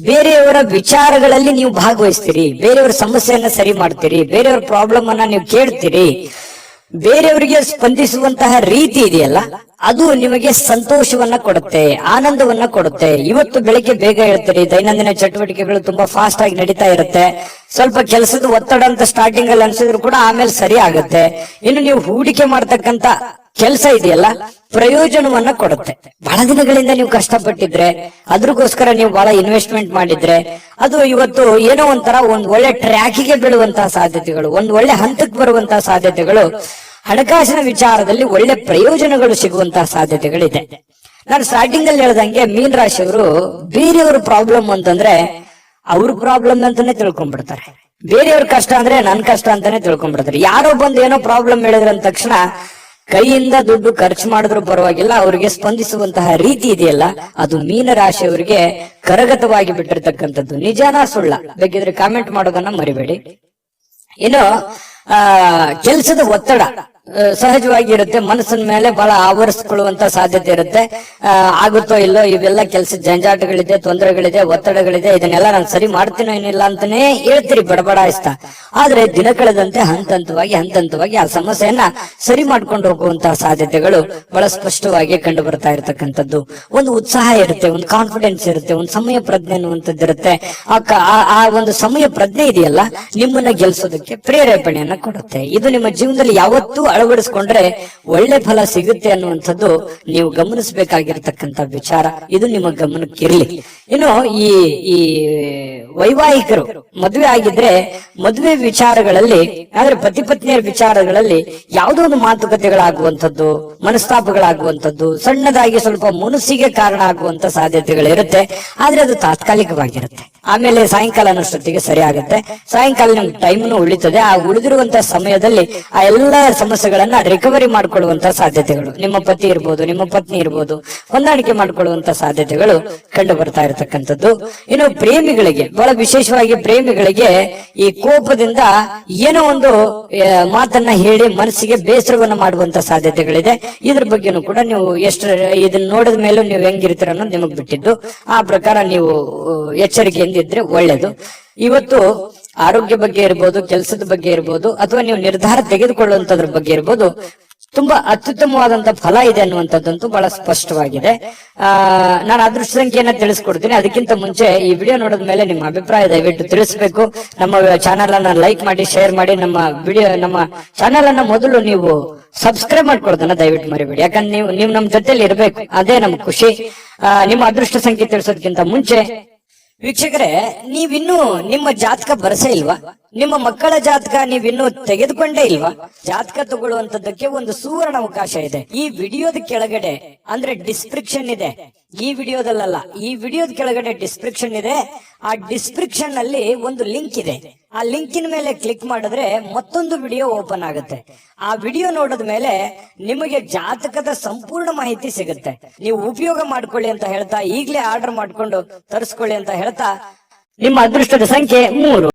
ಬೇರೆಯವರ ವಿಚಾರಗಳಲ್ಲಿ ನೀವು ಭಾಗವಹಿಸ್ತೀರಿ, ಬೇರೆಯವರ ಸಮಸ್ಯೆಯನ್ನ ಸರಿ ಮಾಡ್ತೀರಿ, ಬೇರೆಯವರ ಪ್ರಾಬ್ಲಮ್ ಅನ್ನ ನೀವು ಕೇಳ್ತೀರಿ. ಬೇರೆಯವರಿಗೆ ಸ್ಪಂದಿಸುವಂತಹ ರೀತಿ ಇದೆಯಲ್ಲ, ಅದು ನಿಮಗೆ ಸಂತೋಷವನ್ನ ಕೊಡುತ್ತೆ, ಆನಂದವನ್ನ ಕೊಡುತ್ತೆ. ಇವತ್ತು ಬೆಳಿಗ್ಗೆ ಬೇಗ ಹೇಳ್ತೀರಿ, ದೈನಂದಿನ ಚಟುವಟಿಕೆಗಳು ತುಂಬಾ ಫಾಸ್ಟ್ ಆಗಿ ನಡೀತಾ ಇರುತ್ತೆ. ಸ್ವಲ್ಪ ಕೆಲಸದ ಒತ್ತಡ ಅಂತ ಸ್ಟಾರ್ಟಿಂಗ್ ಅಲ್ಲಿ ಅನ್ಸಿದ್ರು ಕೂಡ ಆಮೇಲೆ ಸರಿ ಆಗುತ್ತೆ. ಇನ್ನು ನೀವು ಹೂಡಿಕೆ ಮಾಡ್ತಕ್ಕಂತ ಕೆಲಸ ಇದೆಯಲ್ಲ, ಪ್ರಯೋಜನವನ್ನ ಕೊಡುತ್ತೆ. ಬಹಳ ದಿನಗಳಿಂದ ನೀವು ಕಷ್ಟಪಟ್ಟಿದ್ರೆ, ಅದ್ರಗೋಸ್ಕರ ನೀವು ಬಹಳ ಇನ್ವೆಸ್ಟ್ಮೆಂಟ್ ಮಾಡಿದ್ರೆ, ಅದು ಇವತ್ತು ಏನೋ ಒಂಥರ ಒಂದ್ ಒಳ್ಳೆ ಟ್ರ್ಯಾಕಿಗೆ ಬೀಳುವಂತಹ ಸಾಧ್ಯತೆಗಳು, ಒಂದ್ ಒಳ್ಳೆ ಹಂತಕ್ಕೆ ಬರುವಂತಹ ಸಾಧ್ಯತೆಗಳು, ಹಣಕಾಸಿನ ವಿಚಾರದಲ್ಲಿ ಒಳ್ಳೆ ಪ್ರಯೋಜನಗಳು ಸಿಗುವಂತಹ ಸಾಧ್ಯತೆಗಳಿದೆ. ನಾನು ಸ್ಟಾರ್ಟಿಂಗ್ ಅಲ್ಲಿ ಹೇಳ್ದಂಗೆ ಮೀನ್ ರಾಶಿಯವರು ಬೇರೆಯವ್ರ ಪ್ರಾಬ್ಲಮ್ ಅಂತಂದ್ರೆ ಅವ್ರ ಪ್ರಾಬ್ಲಮ್ ಅಂತಾನೆ ತಿಳ್ಕೊಂಡ್ಬಿಡ್ತಾರೆ. ಬೇರೆಯವ್ರ ಕಷ್ಟ ಅಂದ್ರೆ ನನ್ ಕಷ್ಟ ಅಂತಾನೆ ತಿಳ್ಕೊಂಡ್ಬಿಡ್ತಾರೆ. ಯಾರೋ ಬಂದು ಏನೋ ಪ್ರಾಬ್ಲಮ್ ಹೇಳಿದ್ರ ಅಂದ ತಕ್ಷಣ ಕೈಯಿಂದ ದುಡ್ಡು ಖರ್ಚು ಮಾಡಿದ್ರು ಪರವಾಗಿಲ್ಲ, ಅವರಿಗೆ ಸ್ಪಂದಿಸುವಂತಹ ರೀತಿ ಇದೆಯಲ್ಲ, ಅದು ಮೀನರಾಶಿಯವರಿಗೆ ಕರಗತವಾಗಿ ಬಿಟ್ಟಿರ್ತಕ್ಕಂಥದ್ದು. ನಿಜಾನ ಸುಳ್ಳ ಬೇಕಿದ್ರೆ ಕಾಮೆಂಟ್ ಮಾಡೋದನ್ನ ಮರಿಬೇಡಿ. ಇನ್ನು ಕೆಲಸದ ಒತ್ತಡ, ಸಹಜವಾಗಿ ಇರುತ್ತೆ. ಮನಸ್ಸಿನ ಮೇಲೆ ಬಹಳ ಆವರಿಸ್ಕೊಳ್ಳುವಂತ ಸಾಧ್ಯತೆ ಇರುತ್ತೆ. ಆಗುತ್ತೋ ಇಲ್ಲೋ, ಇವೆಲ್ಲ ಕೆಲಸ ಜಂಜಾಟಗಳಿದೆ, ತೊಂದರೆಗಳಿದೆ, ಒತ್ತಡಗಳಿದೆ, ಇದನ್ನೆಲ್ಲ ನಾನು ಸರಿ ಮಾಡ್ತೀನೋ ಏನಿಲ್ಲ ಅಂತಾನೆ ಹೇಳ್ತೀರಿ ಬಡಬಡಾಯಿಸ್ತಾ. ಆದ್ರೆ ದಿನ ಕಳೆದಂತೆ ಹಂತವಾಗಿ ಆ ಸಮಸ್ಯೆಯನ್ನ ಸರಿ ಮಾಡ್ಕೊಂಡು ಹೋಗುವಂತಹ ಸಾಧ್ಯತೆಗಳು ಬಹಳ ಸ್ಪಷ್ಟವಾಗಿ ಕಂಡು ಬರ್ತಾ ಇರತಕ್ಕಂಥದ್ದು. ಒಂದು ಉತ್ಸಾಹ ಇರುತ್ತೆ, ಒಂದು ಕಾನ್ಫಿಡೆನ್ಸ್ ಇರುತ್ತೆ, ಒಂದು ಸಮಯ ಪ್ರಜ್ಞೆ ಅನ್ನುವಂಥದ್ದು ಇರುತ್ತೆ. ಆ ಒಂದು ಸಮಯ ಪ್ರಜ್ಞೆ ಇದೆಯಲ್ಲ, ನಿಮ್ಮನ್ನ ಗೆಲ್ಸೋದಕ್ಕೆ ಪ್ರೇರೇಪಣೆಯನ್ನ ಕೊಡುತ್ತೆ. ಇದು ನಿಮ್ಮ ಜೀವನದಲ್ಲಿ ಯಾವತ್ತೂ ಅಳವಡಿಸ್ಕೊಂಡ್ರೆ ಒಳ್ಳೆ ಫಲ ಸಿಗುತ್ತೆ ಅನ್ನುವಂಥದ್ದು ನೀವು ಗಮನಿಸಬೇಕಾಗಿರ್ತಕ್ಕಂಥ ವಿಚಾರ. ಇದು ನಿಮ್ಮ ಗಮನಕ್ಕಿರ್ಲಿ. ಇನ್ನು ಈ ವೈವಾಹಿಕರು ಮದುವೆ ಆಗಿದ್ರೆ ಮದುವೆ ವಿಚಾರಗಳಲ್ಲಿ, ಆದ್ರೆ ಪತಿ ಪತ್ನಿಯರ ವಿಚಾರಗಳಲ್ಲಿ ಯಾವುದೋ ಒಂದು ಮಾತುಕತೆಗಳಾಗುವಂಥದ್ದು, ಮನಸ್ತಾಪಗಳಾಗುವಂಥದ್ದು, ಸಣ್ಣದಾಗಿ ಸ್ವಲ್ಪ ಮುನಸ್ಸಿಗೆ ಕಾರಣ ಆಗುವಂತ ಸಾಧ್ಯತೆಗಳಿರುತ್ತೆ. ಆದ್ರೆ ಅದು ತಾತ್ಕಾಲಿಕವಾಗಿರುತ್ತೆ. ಆಮೇಲೆ ಸಾಯಂಕಾಲ ಅನ್ನೋಷ್ಟೊತ್ತಿಗೆ ಸರಿ ಆಗುತ್ತೆ. ಸಾಯಂಕಾಲ ನಿಮ್ಗೆ ಟೈಮ್ನು ಉಳಿತದೆ. ಆ ಉಳಿದಿರುವಂತಹ ಸಮಯದಲ್ಲಿ ಆ ಎಲ್ಲ ಸಮಸ್ಯೆಗಳನ್ನ ರಿಕವರಿ ಮಾಡ್ಕೊಳ್ಳುವಂತ ಸಾಧ್ಯತೆಗಳು, ನಿಮ್ಮ ಪತಿ ಇರ್ಬೋದು, ನಿಮ್ಮ ಪತ್ನಿ ಇರ್ಬೋದು, ಹೊಂದಾಣಿಕೆ ಮಾಡ್ಕೊಳ್ಳುವಂತ ಸಾಧ್ಯತೆಗಳು ಕಂಡು ಬರ್ತಾ ಇರತಕ್ಕಂಥದ್ದು. ಇನ್ನು ಪ್ರೇಮಿಗಳಿಗೆ, ಬಹಳ ವಿಶೇಷವಾಗಿ ಪ್ರೇಮಿಗಳಿಗೆ ಈ ಕೋಪದಿಂದ ಏನೋ ಒಂದು ಮಾತನ್ನ ಹೇಳಿ ಮನಸ್ಸಿಗೆ ಬೇಸರವನ್ನ ಮಾಡುವಂತ ಸಾಧ್ಯತೆಗಳಿದೆ. ಇದ್ರ ಬಗ್ಗೆನೂ ಕೂಡ ನೀವು ಎಷ್ಟು ಇದನ್ನ ನೋಡಿದ ಮೇಲೂ ನೀವು ಹೆಂಗಿರ್ತೀರ ಅನ್ನೋದು ನಿಮಗ್ ಬಿಟ್ಟಿದ್ದು. ಆ ಪ್ರಕಾರ ನೀವು ಎಚ್ಚರಿಕೆಯಿಂದ ಇದ್ರೆ ಒಳ್ಳೇದು. ಇವತ್ತು ಆರೋಗ್ಯ ಬಗ್ಗೆ ಇರ್ಬೋದು, ಕೆಲಸದ ಬಗ್ಗೆ ಇರ್ಬೋದು, ಅಥವಾ ನೀವು ನಿರ್ಧಾರ ತೆಗೆದುಕೊಳ್ಳುವಂತದ್ರ ಬಗ್ಗೆ ಇರ್ಬೋದು, ತುಂಬಾ ಅತ್ಯುತ್ತಮವಾದಂತ ಫಲ ಇದೆ ಅನ್ನುವಂಥದ್ದಂತೂ ಬಹಳ ಸ್ಪಷ್ಟವಾಗಿದೆ. ನಾನು ಅದೃಷ್ಟ ಸಂಖ್ಯೆಯನ್ನ ತಿಳಿಸ್ಕೊಡ್ತೀನಿ. ಅದಕ್ಕಿಂತ ಮುಂಚೆ ಈ ವಿಡಿಯೋ ನೋಡಿದ ಮೇಲೆ ನಿಮ್ಮ ಅಭಿಪ್ರಾಯ ದಯವಿಟ್ಟು ತಿಳಿಸಬೇಕು. ನಮ್ಮ ಚಾನೆಲ್ ಅನ್ನ ಲೈಕ್ ಮಾಡಿ, ಶೇರ್ ಮಾಡಿ. ನಮ್ಮ ಚಾನೆಲ್ ಅನ್ನ ಮೊದಲು ನೀವು ಸಬ್ಸ್ಕ್ರೈಬ್ ಮಾಡ್ಕೊಡೋದನ್ನ ದಯವಿಟ್ಟು ಮರಿಬೇಡಿ. ಯಾಕಂದ್ರೆ ನೀವು ನಮ್ಮ ಜೊತೆಲಿ ಇರ್ಬೇಕು, ಅದೇ ನಮ್ ಖುಷಿ. ನಿಮ್ಮ ಅದೃಷ್ಟ ಸಂಖ್ಯೆ ತಿಳಿಸೋದಕ್ಕಿಂತ ಮುಂಚೆ ವೀಕ್ಷಕರೇ, ನೀವಿನ್ನೂ ನಿಮ್ಮ ಜಾತಕ ಬರಸೇ ಇಲ್ವಾ? ನಿಮ್ಮ ಮಕ್ಕಳ ಜಾತಕ ನೀವಿನ್ನೂ ತೆಗೆದುಕೊಂಡೇ ಇಲ್ವಾ? ಜಾತಕ ತಗೊಳ್ಳುವಂತದ್ದಕ್ಕೆ ಒಂದು ಸುವರ್ಣ ಅವಕಾಶ ಇದೆ. ಈ ವಿಡಿಯೋದ ಕೆಳಗಡೆ ಅಂದ್ರೆ ಡಿಸ್ಕ್ರಿಪ್ಷನ್ ಇದೆ. ಈ ವಿಡಿಯೋದಲ್ಲ, ಈ ವಿಡಿಯೋದ ಕೆಳಗಡೆ ಡಿಸ್ಕ್ರಿಪ್ಷನ್ ಇದೆ. ಆ ಡಿಸ್ಕ್ರಿಪ್ಷನ್ ಅಲ್ಲಿ ಒಂದು ಲಿಂಕ್ ಇದೆ. ಆ ಲಿಂಕಿನ ಮೇಲೆ ಕ್ಲಿಕ್ ಮಾಡಿದ್ರೆ ಮತ್ತೊಂದು ವಿಡಿಯೋ ಓಪನ್ ಆಗುತ್ತೆ. ಆ ವಿಡಿಯೋ ನೋಡಿದ ಮೇಲೆ ನಿಮಗೆ ಜಾತಕದ ಸಂಪೂರ್ಣ ಮಾಹಿತಿ ಸಿಗುತ್ತೆ. ನೀವು ಉಪಯೋಗ ಮಾಡ್ಕೊಳ್ಳಿ ಅಂತ ಹೇಳ್ತಾ, ಈಗಲೇ ಆರ್ಡರ್ ಮಾಡ್ಕೊಂಡು ತರಿಸ್ಕೊಳ್ಳಿ ಅಂತ ಹೇಳ್ತಾ, ನಿಮ್ಮ ಅದೃಷ್ಟದ ಸಂಖ್ಯೆ 3.